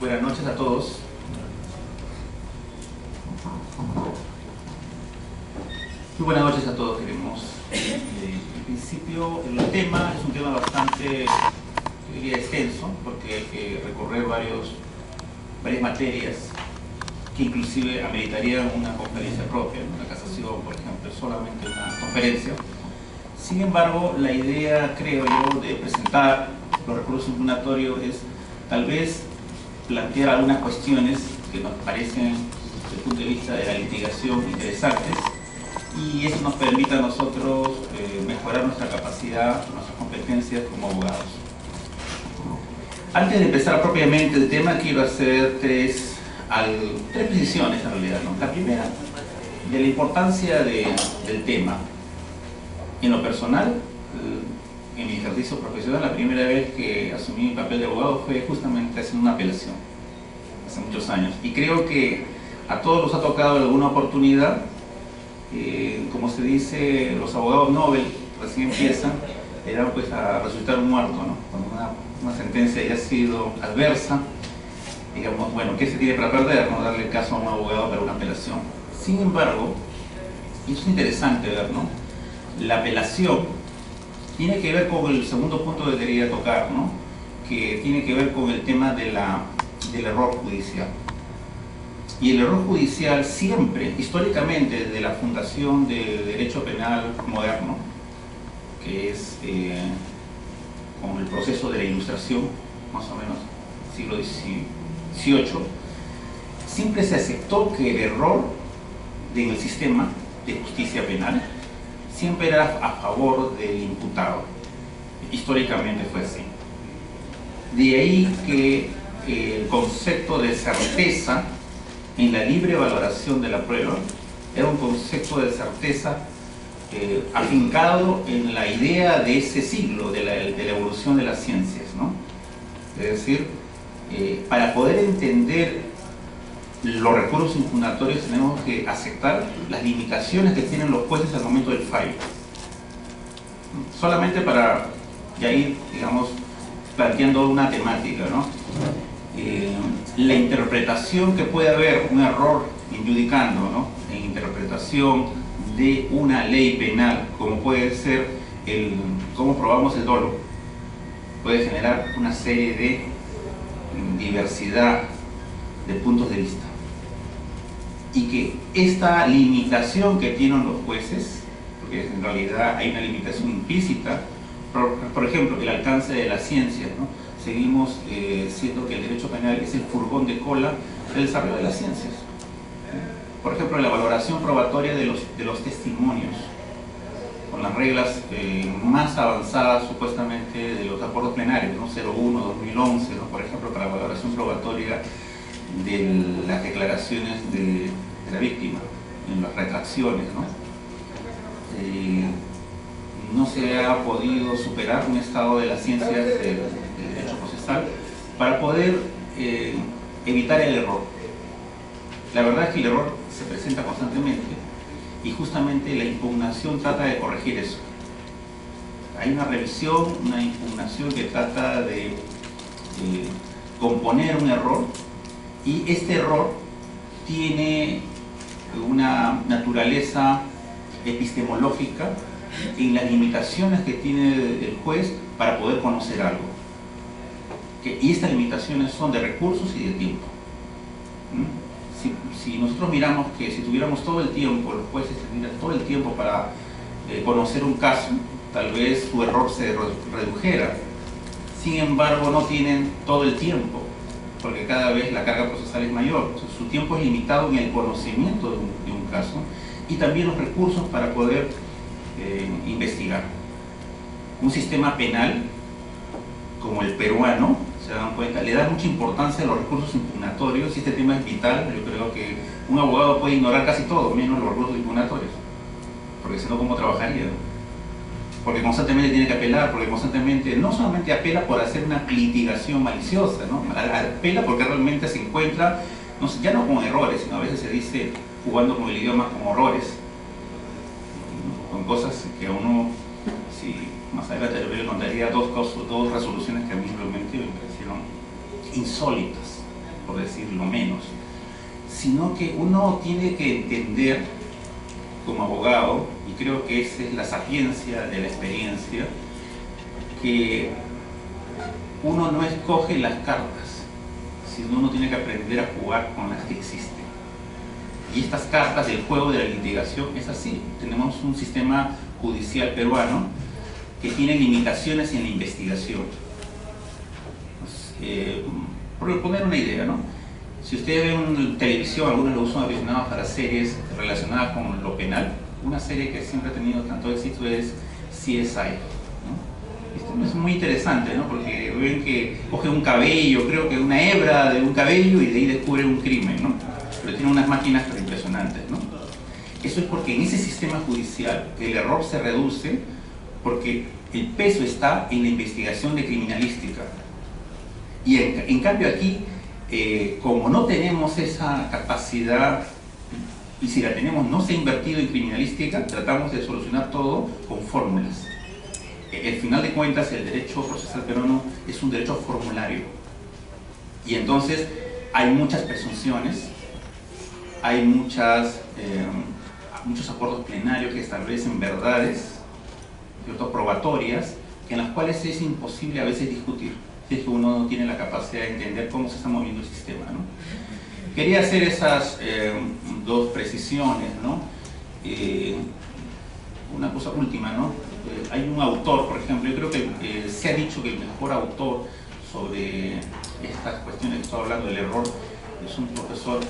Buenas noches a todos. Muy buenas noches a todos, queremos. En principio, el tema es un tema bastante, yo diría, extenso, porque hay que recorrer varias materias que inclusive ameritarían una conferencia propia, ¿no? La casación, por ejemplo, es solamente una conferencia. Sin embargo, la idea, creo yo, de presentar los recursos impugnatorios es tal vez plantear algunas cuestiones que nos parecen, desde el punto de vista de la litigación, interesantes, y eso nos permite a nosotros mejorar nuestra capacidad, nuestras competencias como abogados. Antes de empezar propiamente el tema, quiero hacer tres precisiones en realidad, ¿no? La primera, de la importancia del tema. En lo personal, en mi ejercicio profesional, la primera vez que asumí mi papel de abogado fue justamente haciendo una apelación, hace muchos años. Y creo que a todos nos ha tocado alguna oportunidad, como se dice, los abogados Nobel recién empiezan, eran pues a resultar muertos, ¿no? Cuando una sentencia ya ha sido adversa, digamos, bueno, ¿qué se tiene para perder? No darle caso a un abogado para una apelación. Sin embargo, y eso es interesante ver, ¿no? La apelación tiene que ver con el segundo punto que quería tocar, ¿no? Que tiene que ver con el tema del error judicial. Y el error judicial siempre, históricamente, desde la fundación del derecho penal moderno, que es con el proceso de la Ilustración, más o menos siglo XVIII, siempre se aceptó que el error en el sistema de justicia penal siempre era a favor del imputado. Históricamente fue así. De ahí que el concepto de certeza en la libre valoración de la prueba era un concepto de certeza afincado en la idea de ese siglo, de la evolución de las ciencias, ¿no? Es decir, para poder entender los recursos impugnatorios tenemos que aceptar las limitaciones que tienen los jueces al momento del fallo. Solamente para ya ir, digamos, planteando una temática, ¿no? La interpretación que puede haber, un error injudicando, ¿no? En interpretación de una ley penal, como puede ser cómo probamos el dolo, puede generar una serie de diversidad de puntos de vista. Y que esta limitación que tienen los jueces, porque en realidad hay una limitación implícita, por ejemplo, el alcance de la ciencia, ¿no? Seguimos siendo que el derecho penal es el furgón de cola del desarrollo de las ciencias. Por ejemplo, la valoración probatoria de los testimonios, con las reglas más avanzadas supuestamente de los acuerdos plenarios, ¿no? 01, 2011, ¿no? Por ejemplo, para la valoración probatoria de las declaraciones de la víctima, en las retracciones, ¿no? No se ha podido superar un estado de las ciencias del derecho procesal para poder evitar el error. La verdad es que el error se presenta constantemente y justamente la impugnación trata de corregir eso. Hay una revisión, una impugnación que trata de componer un error, y este error tiene una naturaleza epistemológica en las limitaciones que tiene el juez para poder conocer algo. Y estas limitaciones son de recursos y de tiempo. Si nosotros miramos que si tuviéramos todo el tiempo, los jueces tendrían todo el tiempo para conocer un caso, tal vez su error se redujera. Sin embargo, no tienen todo el tiempo, porque cada vez la carga procesal es mayor. Entonces, su tiempo es limitado en el conocimiento de un caso, y también los recursos para poder investigar. Un sistema penal como el peruano, se dan cuenta, le da mucha importancia a los recursos impugnatorios, y este tema es vital. Yo creo que un abogado puede ignorar casi todo, menos los recursos impugnatorios, porque si no, ¿cómo trabajaría? Porque constantemente tiene que apelar, porque constantemente no solamente apela por hacer una litigación maliciosa, ¿no? Apela porque realmente se encuentra no, ya no con errores, sino a veces se dice, jugando con el idioma, con horrores, con cosas que a uno, si más adelante le contaría dos resoluciones que a mí realmente me parecieron insólitas, por decirlo menos, sino que uno tiene que entender como abogado, y creo que esa es la sapiencia de la experiencia, que uno no escoge las cartas, sino uno tiene que aprender a jugar con las que existen. Y estas cartas del juego de la litigación es así. Tenemos un sistema judicial peruano que tiene limitaciones en la investigación. Por poner una idea, ¿no? Si ustedes ven en televisión, algunos lo usan aficionados para series relacionadas con lo penal. Una serie que siempre ha tenido tanto éxito es CSI. Esto es muy interesante, ¿no? Porque ven que coge un cabello, creo que una hebra de un cabello, y de ahí descubre un crimen, ¿no? Pero tiene unas máquinas impresionantes, ¿no? Eso es porque en ese sistema judicial el error se reduce porque el peso está en la investigación de criminalística. Y en cambio aquí, como no tenemos esa capacidad, y si la tenemos no se ha invertido en criminalística, tratamos de solucionar todo con fórmulas. Al final de cuentas, el derecho procesal peruano es un derecho formulario. Y entonces hay muchas presunciones, hay muchos acuerdos plenarios que establecen verdades, ¿cierto?, probatorias, en las cuales es imposible a veces discutir, si es que uno no tiene la capacidad de entender cómo se está moviendo el sistema, ¿no? Quería hacer esas dos precisiones, ¿no? Una cosa última, ¿no? Hay un autor, por ejemplo, yo creo que se ha dicho que el mejor autor sobre estas cuestiones que estoy hablando del error es un profesor,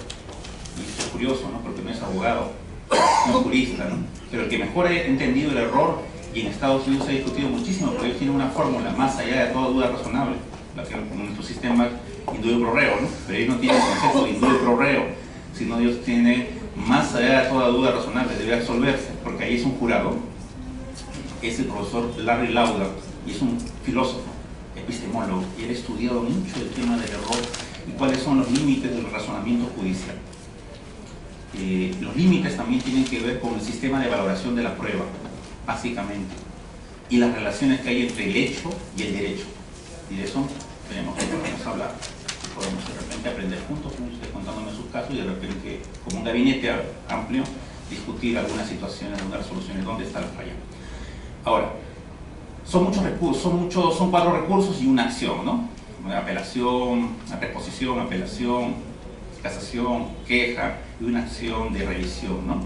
y es curioso, ¿no?, porque no es abogado, no es jurista, ¿no?, pero el que mejor ha entendido el error, y en Estados Unidos se ha discutido muchísimo, porque ellos tienen una fórmula más allá de toda duda razonable, la que en nuestro sistema indubio pro reo, ¿no?, pero ellos no tienen el concepto de indubio pro reo, sino ellos tienen más allá de toda duda razonable, debe absolverse, porque ahí es un jurado, es el profesor Larry Lauder, y es un filósofo, epistemólogo, y él ha estudiado mucho el tema del error y cuáles son los límites del razonamiento judicial. Los límites también tienen que ver con el sistema de valoración de la prueba, básicamente, y las relaciones que hay entre el hecho y el derecho. Y de eso tenemos que hablar. Podemos de repente aprender juntos, ustedes contándome sus casos, y de repente, como un gabinete amplio, discutir algunas situaciones, algunas resoluciones, dónde está la falla. Ahora, son muchos recursos, son 4 recursos y una acción, ¿no? Apelación, reposición, apelación, casación, queja y una acción de revisión, ¿no?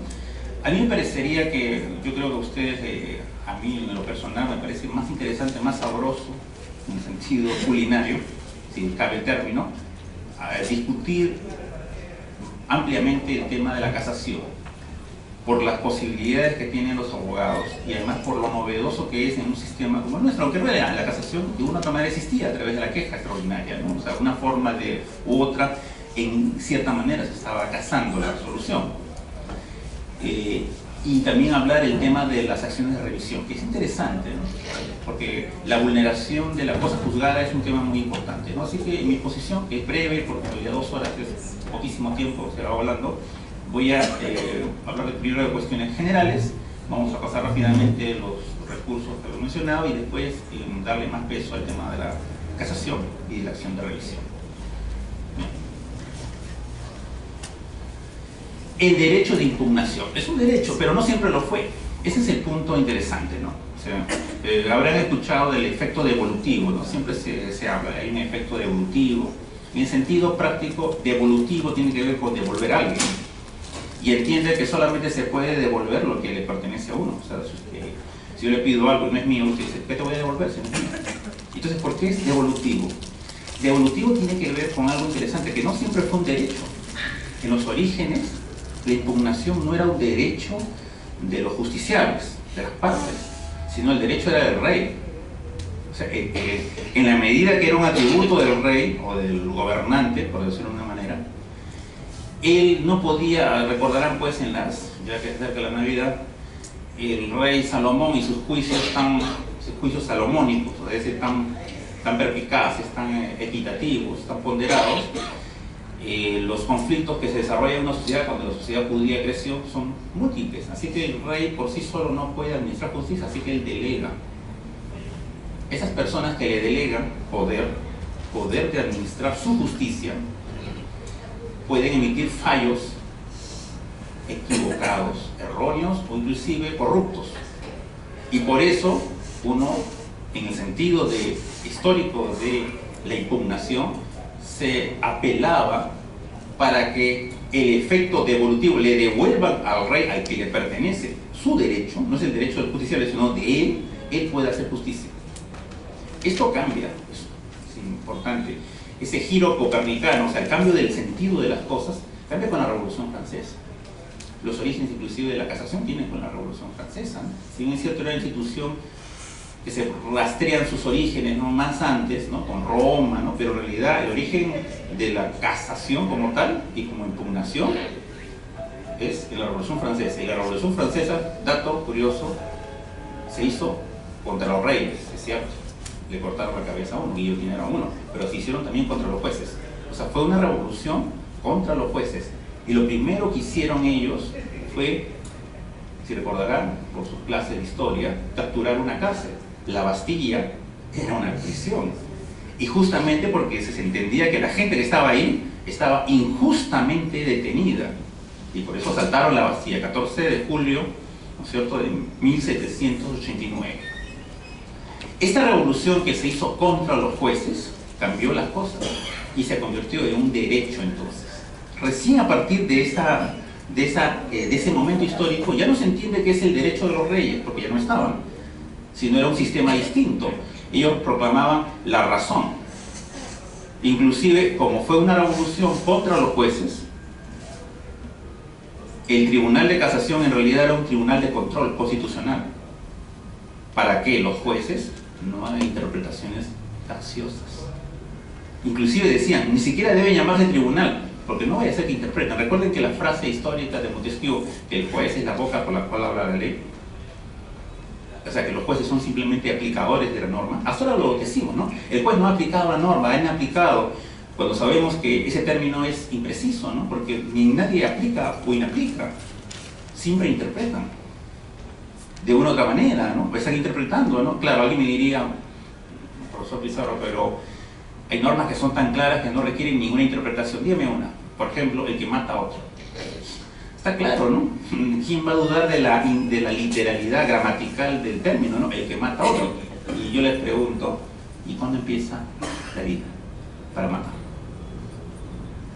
A mí me parecería que, yo creo que a ustedes, a mí en lo personal, me parece más interesante, más sabroso, en el sentido culinario, si cabe el término, discutir ampliamente el tema de la casación, por las posibilidades que tienen los abogados y además por lo novedoso que es en un sistema como el nuestro, aunque en realidad la casación de una u otra manera existía a través de la queja extraordinaria, ¿no? O sea, una forma u otra, en cierta manera se estaba casando la resolución. Y también hablar el tema de las acciones de revisión, que es interesante, ¿no?, porque la vulneración de la cosa juzgada es un tema muy importante, ¿no? Así que en mi exposición, que es breve, porque ya 2 horas es poquísimo tiempo, se va hablando, voy a hablar primero de cuestiones generales, vamos a pasar rápidamente los recursos que he mencionado y después darle más peso al tema de la casación y de la acción de revisión. El derecho de impugnación es un derecho, pero no siempre lo fue. Ese es el punto interesante, ¿no? O sea, habrán escuchado del efecto devolutivo, ¿no? Siempre se habla, hay un efecto devolutivo. En sentido práctico, devolutivo tiene que ver con devolver a alguien. Y entiende que solamente se puede devolver lo que le pertenece a uno. O sea, si yo le pido algo y no es mío, usted dice, ¿qué te voy a devolver? Si no es mío. Entonces, ¿por qué es devolutivo? Devolutivo tiene que ver con algo interesante, que no siempre fue un derecho. En los orígenes, la impugnación no era un derecho de los justiciables, de las partes, sino el derecho era del rey. O sea, en la medida que era un atributo del rey o del gobernante, por decirlo de una manera, él no podía, recordarán pues ya que se acerca la Navidad, el rey Salomón y sus juicios salomónicos, es decir, tan perspicaces, tan equitativos, tan ponderados, Los conflictos que se desarrollan en una sociedad cuando la sociedad judía creció son múltiples, así que el rey por sí solo no puede administrar justicia, así que él delega. Esas personas que le delegan poder de administrar su justicia, pueden emitir fallos equivocados, erróneos o inclusive corruptos. Y por eso uno, en el sentido histórico de la impugnación, se apelaba para que el efecto devolutivo le devuelvan al rey al que le pertenece su derecho, no es el derecho del justiciable, sino de él puede hacer justicia. Esto cambia, es importante, ese giro copernicano, o sea, el cambio del sentido de las cosas, cambia con la Revolución Francesa. Los orígenes inclusive de la casación tienen con la Revolución Francesa, ¿no? Si bien es cierto, era una institución que se rastrean sus orígenes, ¿no?, más antes, ¿no?, con Roma, ¿no?, pero en realidad el origen de la casación como tal y como impugnación es en la Revolución Francesa. Y la Revolución Francesa, dato curioso, se hizo contra los reyes, es cierto, le cortaron la cabeza a uno, guillotinaron a uno, pero se hicieron también contra los jueces. O sea, fue una revolución contra los jueces. Y lo primero que hicieron ellos fue, si recordarán por sus clases de historia, capturar una cárcel. La Bastilla era una prisión. Y justamente porque se entendía que la gente que estaba ahí estaba injustamente detenida. Y por eso asaltaron la Bastilla, 14 de julio, ¿no es cierto?, de 1789. Esta revolución que se hizo contra los jueces cambió las cosas y se convirtió en un derecho entonces. Recién a partir de ese momento histórico ya no se entiende qué es el derecho de los reyes, porque ya no estaban, sino era un sistema distinto. Ellos proclamaban la razón. Inclusive, como fue una revolución contra los jueces, el Tribunal de Casación en realidad era un tribunal de control constitucional, para que los jueces no hagan interpretaciones graciosas. Inclusive decían, ni siquiera deben llamarse tribunal, porque no vaya a ser que interpreten. Recuerden que la frase histórica de Montesquieu, que el juez es la boca por la cual habla la ley, o sea, que los jueces son simplemente aplicadores de la norma. Hasta ahora lo decimos, ¿no? El juez no ha aplicado la norma, ha inaplicado, cuando sabemos que ese término es impreciso, ¿no? Porque ni nadie aplica o inaplica, siempre interpretan de una u otra manera, ¿no? Están interpretando, ¿no? Claro, alguien me diría, profesor Pizarro, pero hay normas que son tan claras que no requieren ninguna interpretación. Dígame una. Por ejemplo, el que mata a otro. Está claro, ¿no? ¿Quién va a dudar de la literalidad gramatical del término, ¿no? El que mata a otro. Y yo les pregunto, ¿y cuándo empieza la vida para matar?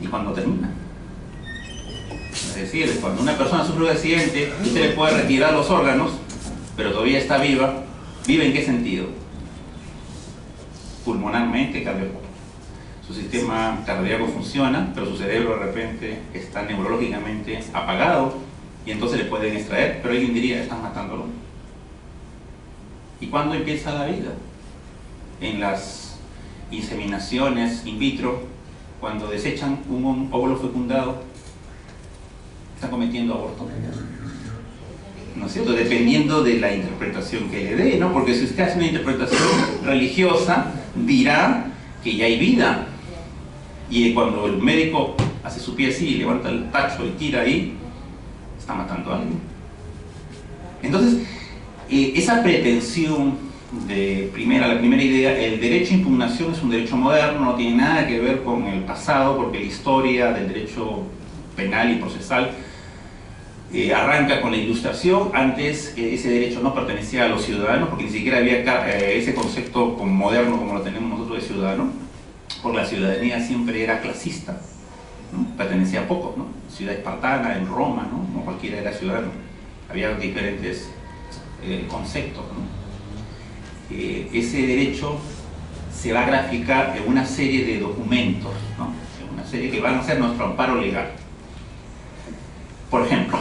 ¿Y cuándo termina? Es decir, cuando una persona sufre un accidente, usted le puede retirar los órganos, pero todavía está viva. ¿Vive en qué sentido? Pulmonarmente, su sistema cardíaco funciona, pero su cerebro de repente está neurológicamente apagado y entonces le pueden extraer, pero alguien diría, están matándolo. ¿Y cuándo empieza la vida? En las inseminaciones in vitro, cuando desechan un óvulo fecundado, están cometiendo aborto, ¿no es cierto? Dependiendo de la interpretación que le dé, ¿no? Porque si usted hace una interpretación religiosa, dirá que ya hay vida. Y cuando el médico hace su pie así y levanta el tacho y tira ahí, está matando a alguien. Entonces, esa pretensión de la primera idea, el derecho a impugnación es un derecho moderno, no tiene nada que ver con el pasado, porque la historia del derecho penal y procesal arranca con la Ilustración. Antes ese derecho no pertenecía a los ciudadanos, porque ni siquiera había ese concepto moderno como lo tenemos nosotros de ciudadano, porque la ciudadanía siempre era clasista, ¿no? Pertenecía a pocos, ¿no? Ciudad espartana, en Roma, ¿no? No cualquiera era ciudadano, había diferentes conceptos, ¿no? Ese derecho se va a graficar en una serie de documentos, ¿no? En una serie que van a ser nuestro amparo legal. Por ejemplo,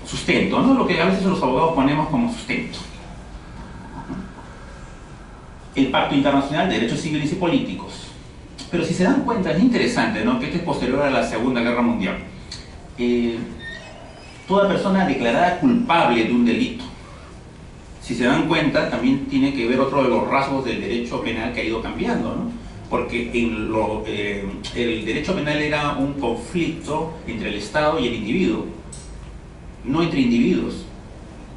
sustento, ¿no? Lo que a veces los abogados ponemos como sustento. El Pacto Internacional de Derechos Civiles y Políticos. Pero si se dan cuenta, es interesante, ¿no?, que esto es posterior a la Segunda Guerra Mundial. Toda persona declarada culpable de un delito, si se dan cuenta, también tiene que ver otro de los rasgos del derecho penal que ha ido cambiando, ¿no? porque el derecho penal era un conflicto entre el Estado y el individuo, no entre individuos,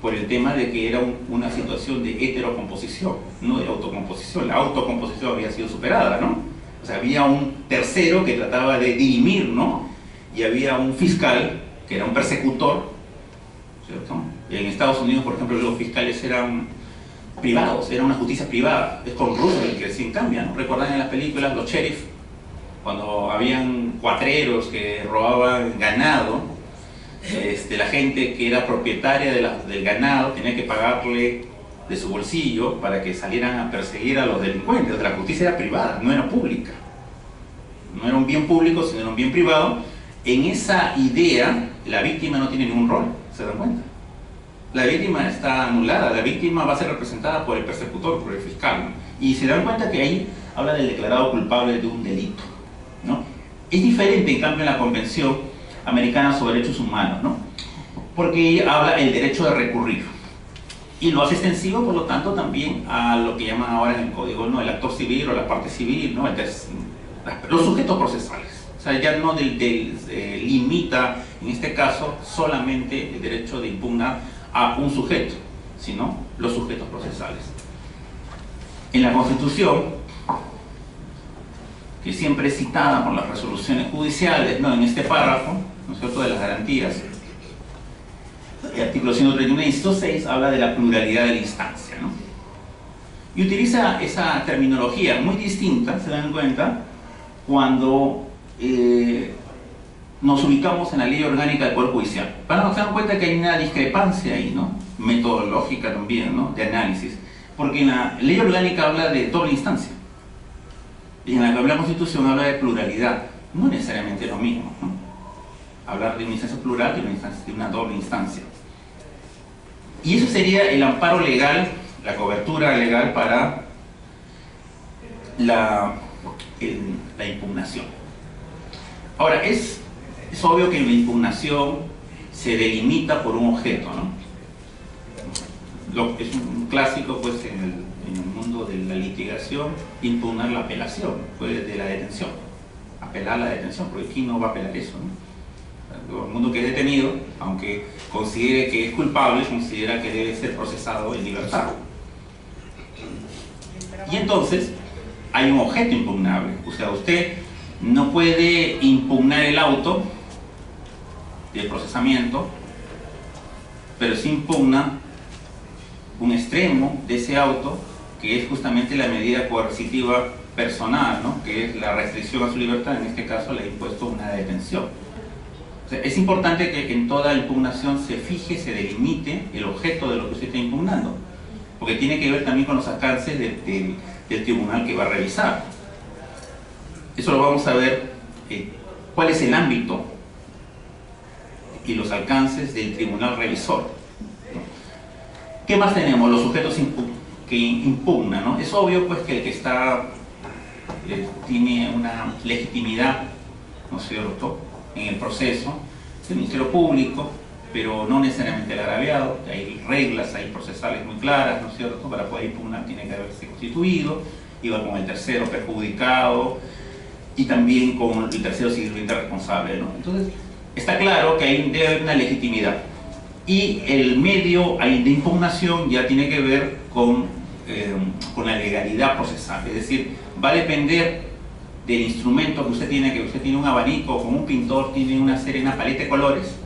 por el tema de que era una situación de heterocomposición, no de autocomposición. La autocomposición había sido superada, ¿no? O sea, había un tercero que trataba de dirimir, ¿no? Y había un fiscal que era un persecutor, ¿cierto? Y en Estados Unidos, por ejemplo, los fiscales eran privados, era una justicia privada. Es con Roosevelt que recién cambia, ¿no? Recuerdan en las películas los sheriff, cuando habían cuatreros que robaban ganado, la gente que era propietaria del ganado tenía que pagarle de su bolsillo para que salieran a perseguir a los delincuentes. La justicia era privada, no era pública. No era un bien público, sino era un bien privado. En esa idea, la víctima no tiene ningún rol, ¿se dan cuenta? La víctima está anulada, la víctima va a ser representada por el persecutor, por el fiscal, ¿no? Y se dan cuenta que ahí habla del declarado culpable de un delito, ¿no? Es diferente, en cambio, en la Convención Americana sobre Derechos Humanos, ¿no? Porque habla del derecho de recurrir y lo hace extensivo, por lo tanto, también a lo que llaman ahora en el código, ¿no? El actor civil o la parte civil, ¿no? Los sujetos procesales. O sea, ya no limita, en este caso, solamente el derecho de impugnar a un sujeto, sino los sujetos procesales. En la Constitución, que siempre es citada por las resoluciones judiciales, ¿no? En este párrafo, ¿no es cierto?, de las garantías, el artículo 131, inciso 6, habla de la pluralidad de la instancia, ¿no? Y utiliza esa terminología muy distinta, se dan cuenta, cuando nos ubicamos en la ley orgánica del Poder Judicial. Para se dan cuenta que hay una discrepancia ahí, ¿no? Metodológica también, ¿no? De análisis. Porque en la ley orgánica habla de doble instancia. Y en la Constitución habla de pluralidad. No necesariamente lo mismo, ¿no? Hablar de una instancia plural y de una doble instancia. Y eso sería el amparo legal, la cobertura legal para la impugnación. Ahora, es obvio que la impugnación se delimita por un objeto, ¿no? Es un clásico, pues, en el mundo de la litigación, impugnar la apelación, pues, de la detención, apelar la detención, porque ¿quién no va a apelar eso, no? Todo el mundo que es detenido, aunque considere que es culpable, considera que debe ser procesado en libertad. Y entonces hay un objeto impugnable. O sea, usted no puede impugnar el auto de procesamiento, pero sí impugna un extremo de ese auto, que es justamente la medida coercitiva personal, ¿no? Que es la restricción a su libertad. En este caso le ha impuesto una detención. O sea, es importante que en toda impugnación se fije, se delimite el objeto de lo que usted está impugnando, porque tiene que ver también con los alcances del tribunal que va a revisar. Eso lo vamos a ver, cuál es el ámbito y los alcances del tribunal revisor. ¿Qué más tenemos? Los sujetos que impugnan, ¿no? Es obvio, pues, que el que tiene una legitimidad, ¿no es cierto?, en el proceso, es el Ministerio Público, pero no necesariamente el agraviado. Hay reglas, hay procesales muy claras, ¿no es cierto?, para poder impugnar tiene que haberse constituido, igual con el tercero perjudicado y también con el tercero civilmente responsable, ¿no? Entonces, está claro que ahí debe haber una legitimidad. Y el medio de impugnación ya tiene que ver con la legalidad procesal, es decir, va a depender del instrumento que usted tiene un abanico, como un pintor tiene una paleta de colores.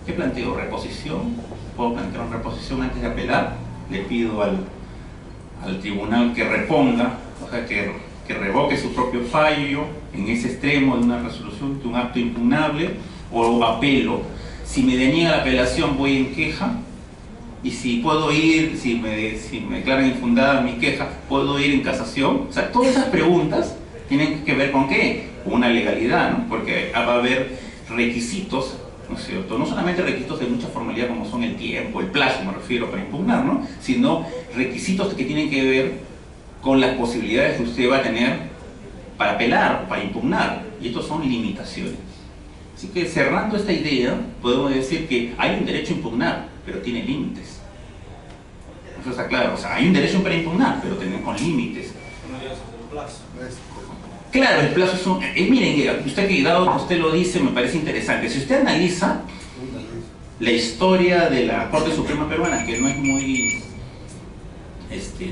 ¿Qué planteo? ¿Reposición? ¿Puedo plantear una reposición antes de apelar? Le pido al tribunal que reponga, o sea, que revoque su propio fallo en ese extremo de una resolución, de un acto impugnable, o apelo. Si me deniega la apelación, voy en queja, y si puedo ir, si me declaran infundada mi queja, puedo ir en casación. O sea, todas esas preguntas tienen que ver con ¿qué? Con una legalidad, ¿no? Porque va a haber requisitos, ¿no es cierto? No solamente requisitos de mucha formalidad como son el tiempo, el plazo, me refiero, para impugnar, ¿no? Sino requisitos que tienen que ver con las posibilidades que usted va a tener para apelar, para impugnar. Y estos son limitaciones. Así que, cerrando esta idea, podemos decir que hay un derecho a impugnar, pero tiene límites. Eso está claro. O sea, hay un derecho para impugnar, pero con límites. plazo. Claro, el plazo es un... miren, usted que dado que usted lo dice, me parece interesante. Si usted analiza la historia de la Corte Suprema Peruana, que no es muy...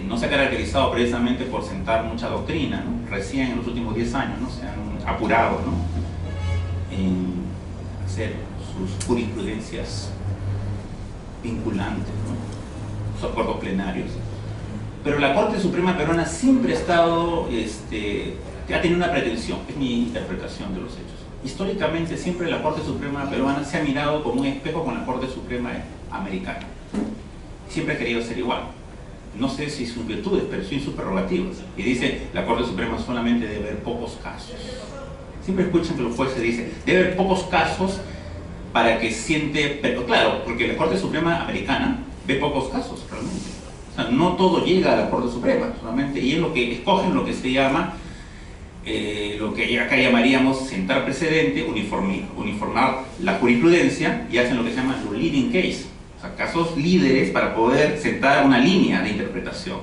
no se ha caracterizado precisamente por sentar mucha doctrina, ¿no? Recién en los últimos 10 años, ¿no? Se han apurado, ¿no? En hacer sus jurisprudencias vinculantes, ¿no? Sus acuerdos plenarios. Pero la Corte Suprema Peruana siempre ha estado, ha tenido una pretensión, es mi interpretación de los hechos. Históricamente siempre la Corte Suprema Peruana se ha mirado como un espejo con la Corte Suprema Americana. Siempre ha querido ser igual. No sé si sus virtudes, pero sí sus prerrogativas. Y dice, la Corte Suprema solamente debe haber pocos casos. Siempre escuchan que los jueces dicen, debe haber pocos casos para que siente... Pero claro, porque la Corte Suprema Americana ve pocos casos realmente. O sea, no todo llega a la Corte Suprema, solamente, y es lo que escogen lo que se llama, lo que acá llamaríamos sentar precedente, uniformar la jurisprudencia, y hacen lo que se llama los leading case, o sea, casos líderes para poder sentar una línea de interpretación.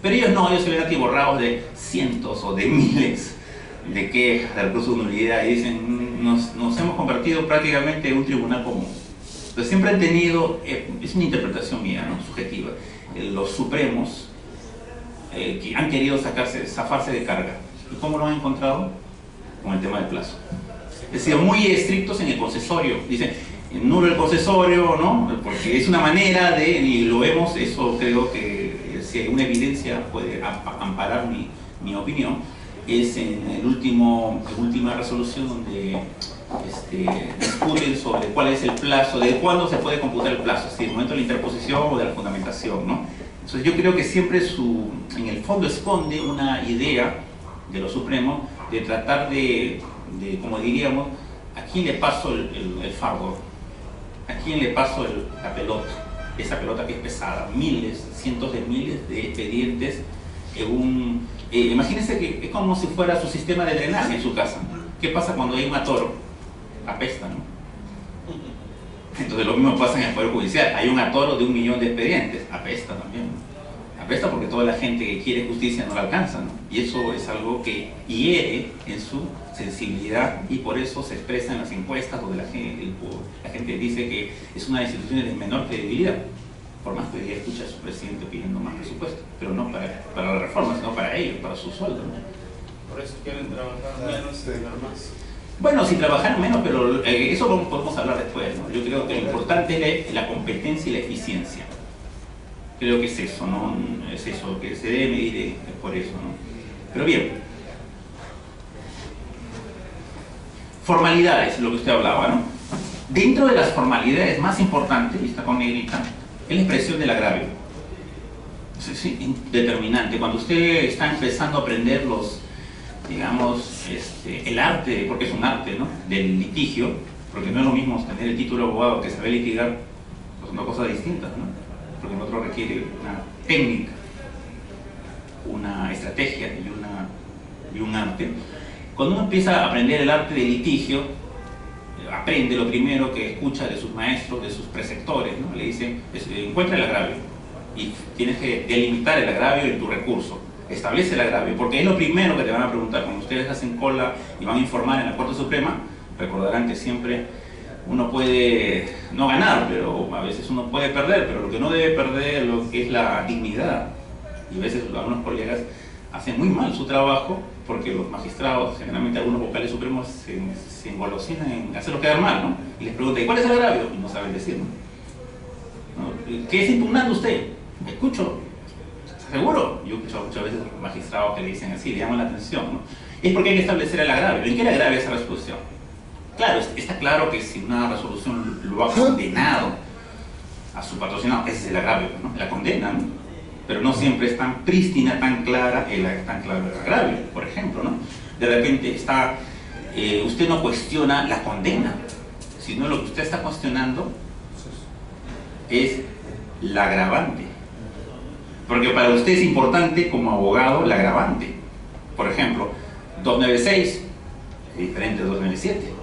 Pero ellos no, ellos se ven atiborrados de cientos o de miles de quejas de recurso de nulidad y dicen, nos hemos convertido prácticamente en un tribunal común. Entonces siempre han tenido, es una interpretación mía, ¿no? Subjetiva, los supremos que han querido zafarse de carga. ¿Y cómo lo han encontrado? Con el tema del plazo. Es decir, muy estrictos en el concesorio. Dicen, nulo el concesorio, ¿no? Porque es una manera de, y lo vemos, eso creo que si hay una evidencia puede amparar mi opinión, es en la última resolución donde discuten sobre cuál es el plazo, de cuándo se puede computar el plazo, si el momento de la interposición o de la fundamentación, ¿no? Entonces yo creo que siempre en el fondo esconde una idea de lo Supremo de tratar de como diríamos, ¿a quién le paso el fardo? ¿A quién le paso la pelota? Esa pelota que es pesada, miles, cientos de miles de expedientes imagínense que es como si fuera su sistema de drenaje en su casa. ¿Qué pasa cuando hay un atoro? Apesta, ¿no? Entonces lo mismo pasa en el Poder Judicial. Hay un atoro de 1 millón de expedientes. Apesta también. Apesta porque toda la gente que quiere justicia no la alcanza, ¿no? Y eso es algo que hiere en su sensibilidad y por eso se expresa en las encuestas donde la gente dice que es una de las instituciones de menor credibilidad. Por más que hoy día escucha a su presidente pidiendo más presupuesto, pero no para la reforma, sino para ellos, para su sueldo, ¿no? Por eso quieren trabajar menos y ganar más. Bueno, si trabajar menos, pero eso podemos hablar después, ¿no? Yo creo que lo importante es la competencia y la eficiencia. Creo que es eso, ¿no? Es eso, que se debe medir por eso, ¿no? Pero bien. Formalidades, lo que usted hablaba, ¿no? Dentro de las formalidades más importantes, y está con negrita, es la expresión del agravio. Sí, determinante. Cuando usted está empezando a aprender digamos, el arte, porque es un arte, ¿no? Del litigio, porque no es lo mismo tener el título de abogado que saber litigar, pues son dos cosas distintas, ¿no? Porque el otro requiere una técnica, una estrategia y un arte. Cuando uno empieza a aprender el arte del litigio, aprende lo primero que escucha de sus maestros, de sus preceptores, ¿no? Le dicen, encuentra el agravio y tienes que delimitar el agravio en tu recurso. Establece el agravio, porque es lo primero que te van a preguntar. Cuando ustedes hacen cola y van a informar en la Corte Suprema, recordarán que siempre uno puede no ganar, pero a veces uno puede perder, pero lo que no debe perder es lo que es la dignidad. Y a veces algunos colegas hacen muy mal su trabajo porque los magistrados, generalmente algunos vocales supremos, se engolosinan en hacerlo quedar mal, ¿no? Y les preguntan, ¿y cuál es el agravio? Y no saben decir, ¿no? ¿Qué es impugnando usted? Escucho. ¿Seguro? Yo he escuchado muchas veces magistrados que le dicen así, le llaman la atención, ¿no? Es porque hay que establecer el agravio. ¿En qué le agravia esa resolución? Claro, está claro que si una resolución lo ha condenado a su patrocinado, ese es el agravio, ¿no? La condena, ¿no? Pero no siempre es tan prístina, tan claro el agravio, por ejemplo, ¿no? De repente usted no cuestiona la condena, sino lo que usted está cuestionando es la agravante. Porque para usted es importante como abogado la agravante. Por ejemplo, 296 es diferente de 297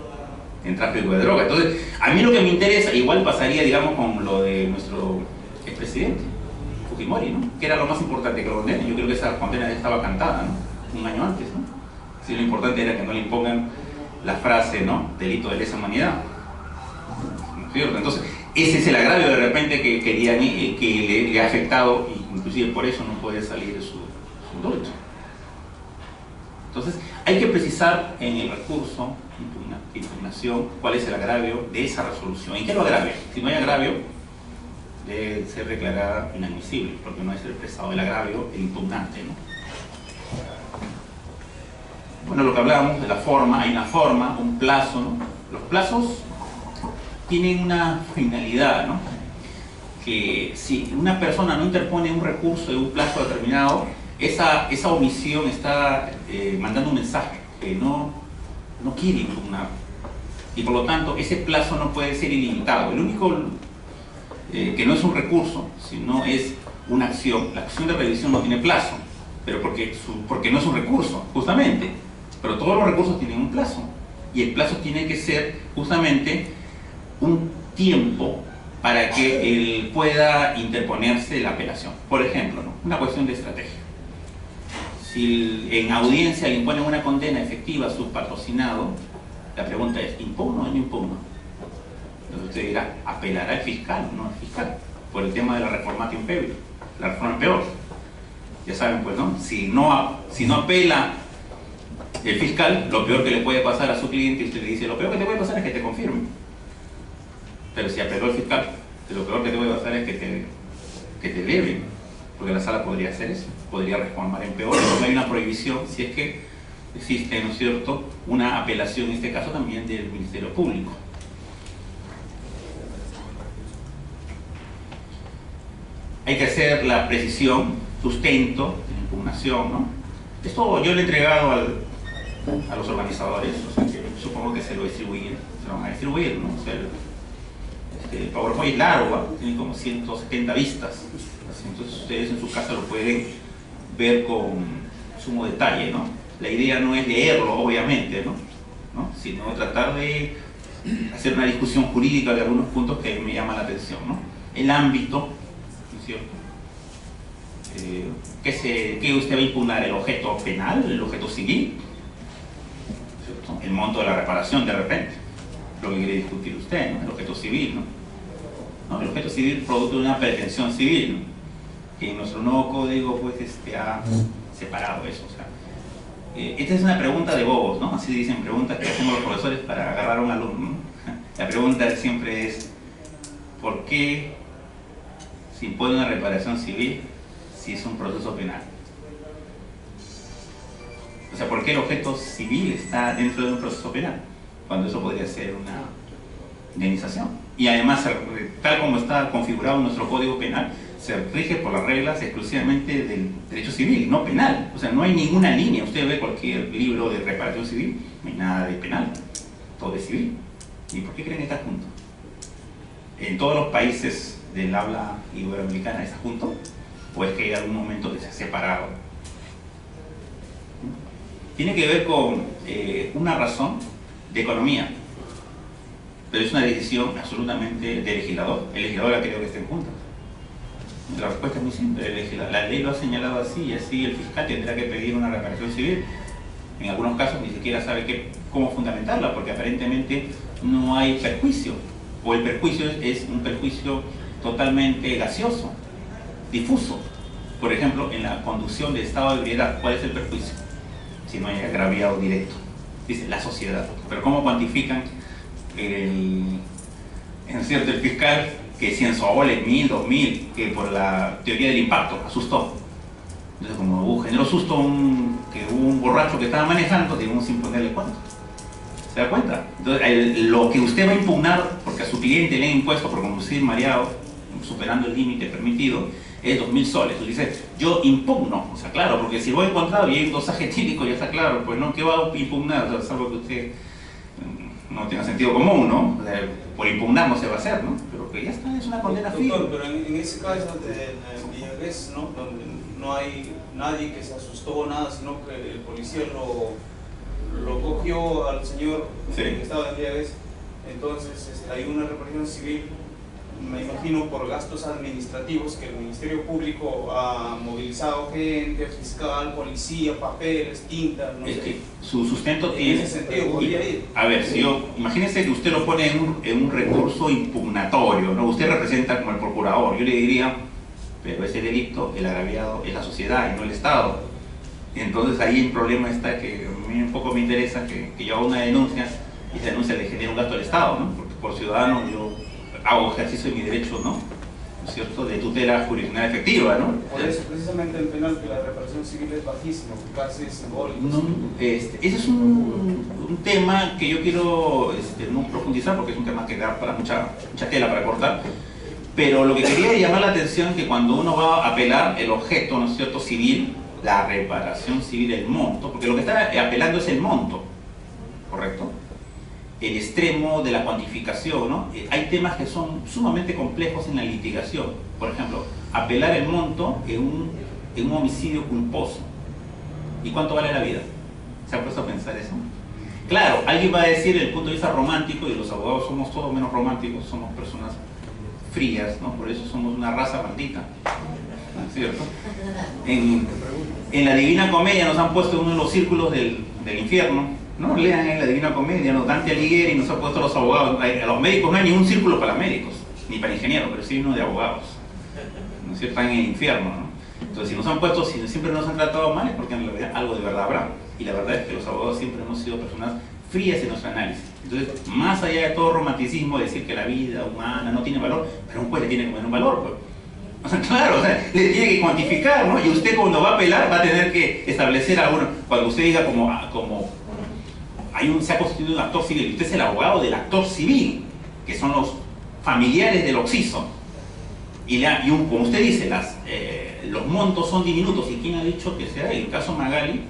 en tráfico de droga. Entonces, a mí lo que me interesa, igual pasaría, digamos, con lo de nuestro expresidente Fujimori, ¿no? Que era lo más importante que lo condenen. Yo creo que esa condena ya estaba cantada, ¿no? un año antes, ¿no? Si lo importante era que no le impongan la frase, ¿no? Delito de lesa humanidad. ¿No es cierto? Entonces, ese es el agravio de repente que le ha afectado, y inclusive por eso no puede salir su indulto. Entonces, hay que precisar en el recurso de impugnación cuál es el agravio de esa resolución. ¿En qué lo agravia? Si no hay agravio, debe ser declarada inadmisible, porque no es expresado el agravio el impugnante, ¿no? Bueno, lo que hablábamos de la forma, hay una forma, un plazo, ¿no? Los plazos tienen una finalidad, ¿no? Que si una persona no interpone un recurso de un plazo determinado, esa omisión está mandando un mensaje que no quiere impugnar, y por lo tanto ese plazo no puede ser ilimitado. El único que no es un recurso, sino es una acción. La acción de revisión no tiene plazo, pero porque no es un recurso, justamente. Pero todos los recursos tienen un plazo, y el plazo tiene que ser justamente un tiempo para que él pueda interponerse la apelación. Por ejemplo, ¿no? Una cuestión de estrategia. Si en audiencia le imponen una condena efectiva a su patrocinado, la pregunta es, ¿impugno o no impugno? Entonces usted dirá, ¿apelará el fiscal o no el fiscal? Por el tema de la reformatio imperio, la reforma peor. Ya saben, pues, ¿no? Si no apela el fiscal, lo peor que le puede pasar a su cliente, usted le dice, lo peor que te puede pasar es que te confirmen. Pero si apeló el fiscal, lo peor que te puede pasar es que te eleven, porque la sala podría hacer eso, podría reformar en peor, porque hay una prohibición si es que existe, ¿no es cierto?, una apelación, en este caso también del Ministerio Público. Hay que hacer la precisión, sustento, de la impugnación, ¿no? Esto yo le he entregado a los organizadores, o sea que supongo que se lo van a distribuir, ¿no? O sea, el PowerPoint es largo, ¿eh? Tiene como 170 vistas, entonces ustedes en su casa lo pueden ver con sumo detalle, ¿no? La idea no es leerlo, obviamente, ¿no? Sino tratar de hacer una discusión jurídica de algunos puntos que me llaman la atención, ¿no? El ámbito, ¿no es cierto? ¿Qué usted va a impugnar? ¿El objeto penal? ¿El objeto civil? ¿Cierto? El monto de la reparación, de repente, lo que quiere discutir usted, ¿no? El objeto civil, ¿no? El objeto civil producto de una pretensión civil, ¿no? Que en nuestro nuevo código pues ha separado eso. O sea, esta es una pregunta de bobos, ¿no? Así dicen, preguntas que hacemos los profesores para agarrar a un alumno, ¿no? La pregunta siempre es, ¿por qué se impone una reparación civil si es un proceso penal? O sea, ¿por qué el objeto civil está dentro de un proceso penal? Cuando eso podría ser una indemnización. Y además, tal como está configurado en nuestro Código Penal, se rige por las reglas exclusivamente del derecho civil, no penal. O sea, no hay ninguna línea. Usted ve cualquier libro de reparación civil, no hay nada de penal, todo es civil. ¿Y por qué creen que está junto? ¿En todos los países del habla iberoamericana está junto? ¿O es que hay algún momento que se ha separado? Tiene que ver con una razón de economía, pero es una decisión absolutamente del legislador. El legislador ha querido que estén juntas. La respuesta es muy simple, la ley lo ha señalado así, y así el fiscal tendrá que pedir una reparación civil. En algunos casos ni siquiera sabe cómo fundamentarla, porque aparentemente no hay perjuicio, o el perjuicio es un perjuicio totalmente gaseoso, difuso. Por ejemplo, en la conducción de estado de ebriedad, ¿cuál es el perjuicio? Si no hay agraviado directo, dice la sociedad. Pero ¿cómo cuantifican el fiscal que si en su aboles 1000, 2000, que por la teoría del impacto asustó? Entonces, como generó susto que hubo un borracho que estaba manejando, digamos, sin ponerle cuánto. ¿Se da cuenta? Entonces, lo que usted va a impugnar, porque a su cliente le han impuesto por conducir mareado, superando el límite permitido, es 2000 soles. Usted dice, yo impugno. O sea, claro, porque si voy a encontrar y hay un dosaje etílico, ya está claro, pues no, ¿qué va a impugnar? O sea, es algo que usted no tiene sentido común, ¿no? O sea, por impugnar no se va a hacer, ¿no? Pero que ya está, es una condena firme. Doctor, pero en ese caso de Villagrés, ¿no? Donde no hay nadie que se asustó o nada, sino que el policía lo cogió al señor, sí, que estaba en Villagrés, entonces hay una reparación civil me imagino por gastos administrativos que el Ministerio Público ha movilizado gente, fiscal, policía, papeles, tinta, no sé. Su sustento En tiene... ese sentido podría ir. A ver, si imagínese que usted lo pone en un recurso impugnatorio, ¿no? Usted representa como el procurador, yo le diría, pero ese delito, el agraviado, es la sociedad y no el Estado. Entonces ahí el problema está que a mí un poco me interesa que yo haga una denuncia y esa denuncia le genere un gasto al Estado, ¿no? Porque por ciudadano yo hago ejercicio de mi derecho, ¿no? ¿No es cierto?, de tutela jurisdiccional efectiva, ¿no? Por eso, precisamente en penal, que la reparación civil es bajísima, casi es simbólico. No, ese es un tema que yo quiero no profundizar porque es un tema que da para mucha tela para cortar, pero lo que quería llamar la atención es que cuando uno va a apelar el objeto, ¿no es cierto?, civil, la reparación civil, el monto, porque lo que está apelando es el monto, ¿correcto? El extremo de la cuantificación, ¿no? Hay temas que son sumamente complejos en la litigación. Por ejemplo, apelar el monto en un homicidio culposo. ¿Y cuánto vale la vida? ¿Se ha puesto a pensar eso? Claro, alguien va a decir desde el punto de vista romántico, y los abogados somos todos menos románticos, somos personas frías, ¿no? Por eso somos una raza maldita, ¿no es cierto? En la Divina Comedia nos han puesto uno de los círculos del infierno, ¿no? Lean en la Divina Comedia, ¿no? Dante Alighieri nos ha puesto a los abogados, a los médicos no hay ningún círculo para médicos, ni para ingenieros, pero sí uno de abogados, ¿no es cierto? Están en el infierno, ¿no? Entonces si nos han puesto, si siempre nos han tratado mal es porque en realidad algo de verdad habrá, y la verdad es que los abogados siempre hemos sido personas frías en nuestro análisis. Entonces, más allá de todo romanticismo, decir que la vida humana no tiene valor, pero un juez le tiene que poner un valor, pues. O sea, claro, o sea, le tiene que cuantificar, ¿no? Y usted cuando va a apelar va a tener que establecer alguno, cuando usted diga se ha constituido un actor civil, y usted es el abogado del actor civil, que son los familiares del occiso, como usted dice, los montos son diminutos, ¿y quién ha dicho que sea el caso Magali?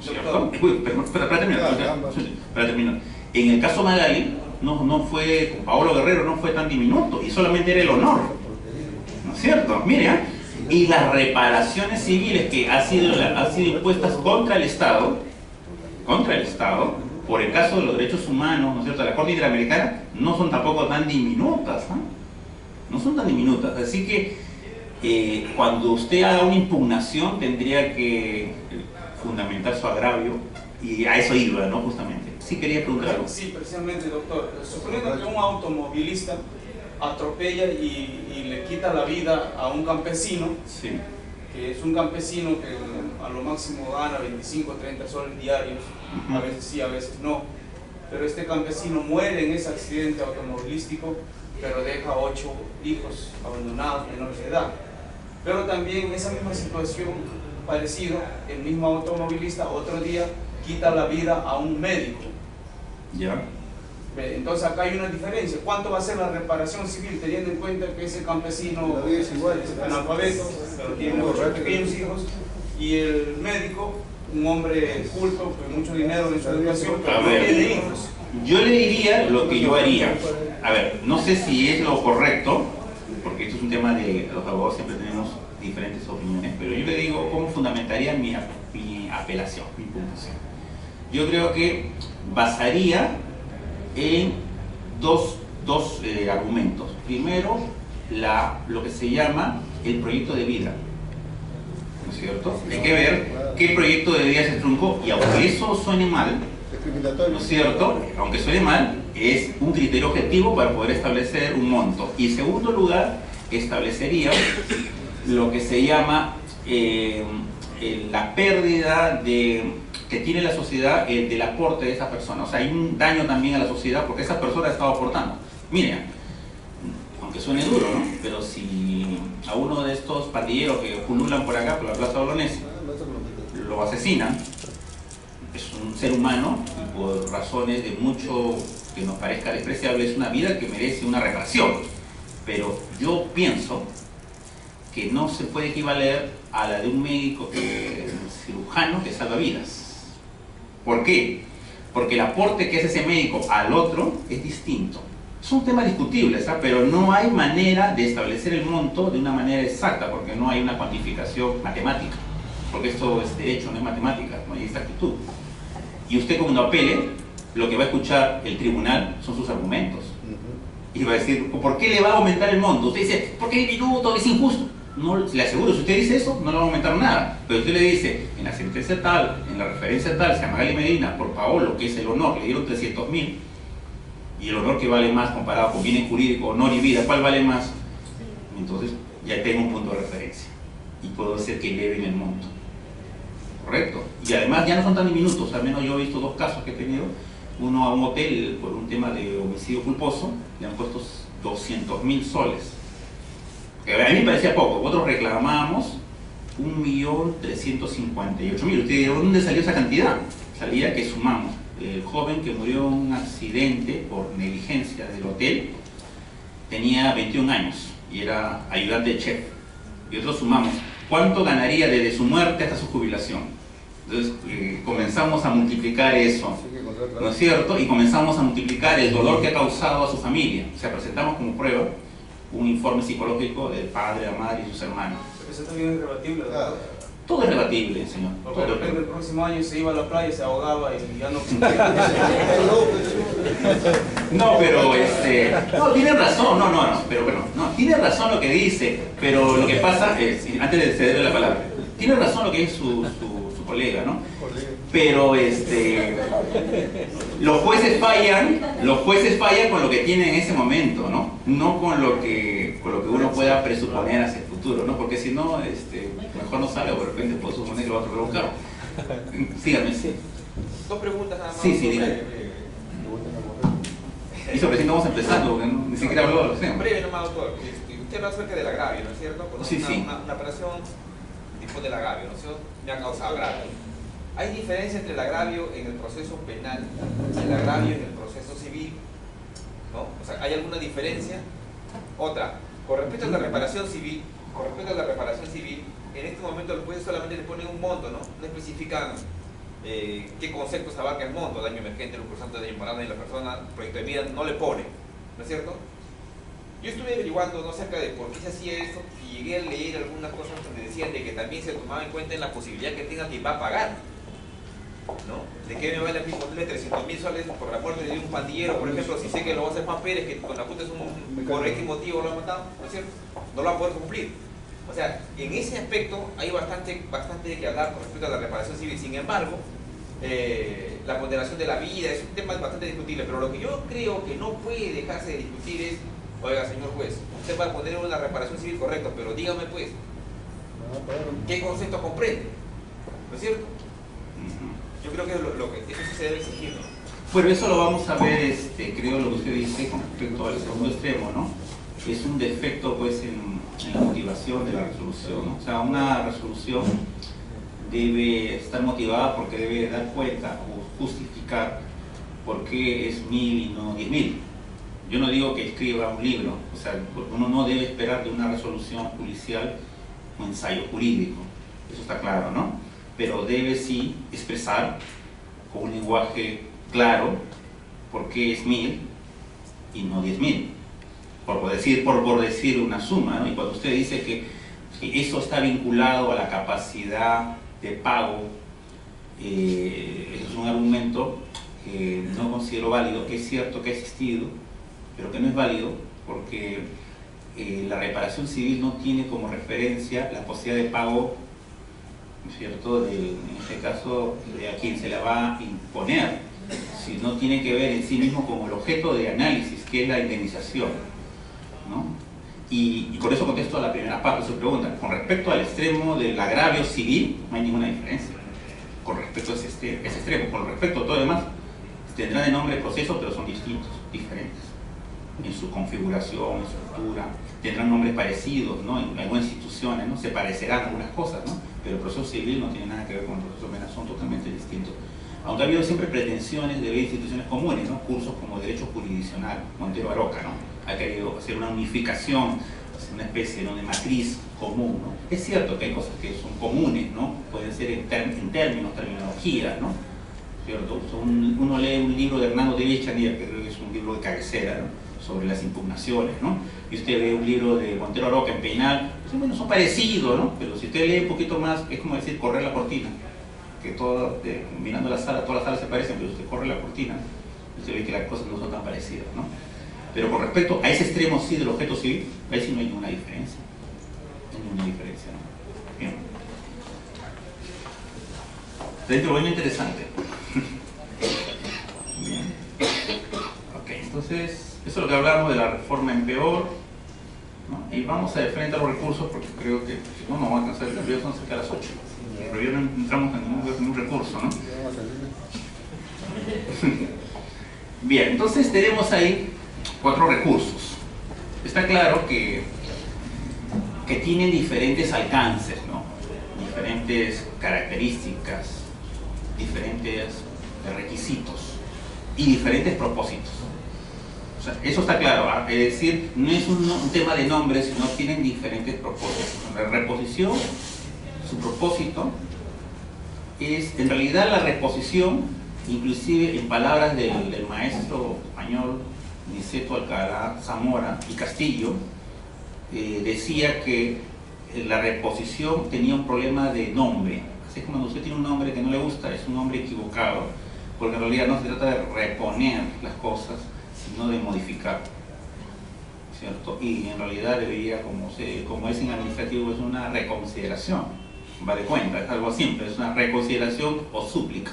¿Cierto? Para terminar. En el caso Magali, no fue, con Paolo Guerrero no fue tan diminuto, y solamente era el honor, ¿no es cierto? Mire, y las reparaciones civiles que han sido impuestas contra el Estado, por el caso de los derechos humanos, ¿no es cierto?, de la Corte Interamericana, no son tampoco tan diminutas, ¿no? No son tan diminutas, así que cuando usted haga una impugnación tendría que fundamentar su agravio, y a eso iba, ¿no?, justamente. Sí, quería preguntar algo. Sí, precisamente, doctor. Suponiendo que un automovilista atropella y le quita la vida a un campesino, sí, que es un campesino que a lo máximo gana 25 o 30 soles diarios, a veces sí, a veces no, pero este campesino muere en ese accidente automovilístico, pero deja 8 hijos abandonados, menores de edad. Pero también esa misma situación, parecido, el mismo automovilista otro día quita la vida a un médico. Ya. Entonces acá hay una diferencia. ¿Cuánto va a ser la reparación civil teniendo en cuenta que ese campesino es analfabeto, pero tiene 8 pequeños hijos, y el médico, un hombre culto con mucho dinero en su educación, pero no tiene hijos? Yo le diría lo que yo haría. A ver, no sé si es lo correcto, porque esto es un tema de los abogados, siempre tenemos diferentes opiniones, pero yo le digo cómo fundamentaría mi apelación, mi impugnación. Yo creo que basaría en dos argumentos. Primero, lo que se llama el proyecto de vida, ¿no es cierto? Hay que ver qué proyecto de vida se truncó, y aunque eso suene mal, ¿no es cierto?, aunque suene mal, es un criterio objetivo para poder establecer un monto. Y en segundo lugar, establecería lo que se llama la pérdida que tiene la sociedad del aporte de esa persona. O sea, hay un daño también a la sociedad porque esa persona ha estado aportando. Miren, aunque suene duro, ¿no?, pero si a uno de estos pandilleros que pululan por acá, por la Plaza Bolognesi, lo asesinan, es un ser humano, y por razones de mucho que nos parezca despreciable, es una vida que merece una reparación. Pero yo pienso que no se puede equivaler a la de un médico cirujano que salva vidas. ¿Por qué? Porque el aporte que hace ese médico al otro es distinto. Es un tema discutible, ¿sabes? Pero no hay manera de establecer el monto de una manera exacta, porque no hay una cuantificación matemática. Porque esto es derecho, no es matemática, no hay exactitud. Y usted, cuando apele, lo que va a escuchar el tribunal son sus argumentos. Y Y va a decir, ¿por qué le va a aumentar el monto? Usted dice, porque el minuto es injusto. No, le aseguro, si usted dice eso, no le va a aumentar nada. Pero usted le dice, en la sentencia tal, en la referencia tal, se llama Magali Medina, por Paolo, que es el honor, le dieron 300.000, y el honor que vale más comparado con bienes jurídicos, honor y vida, ¿cuál vale más? Entonces ya tengo un punto de referencia y puedo hacer que eleven el monto. ¿Correcto? Y además ya no son tan diminutos, al menos yo he visto 2 casos que he tenido. Uno a un hotel por un tema de homicidio culposo, le han puesto 200.000 soles. Que a mí me parecía poco, otros reclamamos 1.358.000. ¿Usted de dónde salió esa cantidad? Salía que sumamos. El joven que murió en un accidente por negligencia del hotel tenía 21 años y era ayudante de chef. Y nosotros sumamos, ¿cuánto ganaría desde su muerte hasta su jubilación? Entonces comenzamos a multiplicar eso, ¿no es cierto? Y comenzamos a multiplicar el dolor que ha causado a su familia. O sea, presentamos como prueba un informe psicológico del padre, la madre y sus hermanos. Pero eso también es rebatible, ¿verdad? Todo es rebatible, señor. Porque de repente el próximo año se iba a la playa, se ahogaba y ya no... No, pero no, tiene razón, pero bueno, no, tiene razón lo que dice, pero lo que pasa es, antes de cederle la palabra, tiene razón lo que dice su colega, ¿no? Pero los jueces fallan con lo que tienen en ese momento, ¿no? No con lo que uno pueda presuponer hacia el futuro, ¿no? Porque si no, mejor no sale, o de repente puedo suponer que lo va a atropellar un carro. Síganme. Sí. 2 preguntas nada más. Sí, dígame. Y sobre si no vamos empezando, porque ni siquiera habló de los temas. Breve nomás, doctor. Usted habla acerca del agravio, ¿no es cierto? Por Sí, sí. Una operación tipo del agravio, ¿no es cierto? Me ha causado agravio. ¿Hay diferencia entre el agravio en el proceso penal y el agravio en el proceso civil? ¿No? O sea, ¿hay alguna diferencia? Otra, con respecto a la reparación civil, en este momento los jueces solamente le ponen un monto, ¿no? No especifican qué conceptos abarca el monto, daño emergente, lucro santo, daño moral de la persona, proyecto de vida, no le pone, ¿no es cierto? Yo estuve averiguando, ¿no?, acerca de por qué se hacía esto y llegué a leer algunas cosas donde decían de que también se tomaba en cuenta en la posibilidad que tenga quien va a pagar, ¿no? ¿De qué me vale a mí ponerle 300.000 soles por la muerte de un pandillero, por ejemplo, si sé que lo va a hacer Juan Pérez, que con la puta es por X motivo lo ha matado, ¿no es cierto? No lo va a poder cumplir. O sea, en ese aspecto hay bastante de que hablar con respecto a la reparación civil. Sin embargo, la ponderación de la vida es un tema bastante discutible, pero lo que yo creo que no puede dejarse de discutir es, oiga, señor juez, usted va a poner una reparación civil, correcto, pero dígame pues, ¿qué concepto comprende? ¿No es cierto? Yo creo que eso sí se debe exigir, ¿no? Bueno, eso lo vamos a ver, creo lo que usted dice con respecto al segundo extremo, ¿no? Es un defecto pues en la motivación de la resolución, ¿no? O sea, una resolución debe estar motivada porque debe dar cuenta o justificar por qué es 1.000 y no 10.000. Yo no digo que escriba un libro, o sea, uno no debe esperar de una resolución judicial un ensayo jurídico, eso está claro, ¿no? Pero debe sí expresar con un lenguaje claro por qué es 1.000 y no 10.000, por decir una suma, ¿no? Y cuando usted dice que eso está vinculado a la capacidad de pago, eso es un argumento que no considero válido, que es cierto que ha existido, pero que no es válido porque la reparación civil no tiene como referencia la posibilidad de pago, ¿no es cierto?, en este caso de a quien se la va a imponer, si no tiene que ver en sí mismo como el objeto de análisis, que es la indemnización, ¿no? Y por eso contesto a la primera parte de su pregunta. Con respecto al extremo del agravio civil, no hay ninguna diferencia con respecto a ese extremo. Con respecto a todo lo demás, tendrán el nombre de proceso, pero son distintos, diferentes en su configuración, en su estructura, tendrán nombres parecidos, ¿no? En algunas instituciones, ¿no?, se parecerán algunas cosas, ¿no?, pero el proceso civil no tiene nada que ver con el proceso penal, son totalmente distintos. Aunque ha habido siempre pretensiones de ver instituciones comunes, ¿no?, cursos como Derecho Jurisdiccional, Montero Aroca, ¿no?, ha querido hacer una unificación, hacer una especie, ¿no?, de matriz común, ¿no? Es cierto que hay cosas que son comunes, ¿no?, pueden ser en términos, terminología, ¿no?, ¿cierto? Uno lee un libro de Hernando de Echanía, que creo que es un libro de cabecera, ¿no?, sobre las impugnaciones, ¿no?, y usted ve un libro de Montero Aroca en penal, pues, bueno, son parecidos, ¿no?, pero si usted lee un poquito más, es como decir correr la cortina, que todo, mirando la sala, todas las salas se parecen, pero usted corre la cortina, usted ve que las cosas no son tan parecidas, ¿no? Pero con respecto a ese extremo sí del objeto civil, ahí sí no hay ninguna diferencia. No hay ninguna diferencia, ¿no? Bien. Dentro bueno interesante. Bien. Ok, entonces, eso es lo que hablamos de la reforma en peor, ¿no? Y vamos a de frente a los recursos porque creo que si no, no vamos a alcanzar el review, son cerca de las 8. El review no entramos en ningún recurso, ¿no? Bien, entonces tenemos ahí 4 recursos. Está claro que tienen diferentes alcances, ¿no? Diferentes características, diferentes requisitos y diferentes propósitos. O sea, eso está claro, ¿eh? Es decir, no es un tema de nombres, sino tienen diferentes propósitos. La reposición, su propósito es, en realidad la reposición, inclusive en palabras del maestro español Niceto Alcalá Zamora y Castillo, decía que la reposición tenía un problema de nombre. Así que cuando usted tiene un nombre que no le gusta, es un nombre equivocado, porque en realidad no se trata de reponer las cosas, sino de modificar, ¿cierto? Y en realidad debería, como es en administrativo, es una reconsideración, va de cuenta, es algo simple, es una reconsideración o súplica.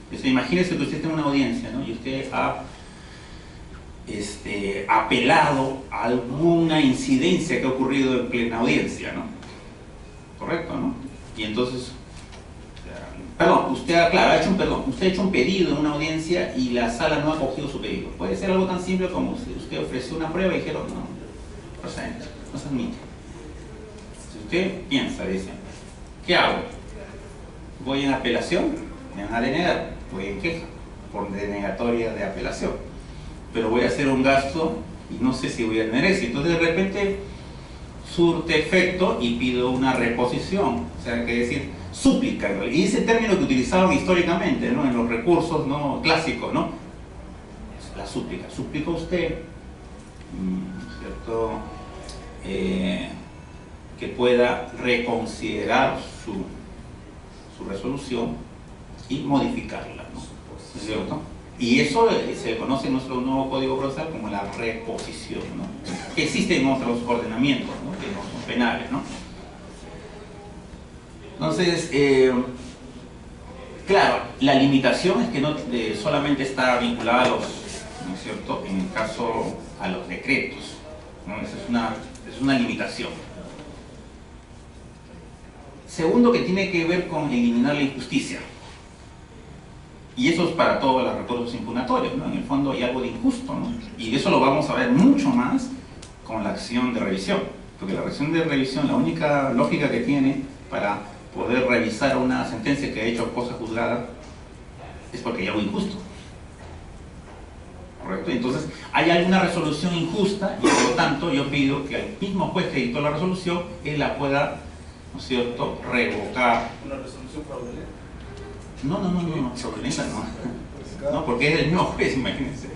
Entonces, imagínese que usted tiene una audiencia, ¿no? Y usted ha apelado a alguna incidencia que ha ocurrido en plena audiencia, ¿no? Correcto, ¿no? Y entonces, perdón, usted ha hecho un pedido en una audiencia y la sala no ha acogido su pedido. Puede ser algo tan simple como si usted ofreció una prueba y dijeron, no procedente, no se admite. Si usted piensa, dice, ¿qué hago? ¿Voy en apelación? Me van a denegar. Voy en queja por denegatoria de apelación. Pero voy a hacer un gasto y no sé si voy a tener éxito. Entonces de repente surte efecto y pido una reposición. O sea, que decir, súplica. Y ese término que utilizaban históricamente, ¿no? En los recursos, ¿no? Clásicos, ¿no? La súplica. Suplica usted, ¿cierto? Que pueda reconsiderar su resolución y modificarla, ¿no? ¿Cierto? Y eso se conoce en nuestro nuevo Código Procesal como la reposición, ¿no? Que existe en otros ordenamientos, ¿no? Que no son penales, ¿no? Entonces, claro, la limitación es que no solamente está vinculada a los, ¿no es cierto?, en el caso a los decretos, ¿no? Esa es una limitación. Segundo, que tiene que ver con eliminar la injusticia. Y eso es para todos los recursos impugnatorios, ¿no? En el fondo hay algo de injusto, ¿no? Y eso lo vamos a ver mucho más con la acción de revisión. Porque la acción de revisión, la única lógica que tiene para poder revisar una sentencia que ha hecho cosa juzgada es porque hay algo injusto. ¿Correcto? Entonces, hay alguna resolución injusta y por lo tanto yo pido que al mismo juez que dictó la resolución, él la pueda, ¿no es cierto?, revocar. ¿Una resolución fraudulenta? No, fraudulenta no. No, porque es el mismo juez, imagínense,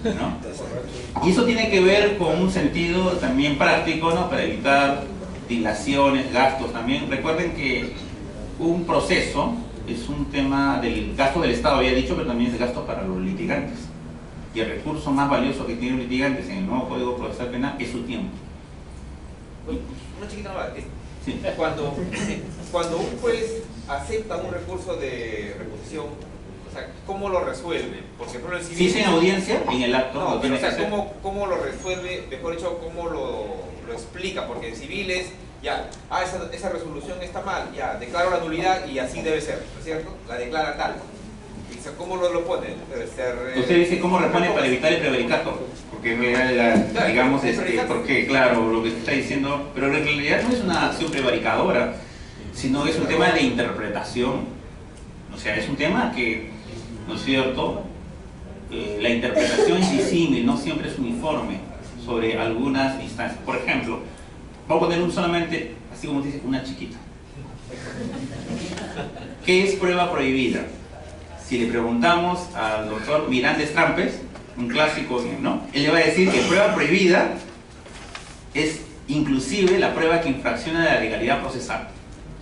¿no? Y eso tiene que ver con un sentido también práctico, ¿no? Para evitar dilaciones, gastos también. Recuerden que un proceso es un tema del gasto del Estado, había dicho, pero también es gasto para los litigantes. Y el recurso más valioso que tienen los litigantes en el nuevo Código Procesal Penal es su tiempo. Una chiquita más. Sí. Cuando un juez acepta un recurso de reposición, o sea, ¿cómo lo resuelve? Porque por ejemplo, si es en audiencia, en el acto. No, pero o sea, ¿cómo lo resuelve? Mejor dicho, ¿cómo lo explica? Porque en civiles, ya, esa resolución está mal, ya, declaro la nulidad y así debe ser, ¿no es cierto? La declara tal. O sea, ¿cómo lo pone? Usted dice cómo repone para evitar el prevaricato, porque digamos, porque claro, lo que usted está diciendo, pero en realidad no es una acción prevaricadora, sino es un tema de interpretación. O sea, es un tema que, ¿no es cierto?, la interpretación es disímil, no siempre es uniforme sobre algunas instancias. Por ejemplo, voy a poner solamente, así como dice, una chiquita. ¿Qué es prueba prohibida? Si le preguntamos al doctor Miranda Trampes, un clásico, ¿no?, él le va a decir que prueba prohibida es inclusive la prueba que infracciona la legalidad procesal.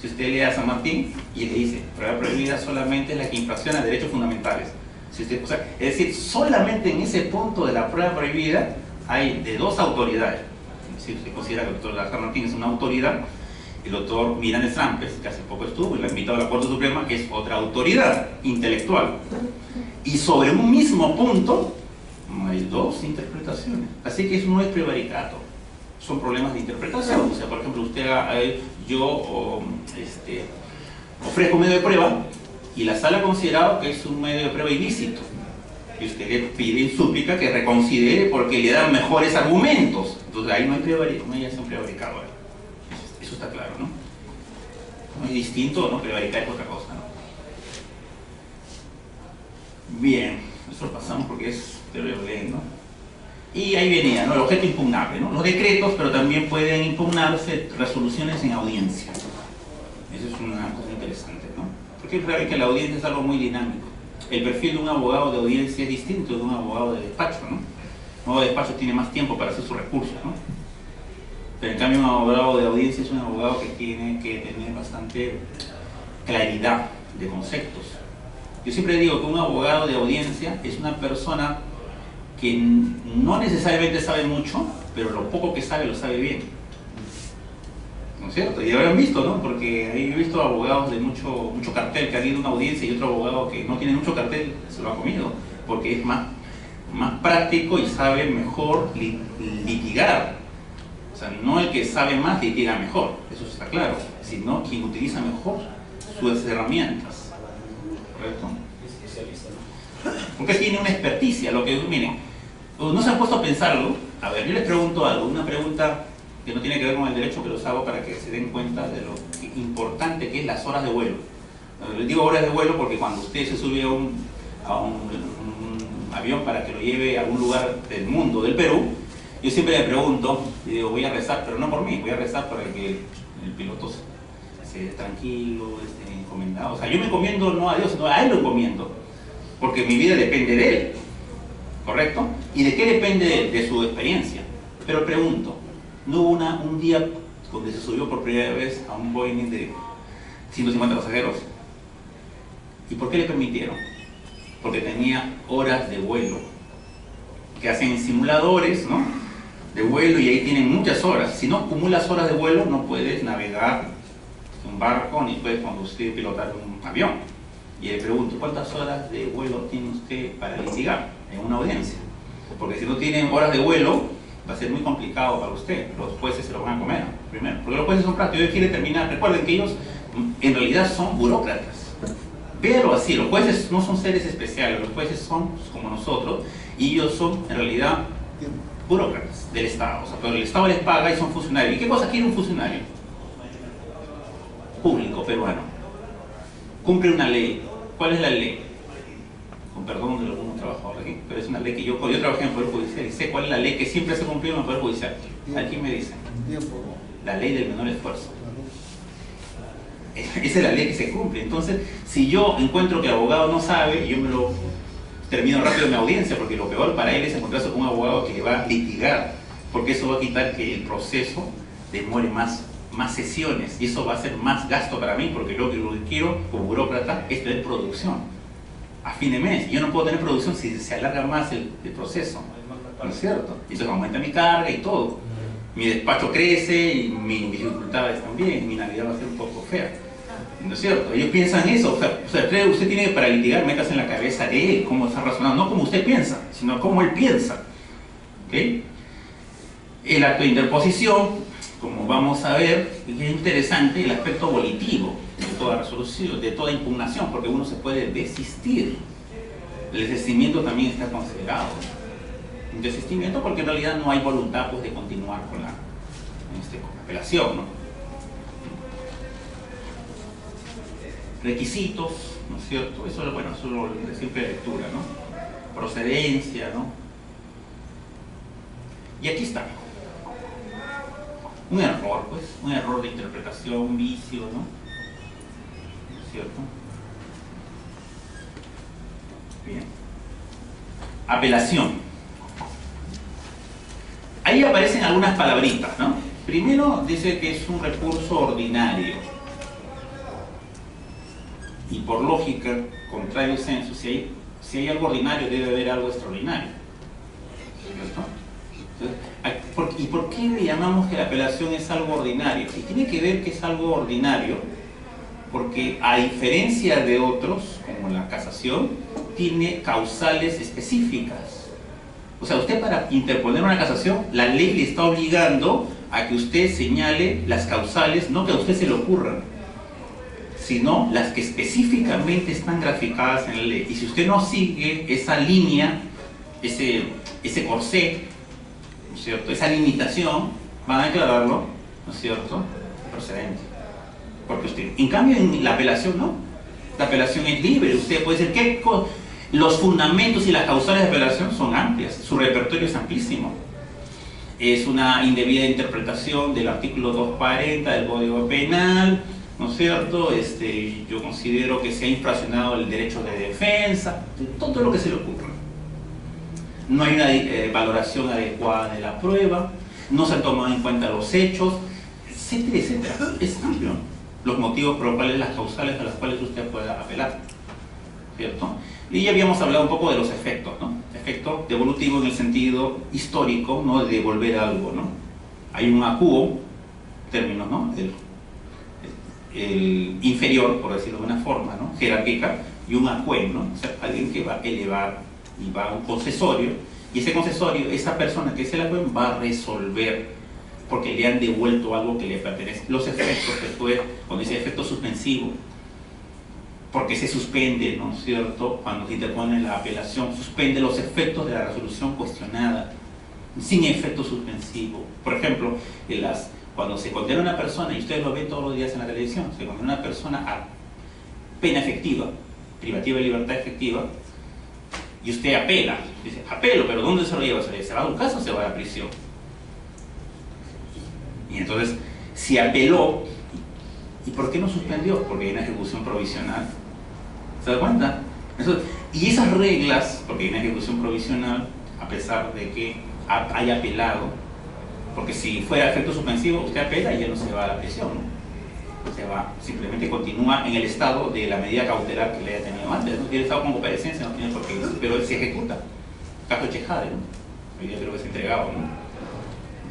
Si usted lee a San Martín y le dice prueba prohibida solamente es la que infracciona derechos fundamentales. Si usted, o sea, es decir, solamente en ese punto de la prueba prohibida hay de dos autoridades. Si usted considera que el doctor Lajar Martínez es una autoridad, el doctor Miranda Trampes, que hace poco estuvo y lo ha invitado a la Corte Suprema, es otra autoridad intelectual. Y sobre un mismo punto hay dos interpretaciones. Así que eso no es prevaricato, son problemas de interpretación. O sea, por ejemplo, yo ofrezco un medio de prueba y la sala ha considerado que es un medio de prueba ilícito. Y usted le pide en súplica que reconsidere porque le dan mejores argumentos. Entonces ahí no hay acción prevaricadora. Eso está claro, ¿no? No es distinto, ¿no? Prevaricar es otra cosa, ¿no? Bien, eso lo pasamos porque es terrible, ¿no? Y ahí venía, ¿no? El objeto impugnable, ¿no? Los decretos, pero también pueden impugnarse resoluciones en audiencia. Eso es una cosa interesante, ¿no? Porque es claro que la audiencia es algo muy dinámico. El perfil de un abogado de audiencia es distinto de un abogado de despacho, ¿no? Un abogado de despacho tiene más tiempo para hacer sus recursos, ¿no? Pero en cambio un abogado de audiencia es un abogado que tiene que tener bastante claridad de conceptos. Yo siempre digo que un abogado de audiencia es una persona que no necesariamente sabe mucho, pero lo poco que sabe lo sabe bien. ¿No es cierto? Y habrán visto, ¿no? Porque he visto abogados de mucho cartel que han ido a una audiencia y otro abogado que no tiene mucho cartel se lo ha comido, porque es más práctico y sabe mejor litigar. O sea, no el que sabe más litiga mejor, eso está claro, sino quien utiliza mejor sus herramientas. ¿Correcto? Porque tiene una experticia, lo que, miren, no se han puesto a pensarlo. A ver, yo les pregunto algo, una pregunta que no tiene que ver con el derecho, que los hago para que se den cuenta de lo importante que es las horas de vuelo. Les digo horas de vuelo porque cuando usted se sube a un avión para que lo lleve a algún lugar del mundo, del Perú, yo siempre le pregunto, y digo, voy a rezar, pero no por mí, voy a rezar para que el piloto esté tranquilo, esté encomendado. O sea, yo me encomiendo no a Dios, sino a Él lo encomiendo, porque mi vida depende de Él, ¿correcto? ¿Y de qué depende de su experiencia? Pero pregunto, ¿no hubo un día donde se subió por primera vez a un Boeing de 150 pasajeros? ¿Y por qué le permitieron? Porque tenía horas de vuelo, que hacen simuladores, ¿no?, de vuelo, y ahí tienen muchas horas. Si no acumulas horas de vuelo, no puedes navegar un barco ni puedes conducir, pilotar un avión. Y le pregunto, ¿cuántas horas de vuelo tiene usted para litigar en una audiencia? Porque si no tienen horas de vuelo, va a ser muy complicado para usted. Los jueces se lo van a comer primero, porque los jueces son prácticos, ellos quieren terminar. Recuerden que ellos en realidad son burócratas. Véanlo así, los jueces no son seres especiales, los jueces son como nosotros, y ellos son en realidad burócratas del Estado. O sea, pero el Estado les paga y son funcionarios. ¿Y qué cosa quiere un funcionario público peruano? Cumple una ley. ¿Cuál es la ley? Con perdón de algunos trabajadores aquí, pero es una ley que yo trabajé en el Poder Judicial y sé cuál es la ley que siempre se cumplió en el Poder Judicial. Aquí me dicen, la ley del menor esfuerzo. Esa es la ley que se cumple. Entonces, si yo encuentro que el abogado no sabe, yo me lo termino rápido en mi audiencia, porque lo peor para él es encontrarse con un abogado que le va a litigar, porque eso va a quitar que el proceso demore más sesiones, y eso va a ser más gasto para mí, porque lo que quiero como burócrata es tener producción a fin de mes. Yo no puedo tener producción si se alarga más el proceso, ¿no es cierto? Y entonces aumenta mi carga y todo. Mi despacho crece y mis dificultades también, mi Navidad va a ser un poco fea, ¿no es cierto? Ellos piensan eso. O sea, usted tiene que, para litigar, metas en la cabeza de él, cómo está razonando, no como usted piensa, sino como él piensa. ¿Okay? El acto de interposición, como vamos a ver, es interesante el aspecto volitivo de toda resolución, de toda impugnación, porque uno se puede desistir. El desistimiento también está considerado. Un desistimiento porque en realidad no hay voluntad, pues, de continuar con la apelación, ¿no? Requisitos, ¿no es cierto? Eso es, bueno, eso es de simple lectura, ¿no? Procedencia, ¿no? Y aquí está. Un error, pues, un error de interpretación, un vicio, ¿no? ¿No es cierto? Bien. Apelación. Ahí aparecen algunas palabritas, ¿no? Primero dice que es un recurso ordinario. Y por lógica, contrario sensu, si si hay algo ordinario, debe haber algo extraordinario. ¿Cierto? ¿Y por qué le llamamos que la apelación es algo ordinario? Y tiene que ver que es algo ordinario porque, a diferencia de otros, como la casación, tiene causales específicas. O sea, usted, para interponer una casación, la ley le está obligando a que usted señale las causales, no que a usted se le ocurran, sino las que específicamente están graficadas en la ley. Y si usted no sigue esa línea, ese corsé, ¿no es cierto?, esa limitación, van a declararlo, ¿no es cierto?, procedente. Porque usted, en cambio, en la apelación no. La apelación es libre. Usted puede decir que los fundamentos y las causales de apelación son amplias. Su repertorio es amplísimo. Es una indebida interpretación del artículo 240 del Código Penal, ¿no es cierto? Yo considero que se ha infraccionado el derecho de defensa, todo lo que se le ocurra. No hay una valoración adecuada de la prueba, no se han tomado en cuenta los hechos, etcétera, etcétera. Es amplio los motivos por los cuales, las causales a las cuales usted pueda apelar, ¿cierto? Y ya habíamos hablado un poco de los efectos, ¿no? Efecto devolutivo en el sentido histórico, ¿no?, de devolver algo, ¿no? Hay un acuo, término, ¿no?, el inferior, por decirlo de una forma, ¿no?, jerárquica, y un acuen, ¿no?, o sea, alguien que va a elevar y va a un concesorio, y ese concesorio, esa persona que es el acuen, va a resolver porque le han devuelto algo que le pertenece. Los efectos, después, cuando dice efecto suspensivo, porque se suspende, ¿no es cierto?, cuando se interpone la apelación, suspende los efectos de la resolución cuestionada, sin efecto suspensivo. Por ejemplo, cuando se condena a una persona, y ustedes lo ven todos los días en la televisión, se condena a una persona a pena efectiva, privativa de libertad efectiva, y usted apela, dice, apelo, pero ¿dónde se lo lleva? ¿Se va a un caso o se va a la prisión? Y entonces, si apeló, ¿y por qué no suspendió? Porque hay una ejecución provisional. ¿Se da cuenta? Y esas reglas, porque hay una ejecución provisional, a pesar de que haya apelado, porque si fuera efecto suspensivo, usted apela y ya no se va a la prisión, ¿no? Se va, simplemente continúa en el estado de la medida cautelar que le haya tenido antes, ¿no? Tiene estado como comparecencia, no tiene por qué irse, pero se ejecuta. Caso Chejade, ¿no? Hoy día creo que es entregado, ¿no?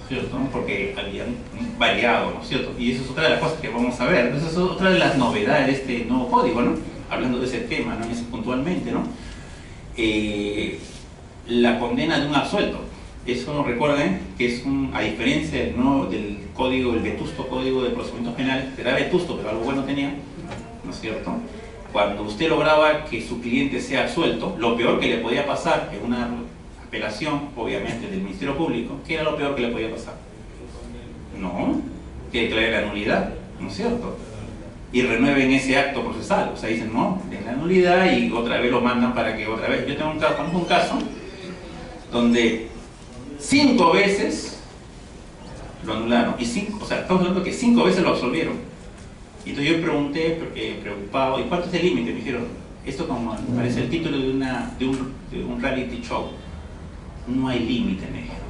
¿Cierto? Porque habían variado, ¿no es cierto? Y eso es otra de las cosas que vamos a ver. Esa es otra de las novedades de este nuevo código, ¿no? Hablando de ese tema, ¿no? Puntualmente, ¿no? La condena de un absuelto. Eso, recuerden, que es a diferencia del código, el vetusto Código de Procedimientos Penales, que era vetusto, pero algo bueno tenía, ¿no es cierto? Cuando usted lograba que su cliente sea absuelto, lo peor que le podía pasar en una apelación, obviamente, del Ministerio Público, ¿qué era lo peor que le podía pasar? No, que declare la nulidad, ¿no es cierto? Y renueven ese acto procesal, o sea, dicen, no, den la nulidad y otra vez lo mandan para que otra vez. Yo tengo un caso donde 5 veces lo anularon, o sea, estamos hablando que 5 veces lo absolvieron. Y entonces yo pregunté, preocupado, ¿y cuánto es el límite? Me dijeron, esto como parece el título de un reality show. No hay límite, me dijeron.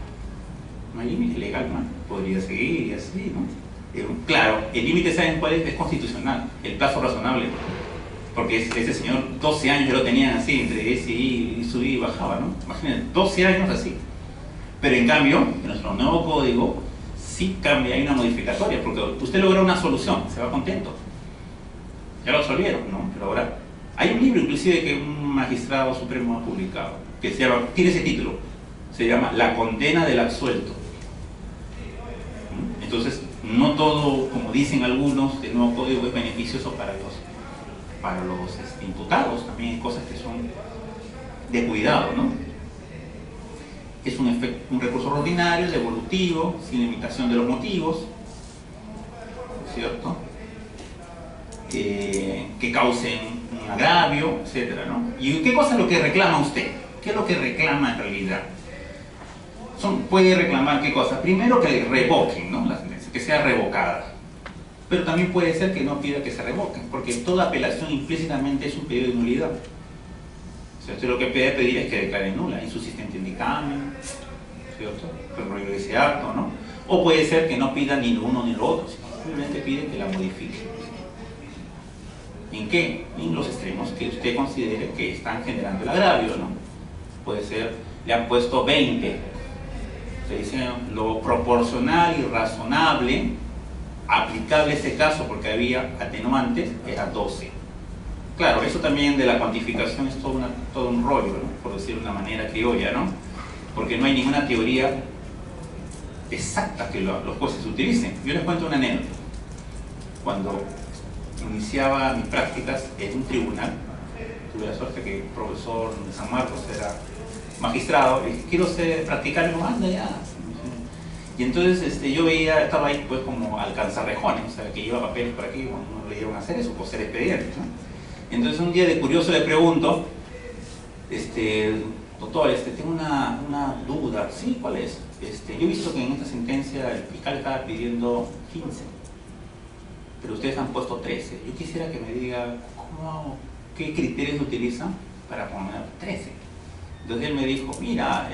No hay límite legal, ¿no? Podría seguir y así, ¿no? Claro, el límite, ¿saben cuál es? Es constitucional, el plazo razonable. Porque ese señor, 12 años ya lo tenían así, entre ese y subía y bajaba, ¿no? Imagínense, 12 años así. Pero en cambio, en nuestro nuevo código, sí cambia, hay una modificatoria, porque usted logra una solución, se va contento. Ya lo absolvieron, ¿no? Pero ahora, hay un libro inclusive que un magistrado supremo ha publicado, que se llama, tiene ese título, se llama La condena del absuelto. Entonces, no todo, como dicen algunos, el nuevo código es beneficioso para los imputados, también hay cosas que son de cuidado, ¿no? Es un recurso ordinario, devolutivo, sin limitación de los motivos, ¿cierto? Que causen un agravio, etcétera, ¿no? ¿Y qué cosa es lo que reclama usted? ¿Qué es lo que reclama en realidad? Puede reclamar qué cosa. Primero que revoquen, ¿no?, la sentencia, que sea revocada. Pero también puede ser que no pida que se revoquen, porque toda apelación implícitamente es un pedido de nulidad. O sea, usted lo que puede pedir es que declare nula, insubsistente en dictamen, ¿cierto? Prohíbe ese acto, ¿no? O puede ser que no pida ni lo uno ni lo otro, simplemente pide que la modifique. ¿En qué? En los extremos que usted considere que están generando el agravio, ¿no? Puede ser, le han puesto 20. Se dice lo proporcional y razonable aplicable a ese caso, porque había atenuantes, era 12. Claro, eso también de la cuantificación es todo un rollo, ¿no? Por decirlo de una manera criolla, ¿no? Porque no hay ninguna teoría exacta que los jueces utilicen. Yo les cuento una anécdota. Cuando iniciaba mis prácticas en un tribunal, tuve la suerte que el profesor de San Marcos era magistrado, y quiero practicar, y me manda ya. Y entonces yo veía, estaba ahí pues como alcanzarrejones, o sea, que lleva papeles por aquí, bueno, no le iban a hacer eso por ser expediente, ¿no? Entonces un día de curioso le pregunto, doctor, tengo una duda. Sí, ¿cuál es? Yo he visto que en esta sentencia el fiscal estaba pidiendo 15, pero ustedes han puesto 13. Yo quisiera que me diga qué criterios utilizan para poner 13. Entonces él me dijo, mira,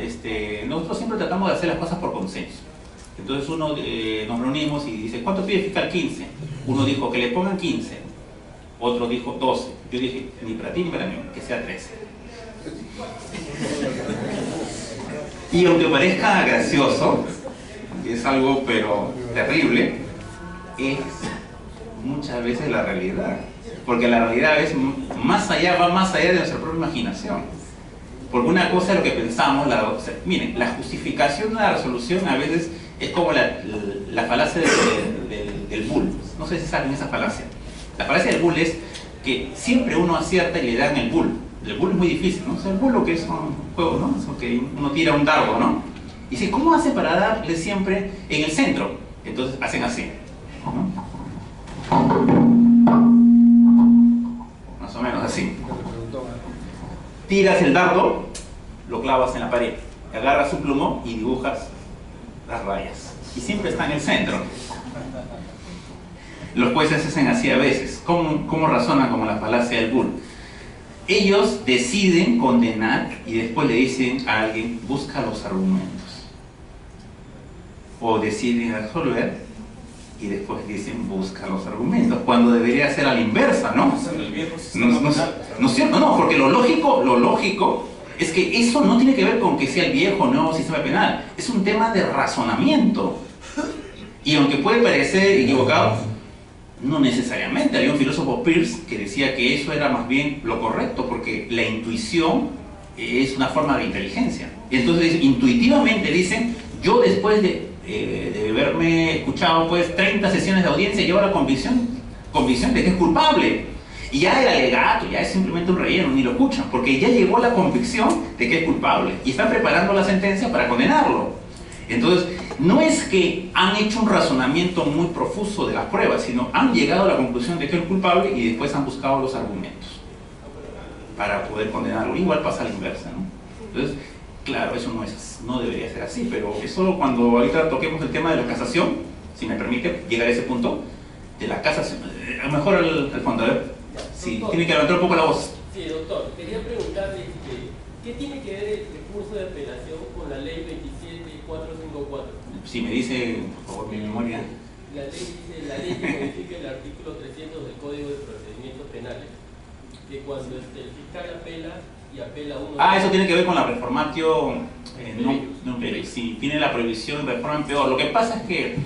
nosotros siempre tratamos de hacer las cosas por consenso. Entonces nos reunimos y dice, ¿cuánto pide el fiscal? 15. Uno dijo que le pongan 15, otro dijo 12. Yo dije, ni para ti ni para mí, que sea 13. Y aunque parezca gracioso, es algo pero terrible, es muchas veces la realidad. Porque la realidad es va más allá de nuestra propia imaginación. Porque una cosa es lo que pensamos, miren, la justificación de una resolución a veces es como la falacia del bull. No sé si saben esa falacia. La falacia del bull es que siempre uno acierta y le dan el bull. El bull es muy difícil, ¿no? O sea, el bull lo que es un juego, ¿no? Es que uno tira un dardo, ¿no? Y dice, ¿cómo hace para darle siempre en el centro? Entonces hacen así, ¿no? Más o menos así. Tiras el dardo, lo clavas en la pared, agarras un plumón y dibujas las rayas. Y siempre está en el centro. Los jueces hacen así a veces. ¿Cómo razonan como la falacia del bull? Ellos deciden condenar y después le dicen a alguien, busca los argumentos. O deciden absolver y después dicen, busca los argumentos. Cuando debería ser a la inversa, ¿no? No es cierto, no, porque lo lógico es que eso no tiene que ver con que sea el viejo o no sistema penal. Es un tema de razonamiento. Y aunque puede parecer equivocado, no necesariamente. Había un filósofo Peirce que decía que eso era más bien lo correcto, porque la intuición es una forma de inteligencia. Entonces, intuitivamente dicen, yo después de haberme escuchado pues 30 sesiones de audiencia, llevo la convicción de que es culpable. Y ya el alegato ya es simplemente un relleno, ni lo escuchan, porque ya llegó la convicción de que es culpable y están preparando la sentencia para condenarlo. Entonces, no es que han hecho un razonamiento muy profuso de las pruebas, sino han llegado a la conclusión de que es culpable y después han buscado los argumentos para poder condenarlo. Igual pasa a la inversa, ¿no? Entonces, claro, eso no debería ser así, pero eso cuando ahorita toquemos el tema de la casación, si me permite llegar a ese punto, de la casación, a lo mejor al fondo, a ver, sí, doctor, tiene que levantar un poco la voz. Sí, doctor, quería preguntarle ¿qué tiene que ver el recurso de apelación con la ley 27454? Si me dice, por favor, mi memoria. La ley que modifica el artículo 300 del Código de Procedimientos Penales, que cuando el fiscal apela y apela uno... eso tiene que ver con la reformatio sí, tiene la prohibición de reforma en peor. Lo que pasa es que,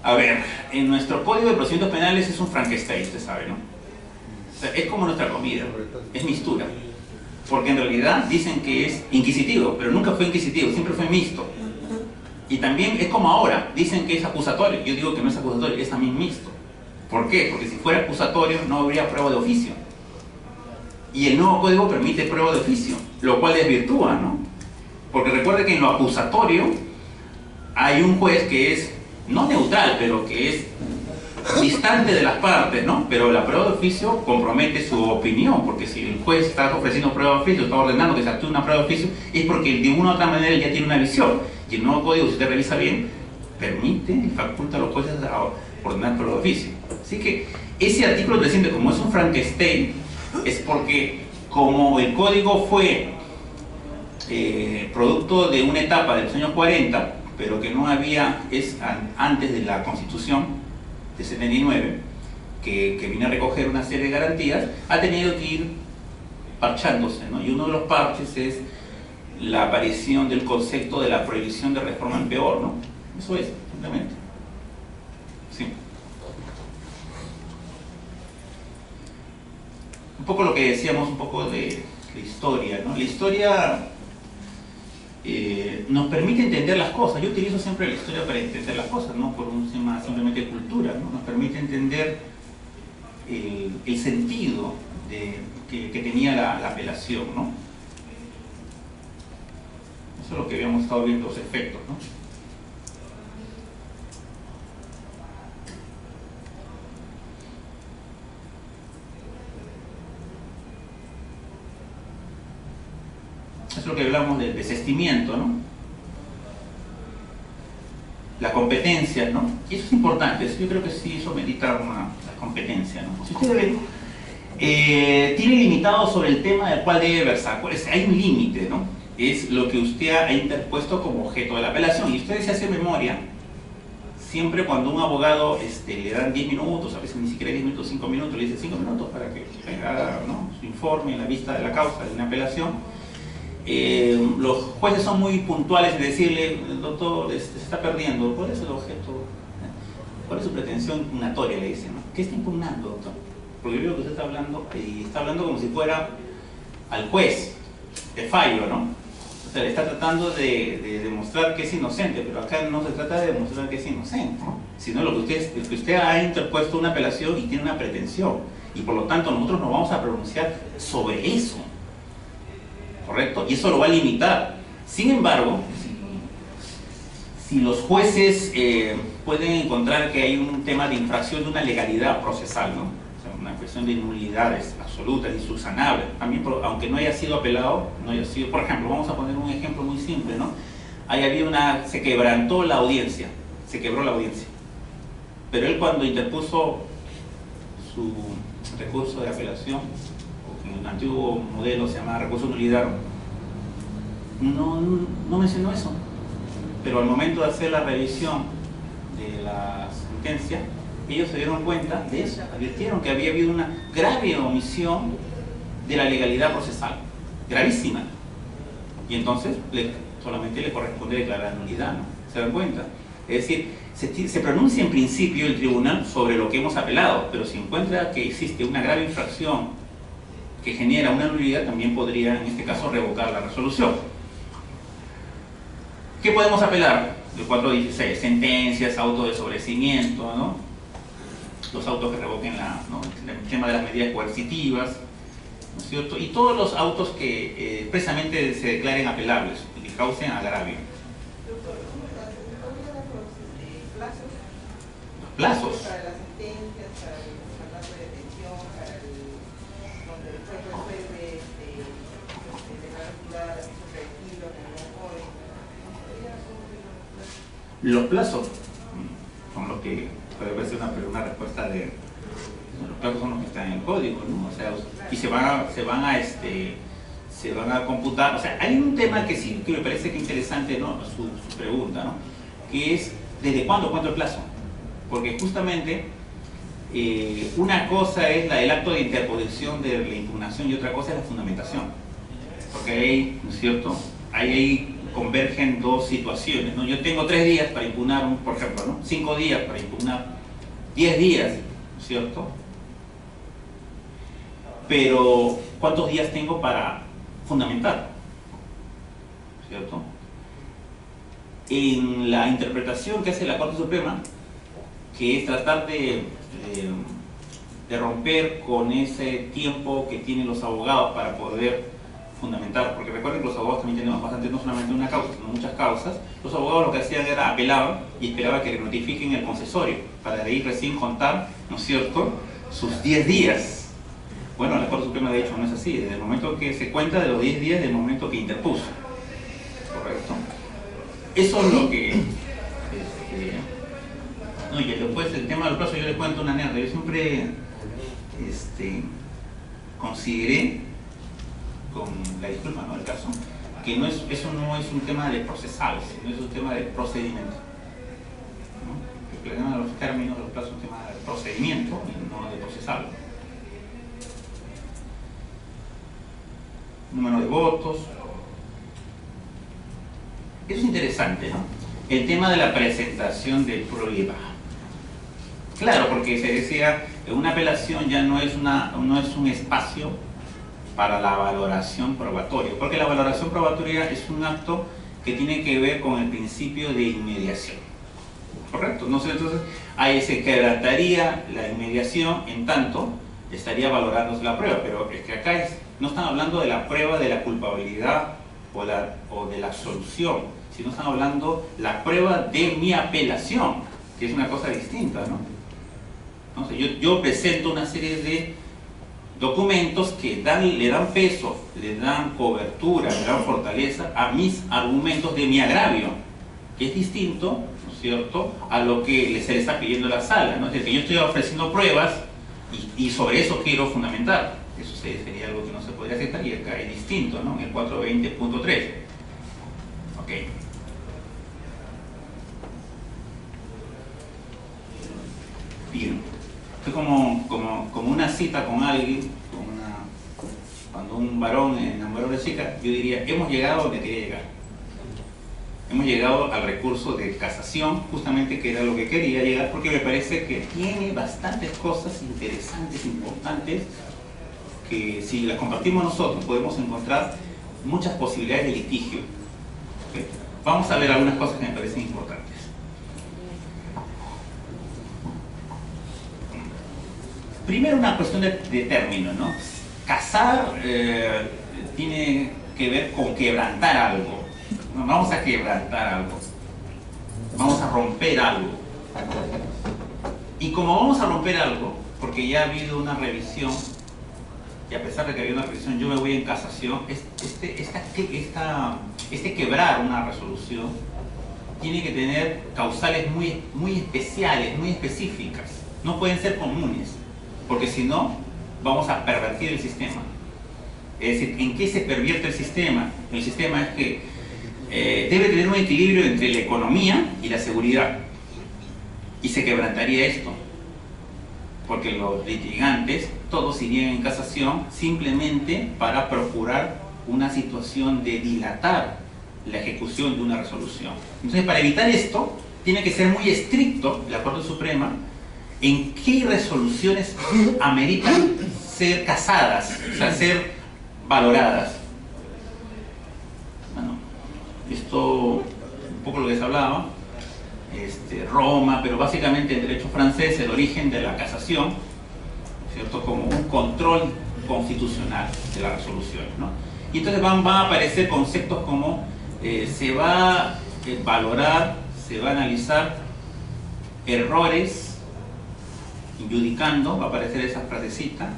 a ver, en nuestro Código de Procedimientos Penales es un Frankenstein, usted sabe, ¿no? O sea, es como nuestra comida, es mistura. Porque en realidad dicen que es inquisitivo, pero nunca fue inquisitivo, siempre fue mixto. Y también es como ahora, dicen que es acusatorio. Yo digo que no es acusatorio, es también mixto. ¿Por qué? Porque si fuera acusatorio no habría prueba de oficio. Y el nuevo código permite prueba de oficio, lo cual desvirtúa, ¿no? Porque recuerde que en lo acusatorio hay un juez que es, no neutral, pero que es distante de las partes, ¿no? Pero la prueba de oficio compromete su opinión, porque si el juez está ofreciendo prueba de oficio, está ordenando que se actúe una prueba de oficio, es porque de una u otra manera él ya tiene una visión. Y el nuevo código, si usted revisa bien, permite y faculta a los jueces a ordenar prueba de oficio. Así que ese artículo 300, como es un Frankenstein, es porque como el código fue producto de una etapa de los años 40, pero que no había, antes de la Constitución de 79, que viene a recoger una serie de garantías, ha tenido que ir parchándose, ¿no? Y uno de los parches es la aparición del concepto de la prohibición de reforma en peor, ¿no? Eso es, simplemente. Sí. Un poco lo que decíamos, un poco de historia, ¿no? La historia nos permite entender las cosas. Yo utilizo siempre la historia para entender las cosas, no por un tema simplemente de cultura, ¿no? Nos permite entender el sentido que tenía la apelación, ¿no? Eso es lo que habíamos estado viendo, los efectos, ¿no? Eso es lo que hablamos del desistimiento, ¿no? La competencia, ¿no? Y eso es importante, yo creo que sí, eso medita la competencia, ¿no? Si ustedes ven, tiene limitado sobre el tema del cual debe versar. Hay un límite, ¿no? Es lo que usted ha interpuesto como objeto de la apelación. Y ustedes se hacen memoria, siempre cuando un abogado le dan 10 minutos, a veces ni siquiera 10 minutos, 5 minutos, le dicen 5 minutos para que haga, ¿no?, su informe en la vista de la causa de una apelación. Los jueces son muy puntuales en decirle: doctor, se está perdiendo, ¿cuál es el objeto? ¿Cuál es su pretensión impugnatoria? Le dicen, ¿no? ¿Qué está impugnando, doctor? Porque yo veo que usted está hablando, y está hablando como si fuera al juez de fallo, ¿no? O sea, le está tratando de demostrar que es inocente, pero acá no se trata de demostrar que es inocente, sino lo que usted ha interpuesto una apelación y tiene una pretensión, y por lo tanto nosotros nos vamos a pronunciar sobre eso, ¿correcto? Y eso lo va a limitar. Sin embargo, si los jueces pueden encontrar que hay un tema de infracción de una legalidad procesal, ¿no? O sea, una cuestión de nulidades absolutas, insubsanables, también aunque no haya sido apelado, no haya sido, por ejemplo, vamos a poner un ejemplo muy simple, ¿no? Ahí había se quebrantó la audiencia, se quebró la audiencia, pero él, cuando interpuso su recurso de apelación, en el antiguo modelo se llamaba recurso de nulidad, no mencionó eso, pero al momento de hacer la revisión de la sentencia, ellos se dieron cuenta de eso, advirtieron que había habido una grave omisión de la legalidad procesal, gravísima, y entonces solamente le corresponde declarar nulidad, ¿no? ¿Se dan cuenta? Es decir, se pronuncia en principio el tribunal sobre lo que hemos apelado, pero si encuentra que existe una grave infracción que genera una nulidad, también podría, en este caso, revocar la resolución. ¿Qué podemos apelar? El 416, sentencias, autos de sobreseimiento, ¿no? Los autos que revoquen el tema de las medidas coercitivas, ¿no es cierto? Y todos los autos que expresamente se declaren apelables y que causen agravio. Los plazos. Para las sentencias, para el mandato de detención, para donde el juez resuelve declarar juzgada la prisión preventiva, Los plazos son los que puede ser una respuesta de... Los plazos son los que están en el código, ¿no? O sea, y se van a computar. O sea, hay un tema que sí que me parece que interesante, ¿no? Su pregunta, ¿no? Que es, ¿desde cuándo el plazo? Porque justamente una cosa es el acto de interposición de la impugnación y otra cosa es la fundamentación. Porque ahí, ¿no es cierto?, ahí convergen dos situaciones, ¿no? Yo tengo 3 días para impugnar, por ejemplo, ¿no? 5 días para impugnar, 10 días, ¿no es cierto? Pero, ¿cuántos días tengo para fundamentar? ¿Cierto? En la interpretación que hace la Corte Suprema, que es tratar de romper con ese tiempo que tienen los abogados para poder fundamentar, porque recuerden que los abogados también tenemos bastante, no solamente una causa, sino muchas causas. Los abogados lo que hacían era apelaban y esperaban que le notifiquen el concesorio para de ahí recién contar, ¿no es cierto?, sus 10 días. Bueno, la Corte Suprema de hecho no es así, desde el momento que se cuenta de los 10 días del momento que interpuso. Correcto. Eso es lo que... no, y después el tema del plazo, yo les cuento una anécdota. Yo siempre consideré, con la disculpa, ¿no?, del caso, que eso no es un tema de procesal, sino es un tema de procedimiento, ¿no? El problema de los términos de los plazos, un tema de procedimiento y no de procesarlo. Número de votos. Eso es interesante, ¿no? El tema de la presentación del problema. Claro, porque se decía, una apelación ya no es un espacio para la valoración probatoria, porque la valoración probatoria es un acto que tiene que ver con el principio de inmediación. ¿Correcto? No sé, entonces ahí se quebrantaría la inmediación, en tanto estaría valorándose la prueba, pero es que acá no están hablando de la prueba de la culpabilidad o de la absolución, sino están hablando la prueba de mi apelación, que es una cosa distinta, ¿no? Entonces, yo presento una serie de documentos que le dan peso, le dan cobertura, le dan fortaleza a mis argumentos de mi agravio, que es distinto, ¿no es cierto?, a lo que se le está pidiendo a la sala, ¿no? Es decir, que yo estoy ofreciendo pruebas y sobre eso quiero fundamentar. Eso sería algo que no se podría aceptar y acá es distinto, ¿no? En el 420.3. Ok. Bien. Es como una cita con alguien, cuando un varón enamoró a una chica, yo diría, hemos llegado a donde quería llegar. Hemos llegado al recurso de casación, justamente que era lo que quería llegar, porque me parece que tiene bastantes cosas interesantes, importantes, que si las compartimos nosotros podemos encontrar muchas posibilidades de litigio. ¿Okay? Vamos a ver algunas cosas que me parecen importantes. Primero, una cuestión de término, ¿no? Casar tiene que ver con quebrantar algo. No, vamos a quebrantar algo. Vamos a romper algo. Y como vamos a romper algo, porque ya ha habido una revisión, y a pesar de que había una revisión, yo me voy en casación, este quebrar una resolución tiene que tener causales muy especiales, muy específicas. No pueden ser comunes, porque si no, vamos a pervertir el sistema. Es decir, ¿en qué se pervierte el sistema? El sistema es que debe tener un equilibrio entre la economía y la seguridad. Y se quebrantaría esto, porque los litigantes todos irían en casación simplemente para procurar una situación de dilatar la ejecución de una resolución. Entonces, para evitar esto, tiene que ser muy estricto la Corte Suprema en qué resoluciones ameritan ser casadas, o sea, ser valoradas. Bueno, esto un poco lo que se hablaba, Roma, pero básicamente el derecho francés, el origen de la casación, ¿cierto?, como un control constitucional de las resoluciones, ¿no? Y entonces van a aparecer conceptos como se va a valorar, se va a analizar errores, injudicando, va a aparecer esa frasecita,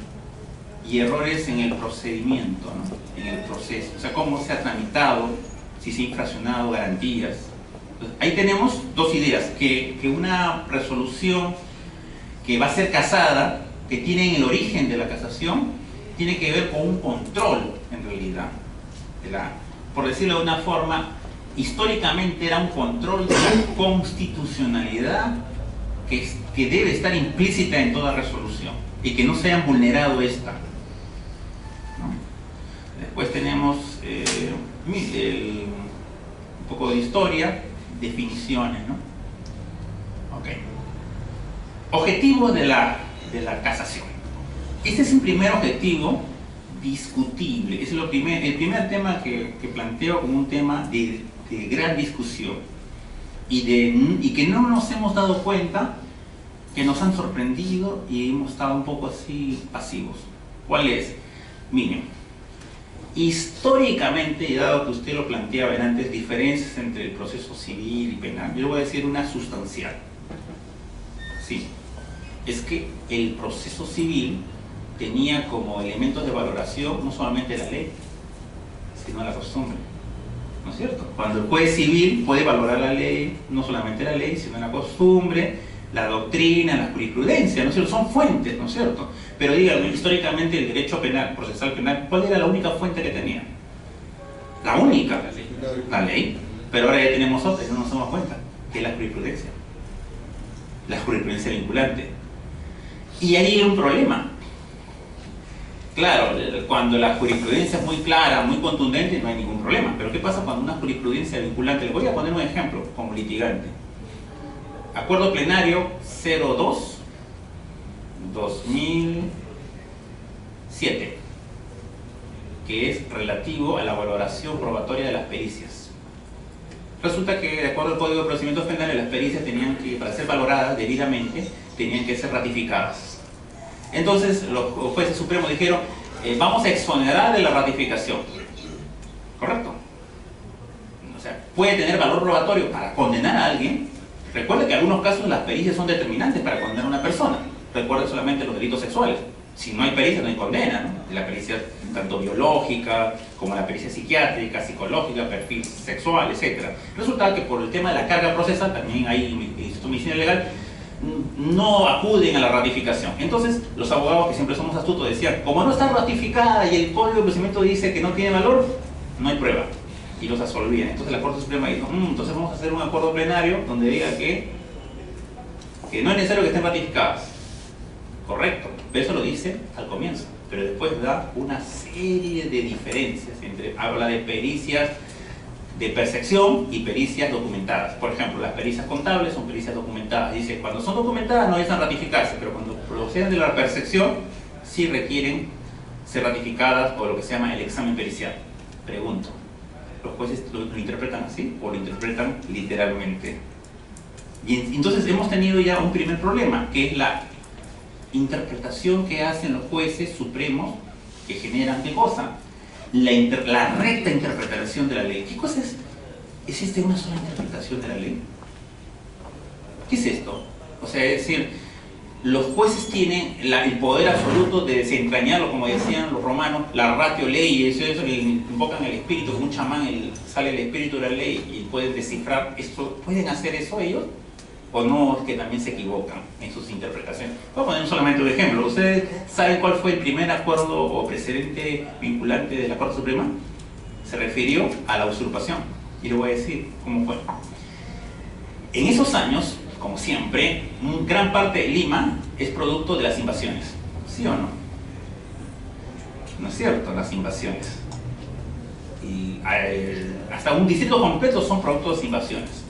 y errores en el procedimiento, ¿no?, en el proceso, o sea, cómo se ha tramitado, si se ha infraccionado garantías. Entonces, ahí tenemos dos ideas, que una resolución que va a ser casada, que tiene en el origen de la casación, tiene que ver con un control, en realidad, por decirlo de una forma, históricamente era un control de la constitucionalidad que debe estar implícita en toda resolución y que no se hayan vulnerado esta, ¿no? Después tenemos un poco de historia, definiciones, ¿no? Okay. Objetivo de la casación. Este es un primer objetivo discutible. Es el primer tema que planteo como un tema de gran discusión y que no nos hemos dado cuenta, que nos han sorprendido y hemos estado un poco así pasivos. ¿Cuál es? Miren, históricamente, y dado que usted lo planteaba antes, diferencias entre el proceso civil y penal, yo le voy a decir una sustancial. Sí, es que el proceso civil tenía como elementos de valoración no solamente la ley, sino la costumbre, ¿no es cierto? Cuando el juez civil puede valorar la ley, no solamente la ley, sino la costumbre, la doctrina, la jurisprudencia, ¿no es cierto? Son fuentes, ¿no es cierto? Pero díganme, históricamente el derecho penal, procesal penal, ¿cuál era la única fuente que tenía? La única, la ley. Pero ahora ya tenemos otra y no nos damos cuenta, que es la jurisprudencia. la jurisprudencia vinculante. Y ahí hay un problema. Claro, cuando la jurisprudencia es muy clara, muy contundente, no hay ningún problema. Pero ¿qué pasa cuando una jurisprudencia vinculante? Le voy a poner un ejemplo como litigante. Acuerdo plenario 02-2007, que es relativo a la valoración probatoria de las pericias. Resulta que, de acuerdo al Código de Procedimientos Penales, las pericias tenían que, para ser valoradas debidamente, tenían que ser ratificadas. Entonces, los jueces supremos dijeron, vamos a exonerar de la ratificación. ¿Correcto? O sea, puede tener valor probatorio para condenar a alguien. Recuerde que en algunos casos las pericias son determinantes para condenar a una persona. Recuerde solamente los delitos sexuales. Si no hay pericia, no hay condena, ¿no? La pericia tanto biológica como la pericia psiquiátrica, psicológica, perfil sexual, etc. Resulta que por el tema de la carga procesal, también hay insumisión legal, no acuden a la ratificación. Entonces, los abogados, que siempre somos astutos, decían, como no está ratificada y el Código de Procedimiento dice que no tiene valor, no hay prueba. Y los absolvían. Entonces la Corte Suprema dijo, entonces vamos a hacer un acuerdo plenario donde diga que no es necesario que estén ratificadas. Correcto, pero eso lo dice al comienzo, pero después da una serie de diferencias habla de pericias de percepción y pericias documentadas. Por ejemplo, las pericias contables son pericias documentadas. Dice, cuando son documentadas no necesitan ratificarse, pero cuando proceden de la percepción sí requieren ser ratificadas por lo que se llama el examen pericial. Pregunto, ¿los jueces lo interpretan así o lo interpretan literalmente? Y entonces hemos tenido ya un primer problema, que es la interpretación que hacen los jueces supremos, que generan ¿qué cosa? La recta interpretación de la ley. ¿Qué cosa es? ¿Existe una sola interpretación de la ley? ¿Qué es esto? O sea, es decir, los jueces tienen el poder absoluto de desentrañarlo, como decían los romanos, la ratio ley, eso que invocan el espíritu, como un chamán sale el espíritu de la ley y pueden descifrar esto. ¿Pueden hacer eso ellos? ¿O no es que también se equivocan en sus interpretaciones? Voy a poner solamente un ejemplo. ¿Ustedes saben cuál fue el primer acuerdo o precedente vinculante de la Corte Suprema? Se refirió a la usurpación. Y le voy a decir cómo fue. En esos años, como siempre, gran parte de Lima es producto de las invasiones. ¿Sí o no? ¿No es cierto? Las invasiones. Y hasta un distrito completo son producto de invasiones.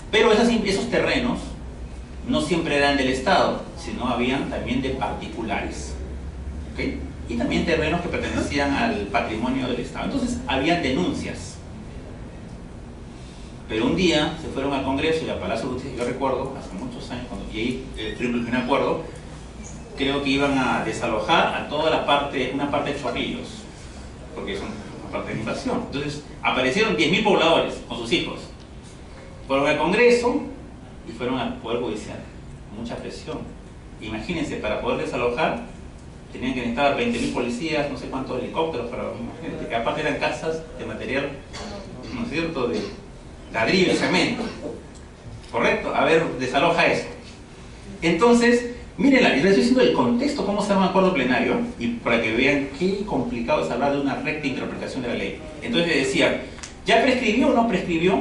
Pero esos terrenos no siempre eran del Estado, sino habían también de particulares. ¿Okay? Y también terrenos que pertenecían al patrimonio del Estado. Entonces, habían denuncias. Pero un día se fueron al Congreso y al Palacio de Justicia, yo recuerdo, hace muchos años, cuando llegué el primer acuerdo, creo que iban a desalojar a toda una parte de Chorrillos, porque es una parte de invasión. Entonces, aparecieron 10.000 pobladores con sus hijos. Fueron al Congreso y fueron al Poder Judicial. Mucha presión. Imagínense, para poder desalojar tenían que necesitar 20.000 policías, no sé cuántos helicópteros, pero imagínense que aparte eran casas de material, ¿no es cierto?, de ladrillo y cemento. ¿Correcto? A ver, desaloja eso. Entonces, miren, les estoy diciendo el contexto, cómo se llama un acuerdo plenario, y para que vean qué complicado es hablar de una recta interpretación de la ley. Entonces decían, ¿ya prescribió o no prescribió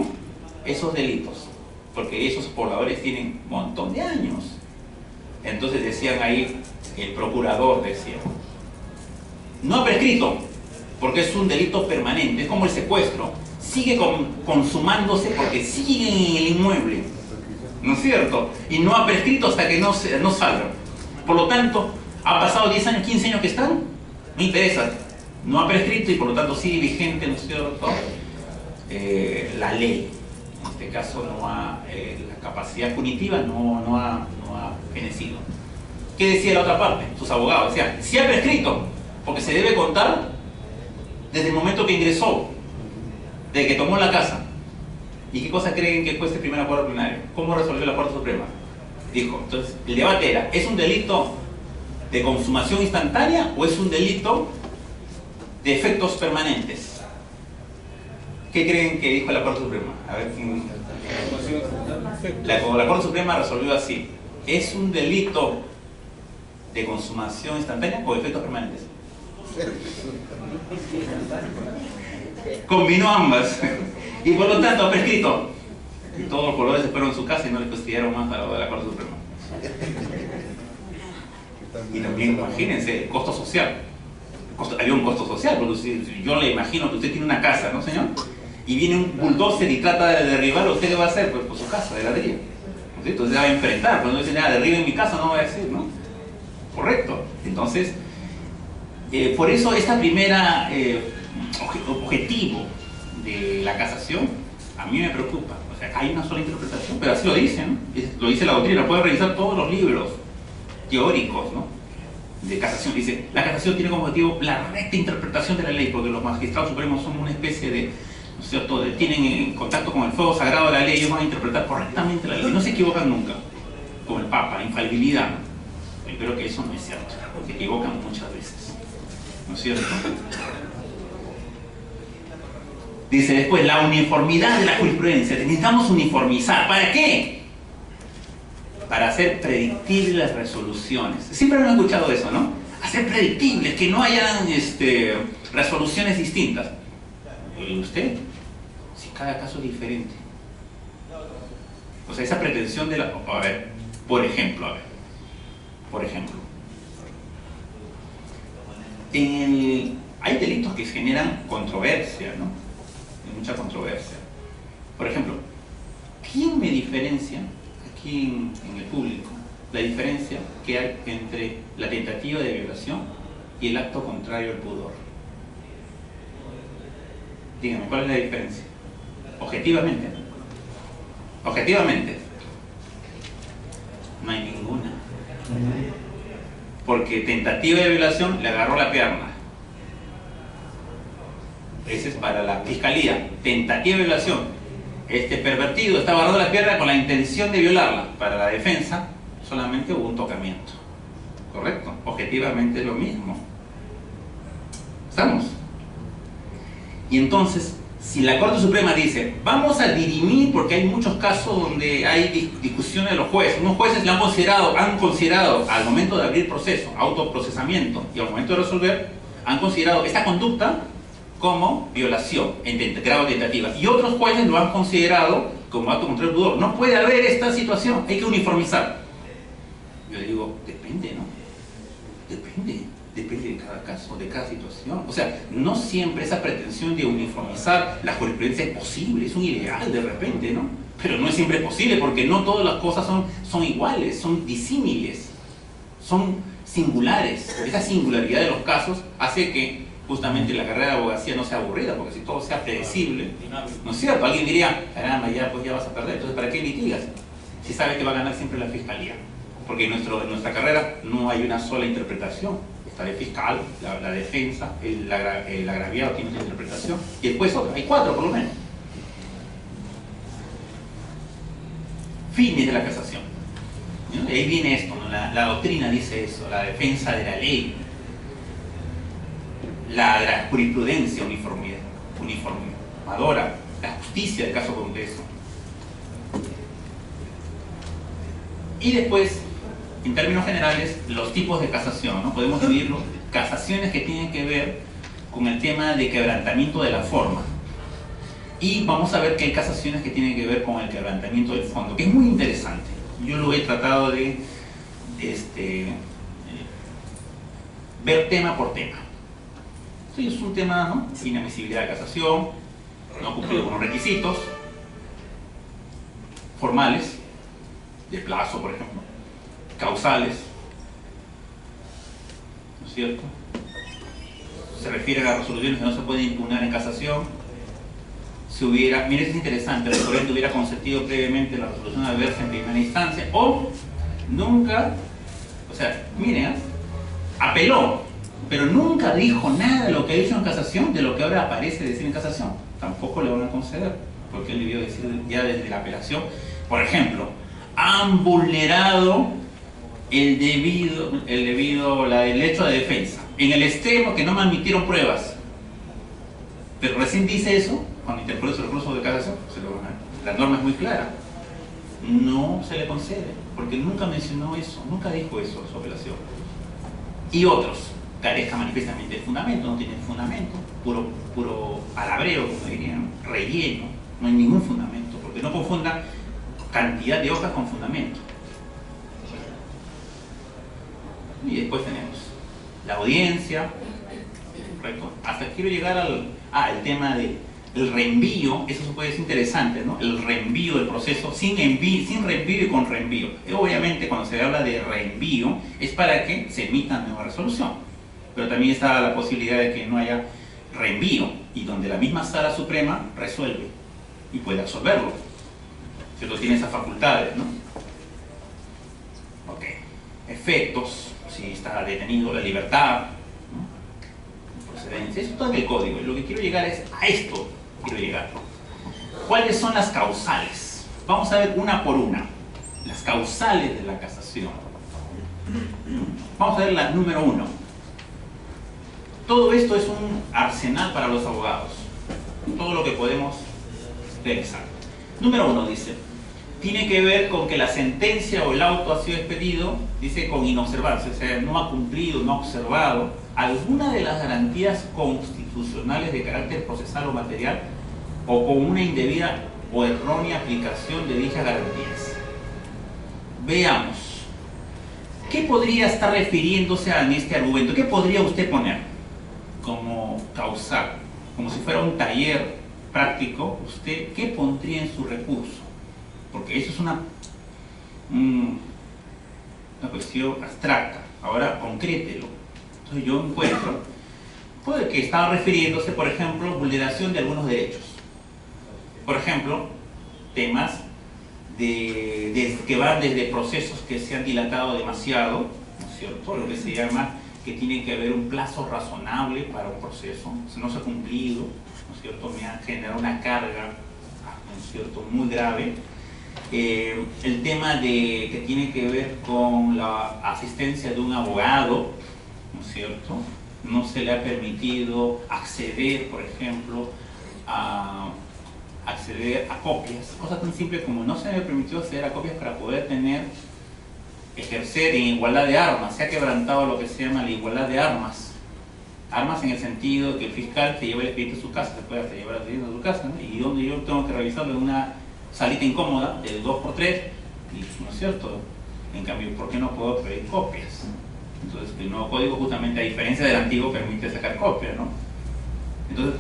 esos delitos? Porque esos pobladores tienen un montón de años. Entonces decían ahí, el procurador decía, no ha prescrito, porque es un delito permanente, es como el secuestro, sigue consumándose porque sigue en el inmueble, ¿no es cierto? Y no ha prescrito hasta que no salga. Por lo tanto, ha pasado 10 años, 15 años que están, no interesa, no ha prescrito y por lo tanto sigue vigente, ¿no es cierto?, la ley. En este caso la capacidad punitiva no ha fenecido. ¿Qué decía la otra parte? Sus abogados decían, sí ha prescrito, porque se debe contar desde el momento que ingresó, de que tomó la casa. ¿Y qué cosa creen que fue este primer acuerdo plenario? ¿Cómo resolvió la Corte Suprema? Dijo, entonces, el debate era, ¿es un delito de consumación instantánea o es un delito de efectos permanentes? ¿Qué creen que dijo la Corte Suprema? A ver, la Corte Suprema resolvió así, ¿es un delito de consumación instantánea o de efectos permanentes? Combinó ambas y por lo tanto ha prescrito. Y todos los colores se fueron a su casa y no le fastidiaron más a la de la Corte Suprema. Y también imagínense el costo social. Había un costo social, porque yo le imagino que usted tiene una casa, ¿no, señor? Y viene un bulldozer y trata de derribar, ¿usted qué va a hacer? Pues por su casa, de ladrillo. ¿Sí? Entonces va a enfrentar, cuando dice nada, derriben mi casa, no va a decir, ¿no? Correcto. Entonces, por eso esta primera objetivo de la casación a mí me preocupa. O sea, hay una sola interpretación, pero así lo dice, ¿no? Lo dice la doctrina, puede revisar todos los libros teóricos, ¿no?, de casación. Dice, la casación tiene como objetivo la recta interpretación de la ley, porque los magistrados supremos son una especie de, ¿no es cierto?, tienen contacto con el fuego sagrado de la ley, ellos van a interpretar correctamente la ley, no se equivocan nunca, como el Papa, la infalibilidad. Yo creo que eso no es cierto, se equivocan muchas veces, ¿no es cierto? Dice después, la uniformidad de la jurisprudencia. Necesitamos uniformizar. ¿Para qué? Para hacer predictibles las resoluciones. Siempre han escuchado eso, ¿no? Hacer predictibles, que no hayan resoluciones distintas. ¿Y usted? Si cada caso es diferente. O sea, esa pretensión de la... A ver, por ejemplo, hay delitos que generan controversia, ¿no? Hay mucha controversia. Por ejemplo, ¿quién me diferencia aquí en el público la diferencia que hay entre la tentativa de violación y el acto contrario al pudor? Díganme, ¿cuál es la diferencia? Objetivamente. Objetivamente. No hay ninguna. Porque tentativa de violación le agarró la pierna. Ese es para la fiscalía. Tentativa de violación. Este pervertido está agarrando la pierna con la intención de violarla. Para la defensa solamente hubo un tocamiento. ¿Correcto? Objetivamente es lo mismo. ¿Estamos? Y entonces, si la Corte Suprema dice, vamos a dirimir, porque hay muchos casos donde hay discusiones de los jueces, unos jueces le han considerado al momento de abrir proceso, autoprocesamiento, y al momento de resolver, han considerado esta conducta como violación en grado de tentativa, y otros jueces lo han considerado como acto contra el pudor. No puede haber esta situación, hay que uniformizar. Yo digo, depende, ¿no? Depende de cada caso, de cada situación. O sea, no siempre esa pretensión de uniformizar la jurisprudencia es posible, es un ideal de repente, ¿no? Pero no es siempre posible, porque no todas las cosas son iguales, son disímiles, son singulares. Esa singularidad de los casos hace que justamente la carrera de abogacía no sea aburrida, porque si todo sea predecible, ¿no es cierto? Alguien diría, caramba, pues ya vas a perder, entonces ¿para qué litigas? Si sabes que va a ganar siempre la fiscalía. Porque en nuestra carrera no hay una sola interpretación. Está de fiscal, la defensa, el agraviado tiene otra interpretación, y después otra, hay 4 por lo menos. Fines de la casación. ¿No? Ahí viene esto, ¿no? La doctrina dice eso, la defensa de la ley, la jurisprudencia uniformadora, la justicia del caso Congreso. Y después, en términos generales, los tipos de casación, ¿no? Podemos dividirlo, casaciones que tienen que ver con el tema de quebrantamiento de la forma. Y vamos a ver que hay casaciones que tienen que ver con el quebrantamiento del fondo, que es muy interesante. Yo lo he tratado de ver tema por tema. Sí, es un tema, ¿no? Inadmisibilidad de casación, no cumplir con los requisitos formales, de plazo, por ejemplo, causales, ¿no es cierto? Se refiere a las resoluciones que no se pueden impugnar en casación. Si hubiera, mire, es interesante, el referente hubiera consentido previamente la resolución adversa en primera instancia, o nunca, o sea, miren, apeló, pero nunca dijo nada de lo que ha dicho en casación, de lo que ahora aparece decir en casación. Tampoco le van a conceder, porque él debió decir ya desde la apelación, por ejemplo, han vulnerado el derecho de defensa, en el extremo que no me admitieron pruebas. Pero recién dice eso, cuando interpone su recurso de casación, la norma es muy clara. No se le concede, porque nunca mencionó eso, nunca dijo eso en su apelación. Y otros, carezca manifiestamente de fundamento, no tienen fundamento, puro palabreo, como dirían, relleno, no hay ningún fundamento, porque porque no confundan cantidad de hojas con fundamento. Y después tenemos la audiencia, ¿correcto? Hasta quiero llegar al el tema del reenvío. Eso puede ser interesante, ¿no? El reenvío del proceso sin reenvío y con reenvío. Obviamente cuando se habla de reenvío es para que se emita nueva resolución, pero también está la posibilidad de que no haya reenvío y donde la misma Sala Suprema resuelve y puede absolverlo. ¿Cierto? Tiene esas facultades, ¿no? Ok. Efectos, si está detenido la libertad, ¿no? Procedencia, eso todo en el código. Y lo que quiero llegar es a esto. Quiero llegar. ¿Cuáles son las causales? Vamos a ver una por una. Las causales de la casación. Vamos a ver la número 1. Todo esto es un arsenal para los abogados. Todo lo que podemos realizar. Número 1 dice, tiene que ver con que la sentencia o el auto ha sido expedido, dice con inobservancia, o sea, no ha cumplido, no ha observado alguna de las garantías constitucionales de carácter procesal o material, o con una indebida o errónea aplicación de dichas garantías. Veamos, ¿qué podría estar refiriéndose a este argumento? ¿Qué podría usted poner como causal? Como si fuera un taller práctico, ¿usted qué pondría en su recurso? Porque eso es una cuestión abstracta. Ahora concrételo. Entonces yo encuentro, puede que estaba refiriéndose, por ejemplo, vulneración de algunos derechos. Por ejemplo, temas que van desde procesos que se han dilatado demasiado, ¿no es cierto? Lo que se llama que tiene que haber un plazo razonable para un proceso, si no se ha cumplido, ¿no es cierto? Me ha generado una carga, ¿no es cierto?, muy grave. El tema que tiene que ver con la asistencia de un abogado, ¿no es cierto? No se le ha permitido acceder, por ejemplo, a copias, cosa tan simple como no se le permitió acceder a copias para poder ejercer en igualdad de armas. Se ha quebrantado lo que se llama la igualdad de armas. Armas en el sentido de que el fiscal te lleva el expediente a su casa, te puede hasta llevar el expediente a su casa, ¿no? Y donde yo tengo que revisarlo en una salita incómoda de 2×3, y no es cierto. En cambio, ¿por qué no puedo pedir copias? Entonces, el nuevo código, justamente a diferencia del antiguo, permite sacar copias, ¿no? Entonces,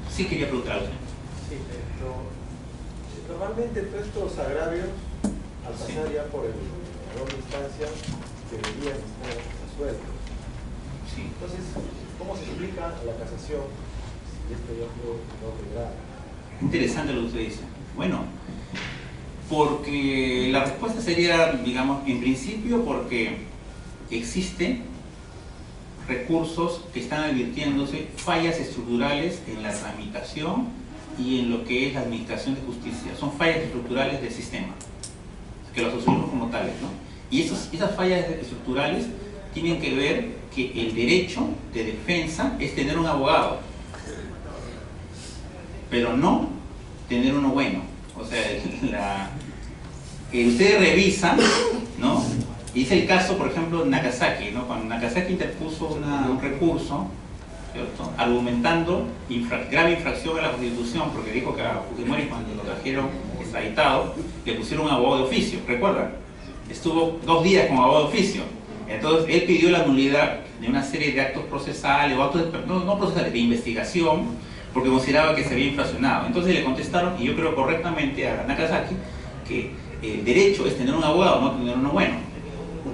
sí quería preguntar a usted. Sí, normalmente todos estos agravios, al pasar ya por la instancia, deberían estar resueltos. Sí. Entonces, ¿cómo se explica la casación si esto ya fue no grave? Interesante lo que usted dice. Bueno, porque la respuesta sería, digamos, en principio porque existen recursos que están advirtiéndose fallas estructurales en la tramitación y en lo que es la administración de justicia. Son fallas estructurales del sistema, que los asumimos como tales, ¿no? Y esas fallas estructurales tienen que ver que el derecho de defensa es tener un abogado, pero no tener uno bueno. O sea, que ustedes revisan, ¿no? Y es el caso, por ejemplo, de Nagasaki, ¿no? Cuando Nagasaki interpuso un recurso, ¿cierto?, argumentando grave infracción a la Constitución, porque dijo que a Fujimori, cuando lo trajeron extraditado, le pusieron un abogado de oficio, ¿recuerdan? Estuvo 2 días como abogado de oficio. Entonces él pidió la nulidad de una serie de actos procesales, o actos no procesales, de investigación, porque consideraba que se había infraccionado. Entonces le contestaron, y yo creo correctamente, a Nagasaki, que el derecho es tener un abogado, no tener uno bueno.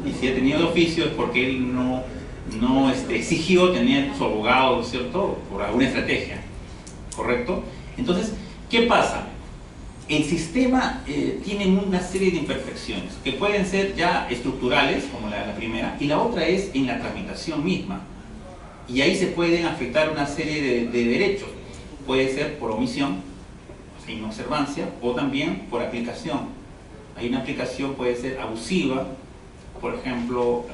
Y si ha tenido de oficio es porque él no exigió tener su abogado, ¿cierto?, por alguna estrategia, ¿correcto? Entonces, ¿qué pasa? El sistema tiene una serie de imperfecciones que pueden ser ya estructurales, como la primera, y la otra es en la tramitación misma. Y ahí se pueden afectar una serie de derechos. Puede ser por omisión, o sea, inobservancia, o también por aplicación. Hay una aplicación, puede ser abusiva. Por ejemplo,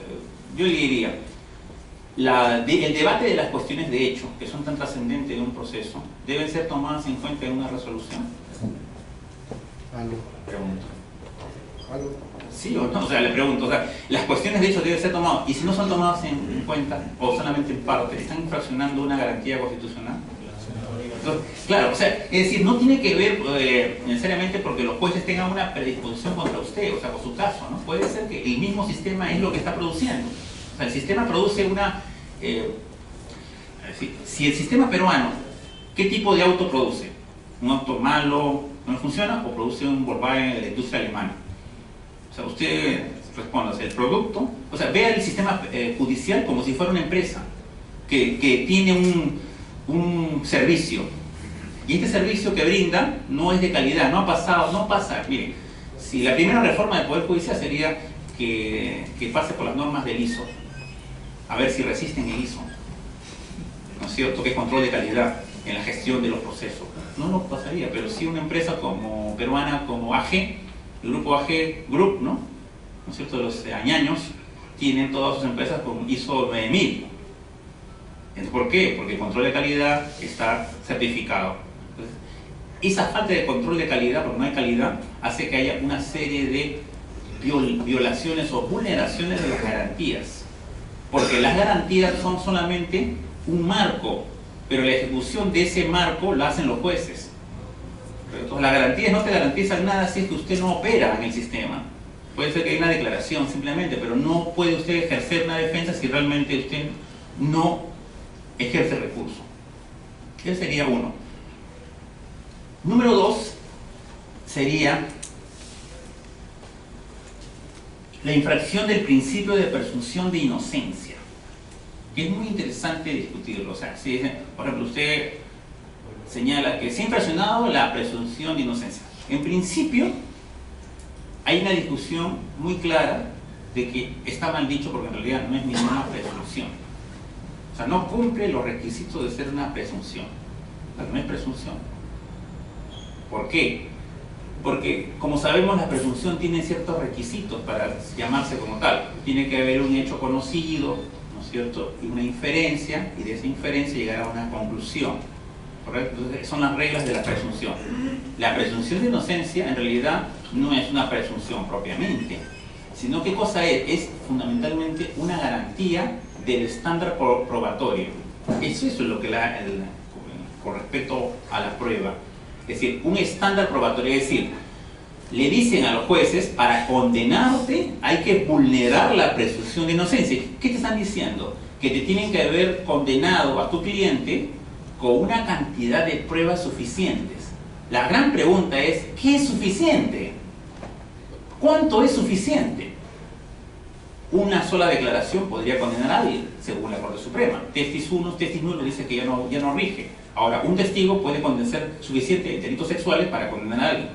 yo le diría, el debate de las cuestiones de hecho, que son tan trascendentes de un proceso, deben ser tomadas en cuenta en una resolución. ¿Algo? Pregunto. ¿Algo? ¿Sí o no? O sea, le pregunto, o sea, las cuestiones de hecho deben ser tomadas, y si no son tomadas en cuenta, o solamente en parte, ¿están infraccionando una garantía constitucional? Entonces, claro, o sea, es decir, no tiene que ver necesariamente porque los jueces tengan una predisposición contra usted, o sea, con su caso, ¿no? Puede ser que el mismo sistema es lo que está produciendo. O sea, el sistema produce una... si el sistema peruano, ¿qué tipo de auto produce? ¿Un auto malo, no funciona, o produce un Volkswagen de la industria alemana? O sea, usted responda, o sea, el producto, o sea, vea el sistema judicial como si fuera una empresa que tiene un servicio, y este servicio que brinda no es de calidad, no pasa. Miren, si la primera reforma del Poder Judicial sería que pase por las normas del ISO, a ver si resisten el ISO, ¿no es cierto?, que es control de calidad en la gestión de los procesos. No pasaría, pero sí una empresa como peruana, como AG, el grupo AG Group, ¿no es cierto?, los añaños tienen todas sus empresas con ISO 9000. ¿Por qué? Porque el control de calidad está certificado. Entonces, esa falta de control de calidad, porque no hay calidad, hace que haya una serie de violaciones o vulneraciones de las garantías. Porque las garantías son solamente un marco, pero la ejecución de ese marco la hacen los jueces. Entonces, las garantías no te garantizan nada si es que usted no opera en el sistema. Puede ser que haya una declaración simplemente, pero no puede usted ejercer una defensa si realmente usted no ejerce recurso. Ese sería uno. Número dos sería la infracción del principio de presunción de inocencia, que es muy interesante discutirlo. O sea, si dicen, por ejemplo, usted señala que se ha infraccionado la presunción de inocencia. En principio, hay una discusión muy clara de que está mal dicho porque en realidad no es ninguna presunción. O sea, no cumple los requisitos de ser una presunción. O sea, no es presunción. ¿Por qué? Porque, como sabemos, la presunción tiene ciertos requisitos para llamarse como tal. Tiene que haber un hecho conocido, ¿no es cierto?, y una inferencia, y de esa inferencia llegar a una conclusión. ¿Correcto? Entonces, son las reglas de la presunción. La presunción de inocencia, en realidad, no es una presunción propiamente, sino ¿qué cosa es? Es fundamentalmente una garantía del estándar probatorio. Eso es lo que con respecto a la prueba. Es decir, un estándar probatorio, es decir, le dicen a los jueces, para condenarte hay que vulnerar la presunción de inocencia. ¿Qué te están diciendo? Que te tienen que haber condenado a tu cliente con una cantidad de pruebas suficientes. La gran pregunta es, ¿qué es suficiente? ¿Cuánto es suficiente? Una sola declaración podría condenar a alguien, según la Corte Suprema. Testis 1, testis nulo dice que ya no rige. Ahora, un testigo puede ser suficiente en delitos sexuales para condenar a alguien.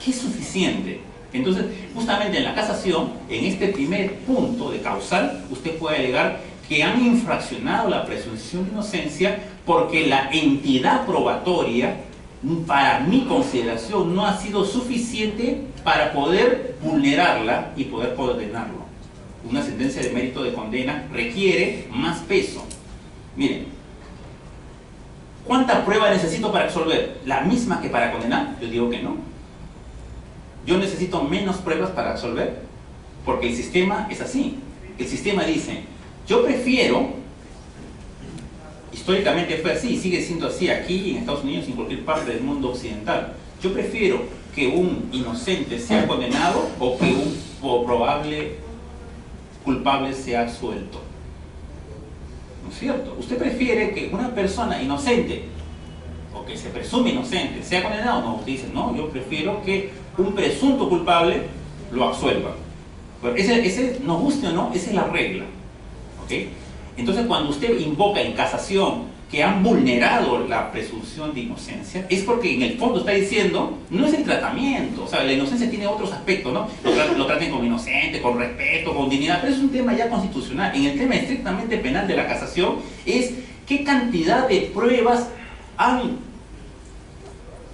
¿Qué es suficiente? Entonces, justamente en la casación, en este primer punto de causal, usted puede alegar que han infraccionado la presunción de inocencia porque la entidad probatoria, para mi consideración, no ha sido suficiente para poder vulnerarla y poder condenarlo. Una sentencia de mérito de condena requiere más peso. Miren, ¿cuánta prueba necesito para absolver? ¿La misma que para condenar? Yo digo que no. Yo necesito menos pruebas para absolver, porque el sistema es así. El sistema dice, yo prefiero, históricamente fue así, sigue siendo así aquí en Estados Unidos y en cualquier parte del mundo occidental. Yo prefiero que un inocente sea condenado o que un probable culpable sea absuelto. ¿No es cierto? Usted prefiere que una persona inocente o que se presume inocente sea condenado. No, usted dice, no, yo prefiero que un presunto culpable lo absuelva. Pero ese, nos guste o no, esa es la regla. ¿Ok? Entonces, cuando usted invoca en casación que han vulnerado la presunción de inocencia, es porque en el fondo está diciendo, no es el tratamiento, o sea, la inocencia tiene otros aspectos, ¿no? Lo traten como inocente, con respeto, con dignidad, pero es un tema ya constitucional. En el tema estrictamente penal de la casación es qué cantidad de pruebas han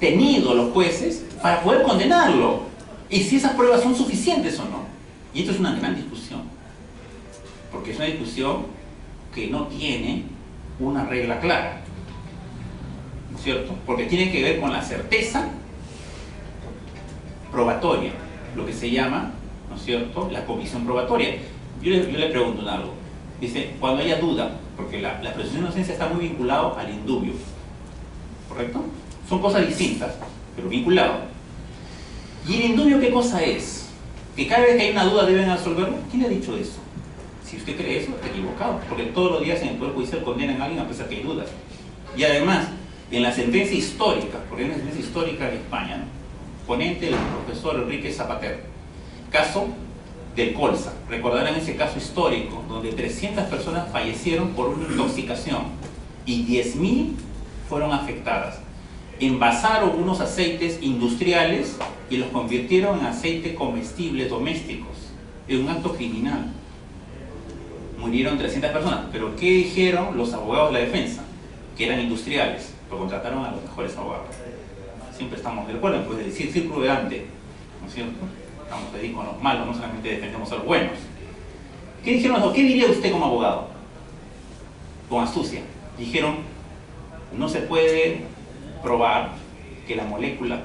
tenido los jueces para poder condenarlo, y si esas pruebas son suficientes o no. Y esto es una gran discusión, porque es una discusión que no tiene una regla clara, ¿no es cierto? Porque tiene que ver con la certeza probatoria, lo que se llama, ¿no es cierto?, la comisión probatoria. Yo le pregunto algo. Dice, cuando haya duda, porque la presunción de inocencia está muy vinculado al indubio. ¿correcto? Son cosas distintas, pero vinculadas. ¿Y el indubio qué cosa es? ¿Que cada vez que hay una duda deben resolverlo? ¿Quién le ha dicho eso? Si usted cree eso, está equivocado, porque todos los días en el Poder Judicial condenan a alguien a pesar que hay dudas. Y además, en la sentencia histórica, porque hay una sentencia histórica de España, ¿no? Ponente el profesor Enrique Zapater, caso del Colsa. Recordarán ese caso histórico, donde 300 personas fallecieron por una intoxicación y 10.000 fueron afectadas. Envasaron unos aceites industriales y los convirtieron en aceite comestible domésticos, en un acto criminal. Murieron 300 personas, pero ¿qué dijeron los abogados de la defensa? Que eran industriales, lo contrataron a los mejores abogados. Siempre estamos de acuerdo, pues decir círculo de Dante, ¿no es cierto? Estamos ahí con los malos, no solamente defendemos a los buenos. ¿Qué dijeron? ¿Qué diría usted como abogado? Con astucia. Dijeron, no se puede probar que la molécula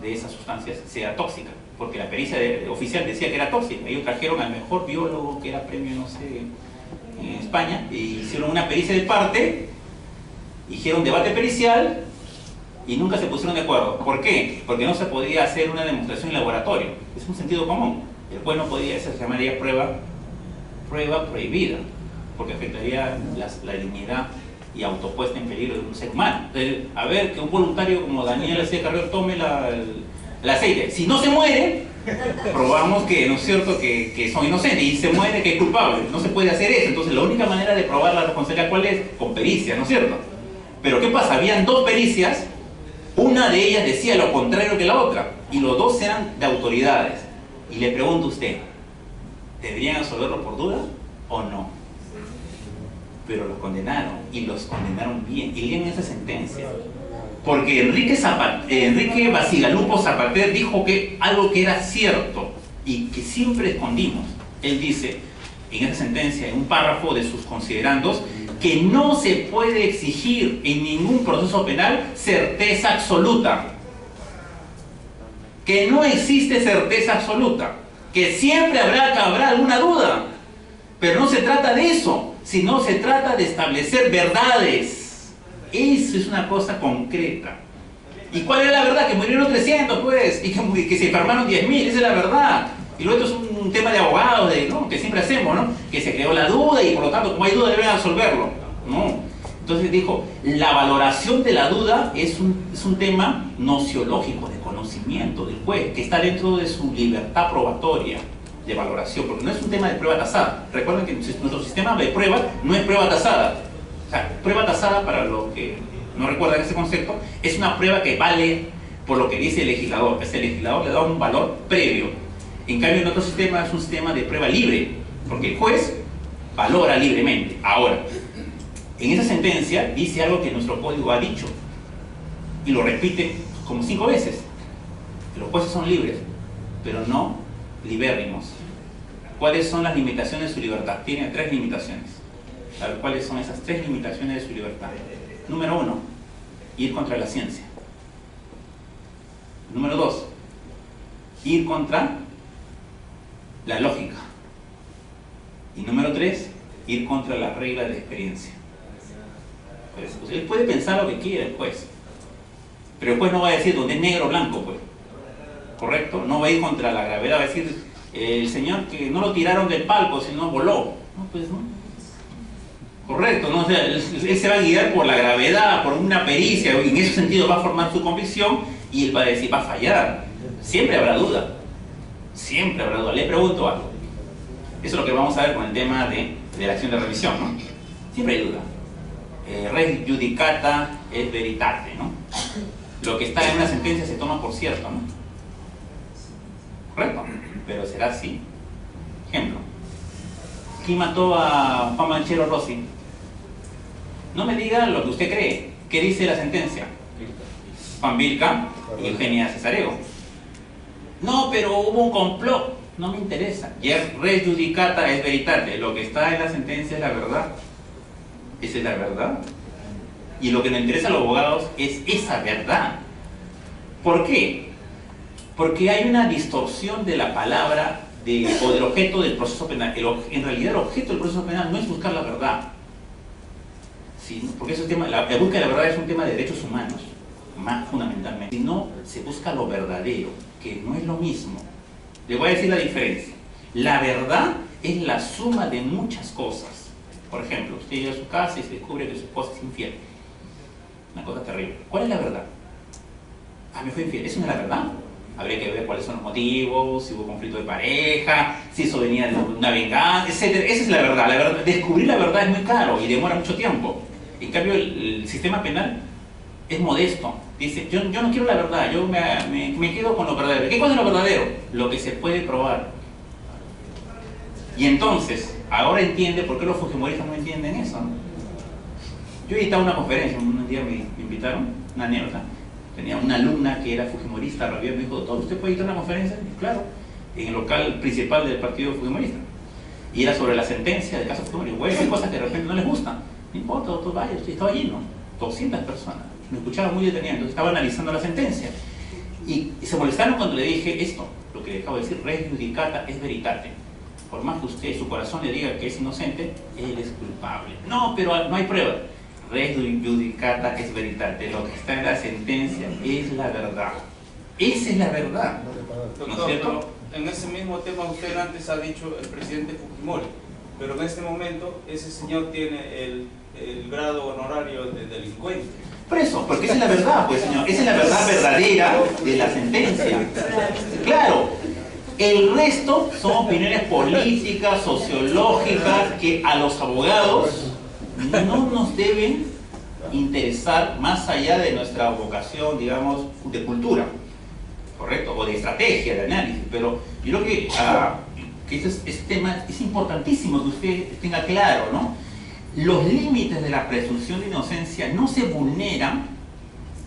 de esas sustancias sea tóxica, porque la pericia oficial decía que era tóxica. Ellos trajeron al mejor biólogo que era premio, no sé, en España, y hicieron una pericia de parte, hicieron debate pericial y nunca se pusieron de acuerdo. ¿Por qué? Porque no se podía hacer una demostración en laboratorio. Es un sentido común. El juez no podía, se llamaría prueba prohibida, porque afectaría la dignidad y autopuesta en peligro de un ser humano. Entonces, a ver, que un voluntario como Daniel García Carrión tome el aceite. Si no se muere, probamos que, ¿no es cierto?, que son inocentes, y se muere, que es culpable. No se puede hacer eso. Entonces, la única manera de probar la responsabilidad, ¿cuál es? Con pericia, ¿no es cierto? Pero ¿qué pasa? Habían dos pericias, una de ellas decía lo contrario que la otra, y los dos eran de autoridades. Y le pregunto a usted, ¿deberían absolverlo por duda o no? Pero los condenaron, y los condenaron bien. Y lean esa sentencia, porque Enrique Bacigalupo Zapater dijo que algo que era cierto y que siempre escondimos. Él dice en esa sentencia, en un párrafo de sus considerandos, que no se puede exigir en ningún proceso penal certeza absoluta, que no existe certeza absoluta, que siempre habrá alguna duda, pero no se trata de eso, sino se trata de establecer verdades. Eso es una cosa concreta. ¿Y cuál es la verdad? Que murieron 300, pues, y que se enfermaron 10.000, esa es la verdad. Y lo otro es un tema de abogados, ¿no?, que siempre hacemos, ¿no?, que se creó la duda y por lo tanto, como hay duda, deben resolverlo. No. Entonces dijo, la valoración de la duda es un tema nociológico, de conocimiento del juez, que está dentro de su libertad probatoria de valoración, porque no es un tema de prueba tasada. Recuerden que nuestro sistema de prueba no es prueba tasada. O sea, prueba tasada, para los que no recuerdan ese concepto, es una prueba que vale por lo que dice el legislador. El legislador le da un valor previo. En cambio, en otro sistema es un sistema de prueba libre, porque el juez valora libremente. Ahora, en esa sentencia dice algo que nuestro código ha dicho, y lo repite como 5 veces. Los jueces son libres, pero no libérrimos. ¿Cuáles son las limitaciones de su libertad? Tiene 3 limitaciones. A ver, ¿cuáles son esas 3 limitaciones de su libertad? Número 1, ir contra la ciencia. Número 2, ir contra la lógica. Y número 3, ir contra las reglas de experiencia. Pues, usted puede pensar lo que quiera el juez, pero el juez no va a decir donde es negro o blanco, pues. ¿Correcto? No va a ir contra la gravedad, va a decir el señor que no lo tiraron del palco, sino voló. No, pues no. Correcto, ¿no? O sea, él se va a guiar por la gravedad, por una pericia, y en ese sentido va a formar su convicción, y él va a decir, va a fallar. Siempre habrá duda. Siempre habrá duda. Le pregunto algo. Eso es lo que vamos a ver con el tema de la acción de revisión, ¿no? Siempre hay duda. Res judicata et veritate, ¿no? Lo que está en una sentencia se toma por cierto, ¿no? ¿Correcto? Pero será así. Ejemplo, ¿quién mató a Juan Banchero Rossi? No me diga lo que usted cree. ¿Qué dice la sentencia? Juan Vilca y Eugenia Cesareo. No, pero hubo un complot. No me interesa. Res judicata es veritate. Lo que está en la sentencia es la verdad. Esa es la verdad. Y lo que nos interesa a los abogados es esa verdad. ¿Por qué? Porque hay una distorsión de la palabra o del objeto del proceso penal. En realidad el objeto del proceso penal no es buscar la verdad, ¿sí? Porque ese tema, la búsqueda de la verdad es un tema de derechos humanos, más fundamentalmente. Si no se busca lo verdadero, que no es lo mismo. Le voy a decir la diferencia. La verdad es la suma de muchas cosas. Por ejemplo, usted llega a su casa y se descubre que su esposa es infiel. Una cosa terrible. ¿Cuál es la verdad? Ah, me fue infiel. ¿Eso no es la verdad? Habría que ver cuáles son los motivos, si hubo conflicto de pareja, si eso venía de una venganza, etc. Esa es la verdad. La verdad. Descubrir la verdad es muy caro y demora mucho tiempo. En cambio, el sistema penal es modesto. Dice, yo no quiero la verdad, yo me quedo con lo verdadero. ¿Qué cosa es lo verdadero? Lo que se puede probar. Y entonces, ahora entiende por qué los fujimoristas no entienden eso, ¿no? Yo editaba una conferencia, un día me invitaron, una anécdota. Tenía una alumna que era fujimorista, me dijo, doctor, ¿usted puede editar una conferencia? Y claro, en el local principal del partido fujimorista. Y era sobre la sentencia del caso Fujimori. Voy a decir cosas que de repente no les gustan. No importa, doctor, vaya, usted estaba lleno, 200 personas. Me escucharon muy detenido, entonces estaba analizando la sentencia. Y se molestaron cuando le dije esto, lo que le acabo de decir, res judicata es veritate. Por más que usted, su corazón le diga que es inocente, él es culpable. No, pero no hay prueba. Res judicata es veritate. Lo que está en la sentencia es la verdad. Esa es la verdad. ¿No es cierto? En ese mismo tema usted antes ha dicho el presidente Fujimori, pero en este momento ese señor tiene el grado honorario de delincuente. Por eso, porque esa es la verdad, pues señor. Esa es la verdad verdadera de la sentencia. Claro. El resto son opiniones políticas, sociológicas, que a los abogados no nos deben interesar más allá de nuestra vocación, digamos, de cultura, ¿correcto? O de estrategia, de análisis. Pero yo creo que este tema es importantísimo que usted tenga claro, ¿no? Los límites de la presunción de inocencia no se vulneran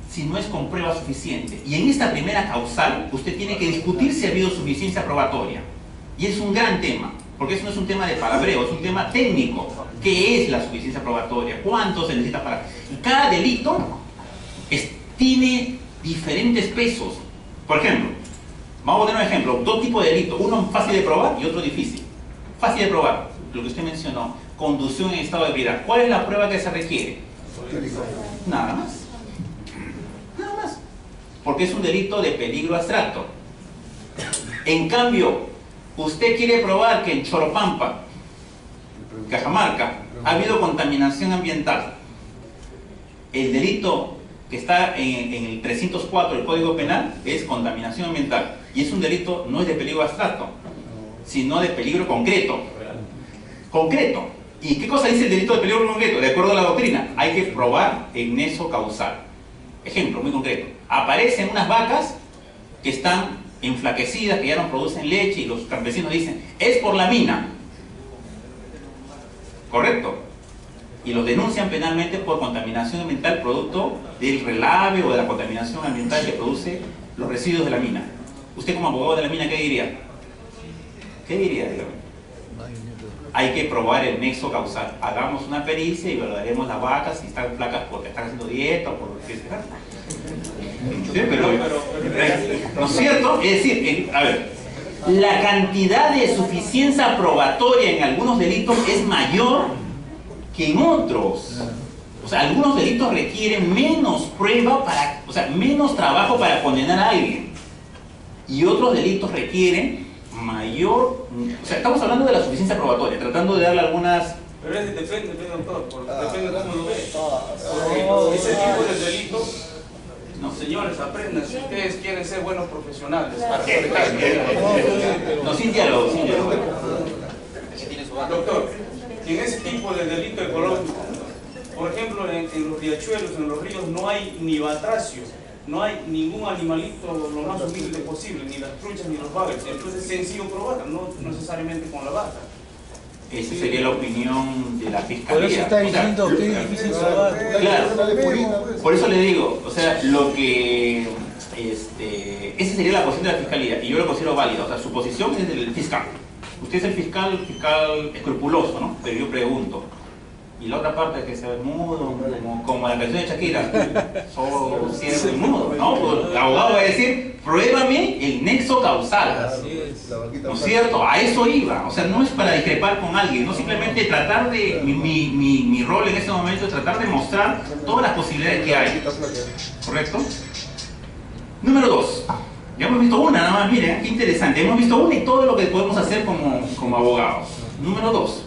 si no es con prueba suficiente. Y en esta primera causal, usted tiene que discutir si ha habido suficiencia probatoria. Y es un gran tema, porque eso no es un tema de palabreo, es un tema técnico. ¿Qué es la suficiencia probatoria? ¿Cuánto se necesita para...? Y cada delito tiene diferentes pesos. Por ejemplo, vamos a poner un ejemplo, dos tipos de delitos, uno fácil de probar y otro difícil. Fácil de probar, lo que usted mencionó, conducción en estado de ebriedad. ¿Cuál es la prueba que se requiere? Nada más. Nada más. Porque es un delito de peligro abstracto. En cambio, usted quiere probar que en Choropampa, Cajamarca, ha habido contaminación ambiental. El delito que está en el 304 del Código Penal es contaminación ambiental. Y es un delito, no es de peligro abstracto, sino de peligro concreto. Concreto. ¿Y qué cosa dice el delito de peligro concreto? De acuerdo a la doctrina, hay que probar el nexo causal. Ejemplo muy concreto. Aparecen unas vacas que están enflaquecidas, que ya no producen leche, y los campesinos dicen, es por la mina. ¿Correcto? Y los denuncian penalmente por contaminación ambiental producto del relave o de la contaminación ambiental que produce los residuos de la mina. ¿Usted como abogado de la mina qué diría? ¿Qué diría? Dígame. Hay que probar el nexo causal. Hagamos una pericia y evaluaremos las vacas si están flacas porque están haciendo dieta o por lo que sea. ¿Sí? Pero, ¿no es cierto? Es decir, a ver, la cantidad de suficiencia probatoria en algunos delitos es mayor que en otros. O sea, algunos delitos requieren menos prueba para, o sea, menos trabajo para condenar a alguien. Y otros delitos requieren mayor, o sea, estamos hablando de la suficiencia probatoria, tratando de darle algunas... Pero depende, doctor, depende de cómo lo ve. Porque ese tipo de delitos, no, señores, aprendan, si ustedes quieren ser buenos profesionales. No, sin diálogo, sin diálogo. Doctor, en ese tipo de delito ecológico, por ejemplo, en los riachuelos, en los ríos, no hay ni batracio. No hay ningún animalito lo más humilde posible, ni las truchas ni los bagres. Entonces es sencillo probar, no necesariamente con la vaca. Esa sería la opinión de la fiscalía. Por eso está diciendo que es difícil probar. Claro, por eso le digo, o sea, lo que... esa sería la posición de la fiscalía y yo lo considero válida. O sea, su posición es del fiscal. Usted es el fiscal escrupuloso, ¿no? Pero yo pregunto, Y la otra parte que se ve mudo, como la canción de Shakira, solo ciego y mudo, ¿no? Pues el abogado va a decir, pruébame el nexo causal. ¿No es cierto? A eso iba. O sea, no es para discrepar con alguien, no simplemente tratar de, mi rol en ese momento es tratar de mostrar todas las posibilidades que hay. ¿Correcto? Número 2. Ya hemos visto una, nada más, miren, qué interesante. Hemos visto una y todo lo que podemos hacer como abogados. Número 2.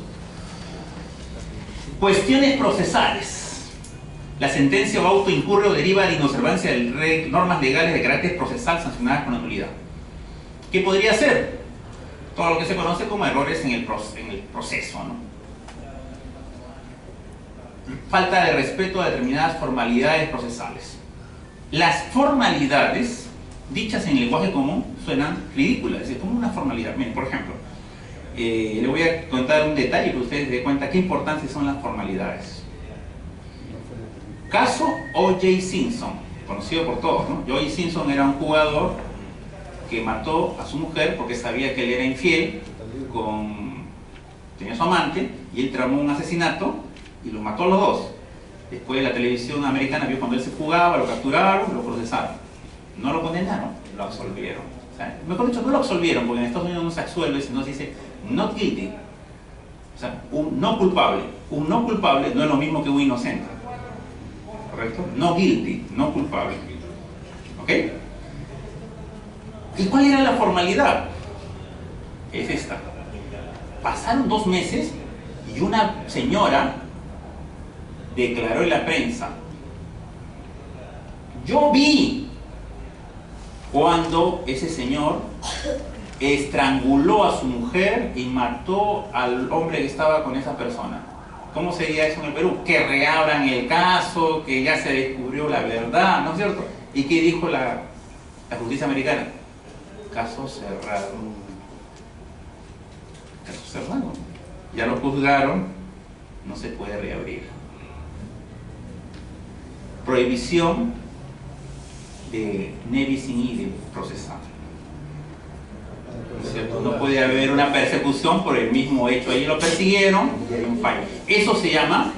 Cuestiones procesales. La sentencia o auto incurre o deriva de inobservancia de normas legales de carácter procesal sancionadas con la nulidad. ¿Qué podría ser? Todo lo que se conoce como errores en el proceso, ¿no? Falta de respeto a determinadas formalidades procesales. Las formalidades, dichas en lenguaje común, suenan ridículas. Es decir, como una formalidad. Miren, por ejemplo, le voy a contar un detalle para que ustedes se den cuenta qué importantes son las formalidades. Caso O.J. Simpson, conocido por todos, ¿no? O.J. Simpson era un jugador que mató a su mujer porque sabía que él era infiel, tenía su amante, y él tramó un asesinato y los mató a los dos. Después la televisión americana vio cuando él se jugaba, lo capturaron, lo procesaron. No lo condenaron, lo absolvieron. O sea, mejor dicho, no lo absolvieron, porque en Estados Unidos no se absuelve, sino se dice not guilty. O sea, un no culpable. Un no culpable no es lo mismo que un inocente. ¿Correcto? No guilty, no culpable. ¿Ok? ¿Y cuál era la formalidad? Es esta. Pasaron 2 meses y una señora declaró en la prensa: yo vi cuando ese señor estranguló a su mujer y mató al hombre que estaba con esa persona. ¿Cómo sería eso en el Perú? Que reabran el caso, que ya se descubrió la verdad, ¿no es cierto? ¿Y qué dijo la justicia americana? Caso cerrado. Caso cerrado. Ya lo juzgaron, no se puede reabrir. Prohibición de nebis in idem procesal. ¿No es cierto? No puede haber una persecución por el mismo hecho. Ahí lo persiguieron y hay un fallo. Eso se llama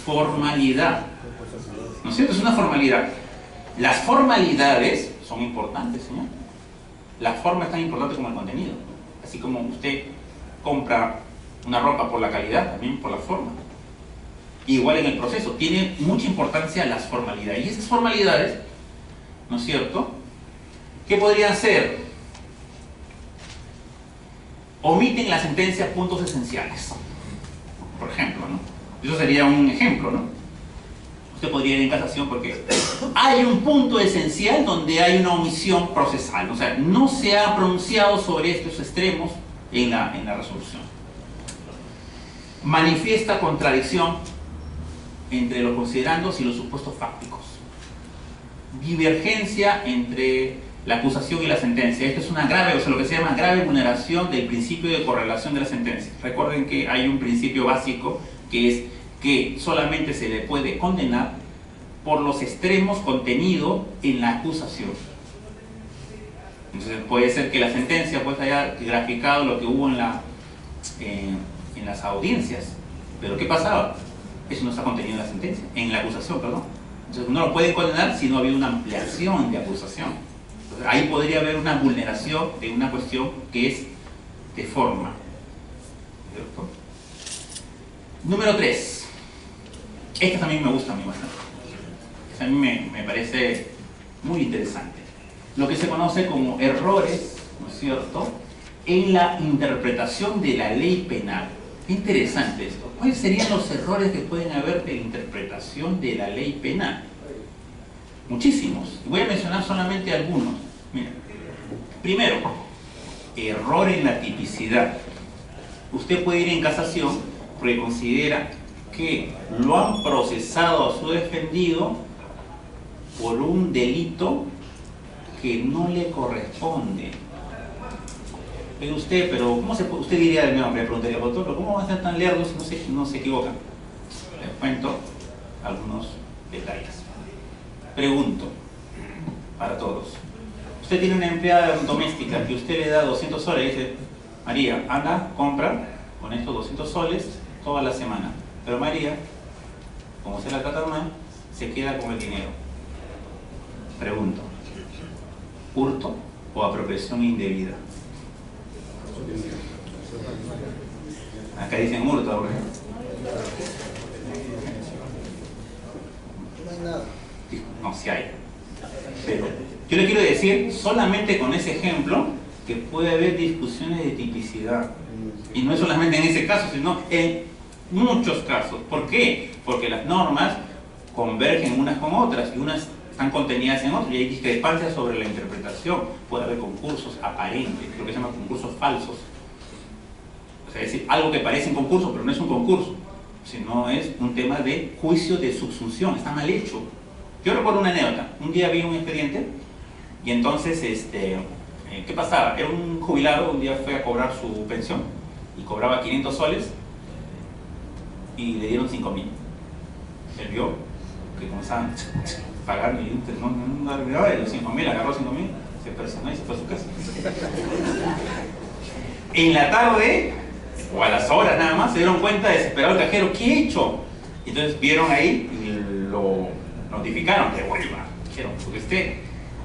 formalidad. ¿No es cierto? Es una formalidad. Las formalidades son importantes, señor. La forma es tan importante como el contenido. Así como usted compra una ropa por la calidad, también por la forma. Igual en el proceso, tiene mucha importancia las formalidades. Y esas formalidades, ¿no es cierto?, ¿qué podrían ser? Omiten la sentencia puntos esenciales. Por ejemplo, ¿no? Eso sería un ejemplo, ¿no? Usted podría ir en casación porque hay un punto esencial donde hay una omisión procesal. O sea, no se ha pronunciado sobre estos extremos en la resolución. Manifiesta contradicción entre los considerandos y los supuestos fácticos. Divergencia entre la acusación y la sentencia. Esto es una grave, o sea, lo que se llama grave vulneración del principio de correlación de la sentencia. Recuerden que hay un principio básico que es que solamente se le puede condenar por los extremos contenidos en la acusación. Entonces puede ser que la sentencia pues haya graficado lo que hubo en las audiencias, pero ¿qué pasaba? Eso no está contenido en la sentencia, en la acusación, perdón. Entonces no lo pueden condenar si no ha habido una ampliación de acusación. Entonces, ahí podría haber una vulneración de una cuestión que es de forma. ¿Cierto? Número 3. Esta también me gusta a mí bastante. Esta a mí me parece muy interesante. Lo que se conoce como errores, ¿no es cierto?, en la interpretación de la ley penal. Qué interesante esto. ¿Cuáles serían los errores que pueden haber de la interpretación de la ley penal? Muchísimos. Voy a mencionar solamente algunos. Mira. Primero, error en la tipicidad. Usted puede ir en casación porque considera que lo han procesado a su defendido por un delito que no le corresponde. Pero usted, ¿cómo usted diría, me preguntaría, doctor, ¿cómo va a ser tan lerdo si no se equivoca? Les cuento algunos detalles. Pregunto para todos. Usted tiene una empleada doméstica que usted le da 200 soles y dice: María, anda, compra con estos 200 soles toda la semana. Pero María, como se la trata mal, se queda con el dinero. Pregunto, ¿hurto o apropiación indebida? Acá dicen hurto, ¿no? No hay nada. No, sí hay. Pero yo le quiero decir, solamente con ese ejemplo, que puede haber discusiones de tipicidad. Y no es solamente en ese caso, sino en muchos casos. ¿Por qué? Porque las normas convergen unas con otras y unas están contenidas en otras y hay discrepancias sobre la interpretación. Puede haber concursos aparentes, lo que se llama concursos falsos. O sea, es decir, algo que parece un concurso, pero no es un concurso, sino es un tema de juicio de subsunción, está mal hecho. Yo recuerdo una anécdota. Un día vi un expediente y entonces, ¿qué pasaba? Era un jubilado, un día fue a cobrar su pensión y cobraba 500 soles y le dieron 5.000. Él vio que comenzaban a pagar y no arreglaba los 5.000, agarró 5.000, se presionó y se fue a su casa. En la tarde, o a las horas nada más, se dieron cuenta, desesperado el cajero, ¿qué he hecho? Y entonces vieron ahí y lo notificaron, devuelva, dijeron, porque usted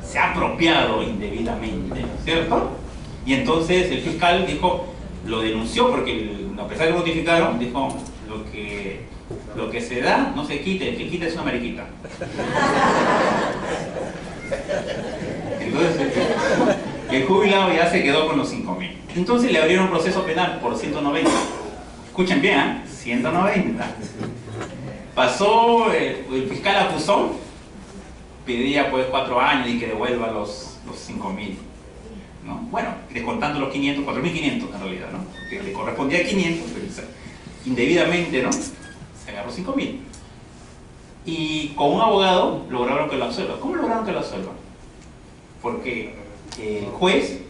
se ha apropiado indebidamente, ¿cierto? Y entonces el fiscal dijo, lo denunció porque a pesar de que lo notificaron, dijo, lo que se da no se quita, el que quita es una mariquita. Entonces el jubilado ya se quedó con los 5.000. Entonces le abrieron un proceso penal por 190. Escuchen bien, ¿eh? 190. Pasó, el fiscal acusó, pedía pues 4 años y que devuelva los 5.000, ¿no? Bueno, descontando los 500, 4.500 en realidad, ¿no? Porque le correspondía 500, pero indebidamente, ¿no? Se agarró 5.000. Y con un abogado lograron que lo absuelva. ¿Cómo lograron que lo absuelva? Porque el juez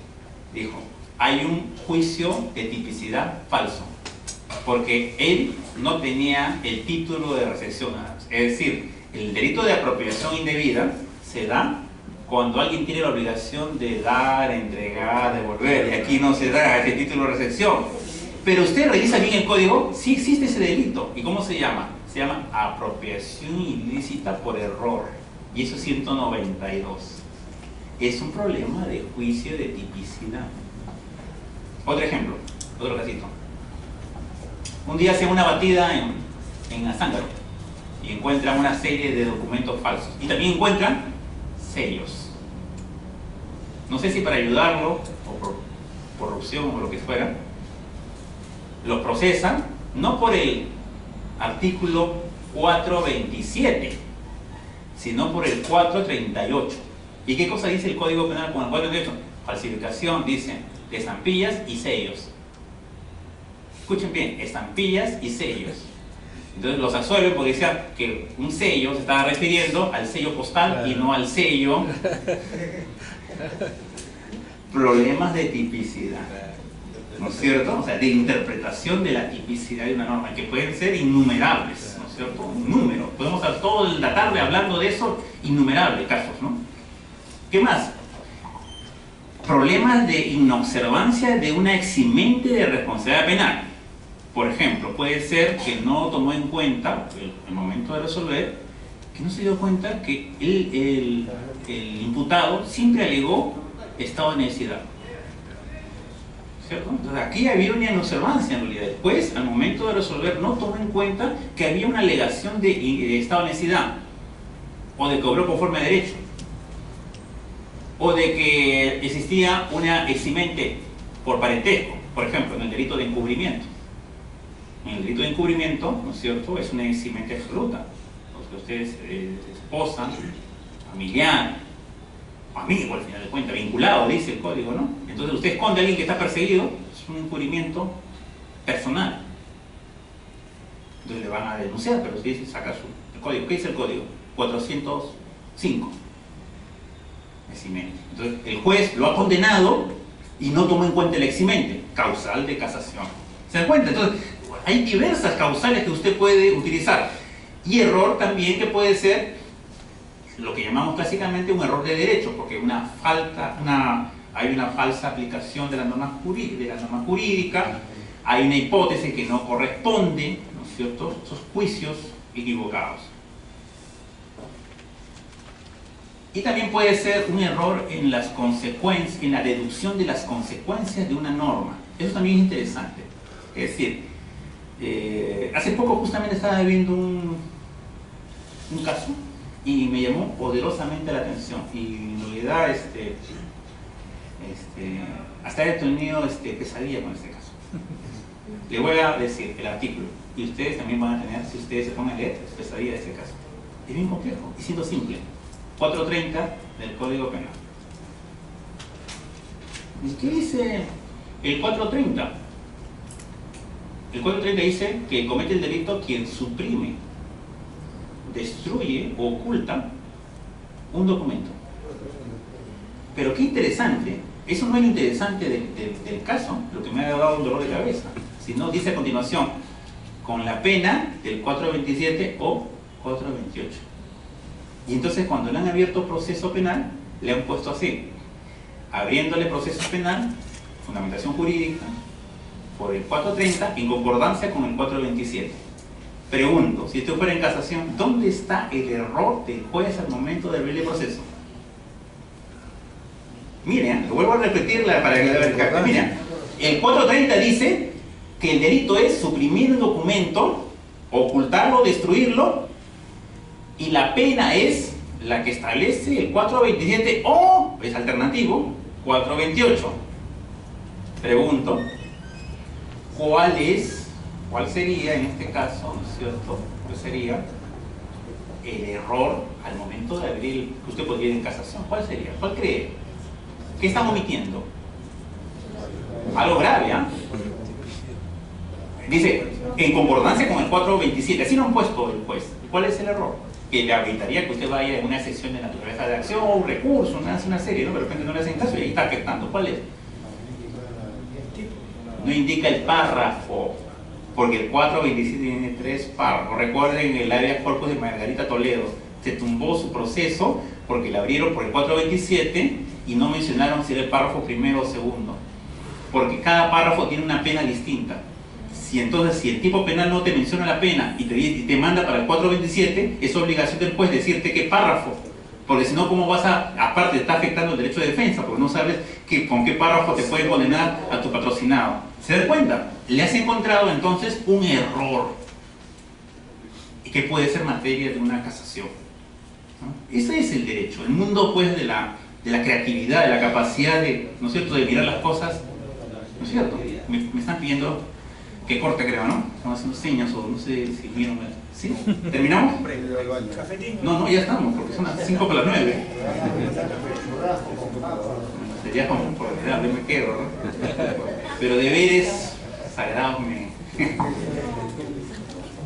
dijo, hay un juicio de tipicidad falso, porque él no tenía el título de recepción. Es decir, el delito de apropiación indebida se da cuando alguien tiene la obligación de dar, entregar, devolver, y aquí no se da ese título de recepción. Pero usted revisa bien el código, sí existe ese delito. ¿Y cómo se llama? Se llama apropiación ilícita por error, y eso es 192. Es un problema de juicio de tipicidad. Otro ejemplo, otro casito. Un día hacen una batida en Azángaro y encuentran una serie de documentos falsos y también encuentran sellos. No sé si para ayudarlo o por corrupción o lo que fuera, los procesan no por el artículo 427, sino por el 438. ¿Y qué cosa dice el Código Penal con el 438? Falsificación, dice, de estampillas y sellos. Escuchen bien, estampillas y sellos. Entonces los absuelven porque decían que un sello se estaba refiriendo al sello postal y no al sello. Problemas de tipicidad, ¿no es cierto? O sea, de interpretación de la tipicidad de una norma, que pueden ser innumerables, ¿no es cierto? Un número. Podemos estar toda la tarde hablando de eso, innumerables casos, ¿no? ¿Qué más? Problemas de inobservancia de una eximente de responsabilidad penal. Por ejemplo, puede ser que no tomó en cuenta, el momento de resolver, que no se dio cuenta que el imputado siempre alegó estado de necesidad. ¿Cierto? Entonces aquí había una inobservancia en realidad. Después, al momento de resolver, no tomó en cuenta que había una alegación de estado de necesidad, o de que obró conforme a derecho, o de que existía una eximente por parentesco, por ejemplo, en el delito de encubrimiento. En el delito de encubrimiento, ¿no es cierto?, es una eximente absoluta. Porque ustedes, esposa, familiar, amigo al final de cuentas, vinculado, dice el código, ¿no? Entonces usted esconde a alguien que está perseguido, es un encubrimiento personal. Entonces le van a denunciar, pero usted saca el código. ¿Qué dice el código? 405. Eximente. Entonces el juez lo ha condenado y no tomó en cuenta el eximente, causal de casación. ¿Se dan cuenta? Entonces hay diversas causales que usted puede utilizar. Y error también que puede ser lo que llamamos clásicamente un error de derecho, porque hay una falsa aplicación de la norma jurídica, hay una hipótesis que no corresponde, ¿no es es cierto?, esos juicios equivocados. Y también puede ser un error en las consecuencias, en la deducción de las consecuencias de una norma. Eso también es interesante. Es decir, hace poco justamente estaba viendo un caso y me llamó poderosamente la atención. Y en realidad hasta he tenido pesadilla con este caso. Le voy a decir el artículo y ustedes también van a tener, si ustedes se pongan a leer, pesadilla de este caso. Es bien complejo y siendo simple. 430 del Código Penal. ¿Y qué dice el 430? El 430 dice que comete el delito quien suprime, destruye o oculta un documento. Pero qué interesante, eso no es lo interesante del caso, lo que me ha dado un dolor de cabeza, sino dice a continuación, con la pena del 427 o 428. Y entonces cuando le han abierto proceso penal, le han puesto así, abriéndole proceso penal, fundamentación jurídica, por el 430 en concordancia con el 427. Pregunto, si esto fuera en casación, ¿dónde está el error del juez al momento de abrirle proceso? Miren, lo vuelvo a repetir para que vean. Miren, el 430 dice que el delito es suprimir un documento, ocultarlo, destruirlo, y la pena es la que establece el 427 o, es alternativo, 428. Pregunto, ¿cuál sería en este caso, ¿no es cierto? ¿Cuál sería el error al momento de abrir, que usted podría ir en casación? ¿Cuál sería? ¿Cuál cree? ¿Qué están omitiendo? Algo grave, ¿ah? Dice, en concordancia con el 427, así lo han puesto el juez. ¿Cuál es el error? Que le habilitaría que usted vaya en una sección de naturaleza de acción, un recurso, una serie, ¿no? Pero de repente no le hacen caso y ahí está afectando. ¿Cuál es? No indica el párrafo, porque el 427 tiene 3 párrafos. Recuerden el habeas corpus de Margarita Toledo, se tumbó su proceso porque le abrieron por el 427 y no mencionaron si era el párrafo primero o segundo, porque cada párrafo tiene una pena distinta. Entonces, si el tipo penal no te menciona la pena y te manda para el 427, es obligación del juez decirte qué párrafo, porque si no, ¿cómo vas aparte está afectando el derecho de defensa, porque no sabes con qué párrafo te puede condenar a tu patrocinado? ¿Se da cuenta? Le has encontrado entonces un error que puede ser materia de una casación, ¿no? Ese es el derecho, el mundo pues de la creatividad, de la capacidad de, ¿no es cierto?, de mirar las cosas, ¿no es cierto? Me están pidiendo que corte, creo, ¿no? Estamos haciendo señas o no sé si miran. ¿Sí? ¿Terminamos? No, ya estamos, porque son las 5 para las 9. Sería como por edad, me quedo, ¿no? Pero deberes sagrados me...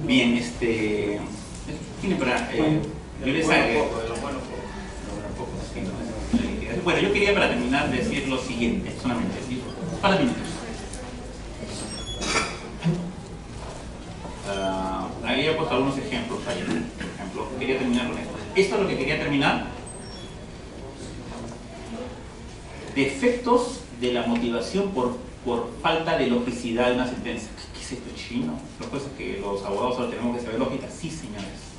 Bien, tiene para... yo les hago... Bueno, yo quería para terminar decir lo siguiente, solamente, ¿sí? Para minutos. Ahí he puesto algunos ejemplos ayer. Por ejemplo, quería terminar con esto. Esto es lo que quería terminar. Defectos de la motivación por falta de logicidad de una sentencia. ¿Qué es esto chino? Los jueces que los abogados ahora tenemos que saber lógica. Sí, señores.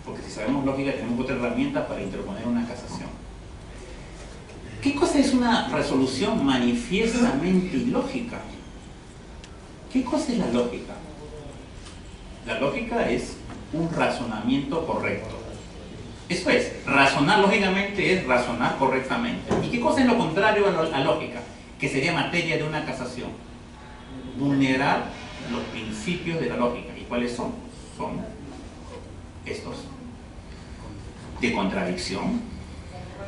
Porque si sabemos lógica tenemos otra herramienta para interponer una casación. ¿Qué cosa es una resolución manifiestamente ilógica? ¿Qué cosa es la lógica? La lógica es un razonamiento correcto. Eso es, razonar lógicamente es razonar correctamente. ¿Y qué cosa es lo contrario a lógica? Que sería materia de una casación. Vulnerar los principios de la lógica. ¿Y cuáles son? Son estos. De contradicción.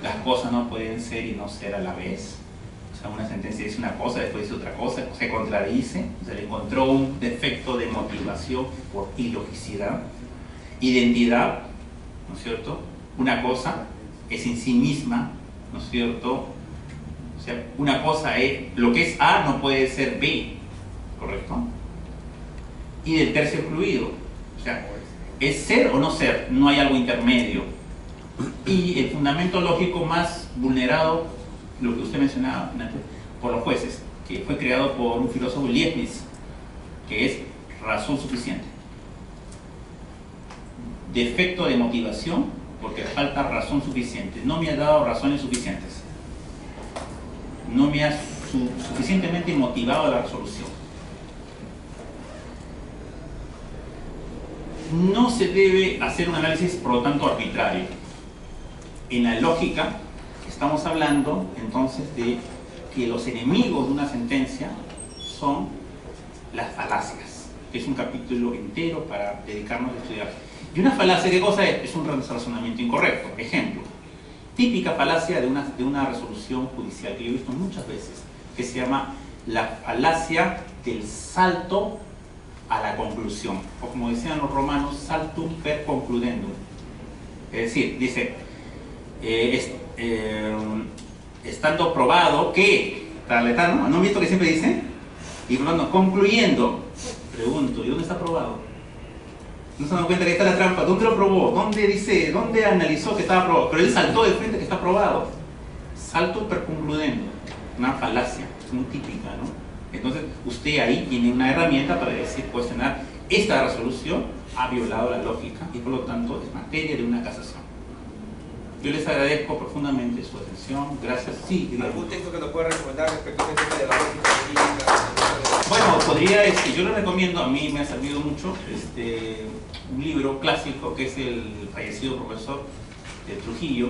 Las cosas no pueden ser y no ser a la vez. O sea, una sentencia dice una cosa, después dice otra cosa, se contradice, se le encontró un defecto de motivación por ilogicidad. Identidad, ¿no es cierto? Una cosa es en sí misma, ¿no es cierto? O sea, una cosa es, lo que es A no puede ser B, ¿correcto? Y del tercio fluido, o sea, es ser o no ser, no hay algo intermedio. Y el fundamento lógico más vulnerado, lo que usted mencionaba por los jueces, que fue creado por un filósofo Leibniz, que es razón suficiente. defecto de motivación porque falta razón suficiente. No me ha dado razones suficientes. No me ha suficientemente motivado la resolución. No se debe hacer un análisis, por lo tanto, arbitrario. En la lógica, estamos hablando entonces de que los enemigos de una sentencia son las falacias, que es un capítulo entero para dedicarnos a estudiar. Y una falacia, ¿qué cosa es? Es un razonamiento incorrecto. Ejemplo, típica falacia de una resolución judicial que yo he visto muchas veces, que se llama la falacia del salto a la conclusión, o como decían los romanos, saltum per concludendum. Es decir, dice, estando probado que, tal, ¿no han visto que siempre dice? Y bueno, concluyendo, pregunto, ¿y dónde está probado? No se dan cuenta que está la trampa. ¿Dónde lo probó? ¿Dónde dice? ¿Dónde analizó que estaba probado? Pero él saltó de frente que está probado. Salto per concludendo. Una falacia, muy típica, ¿no? Entonces, usted ahí tiene una herramienta para decir, cuestionar, esta resolución ha violado la lógica y por lo tanto es materia de una casación. Yo les agradezco profundamente su atención. Gracias. Sí, ¿Algún texto que nos pueda recomendar respecto a este tema de la lógica jurídica? Bueno, podría, yo le recomiendo, a mí me ha servido mucho, un libro clásico que es el fallecido profesor de Trujillo,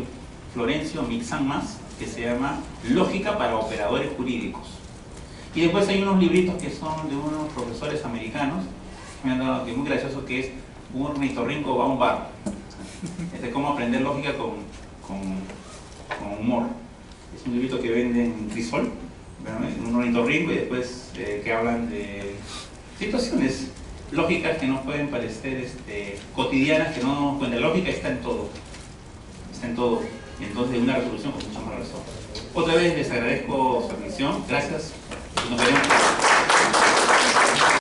Florencio Mixanmas, que se llama Lógica para operadores jurídicos. Y después hay unos libritos que son de unos profesores americanos, me han dado que es muy gracioso, que es un ornitorrinco Baumbar. Es de cómo aprender lógica con humor. Es un librito que venden en Crisol, un ornitorrinco, y después que hablan de situaciones lógicas que nos pueden parecer cotidianas, que no nos damos cuenta. La lógica está en todo. Está en todo. Y entonces una resolución con mucha más razón. Otra vez les agradezco su atención. Gracias. Nos veremos.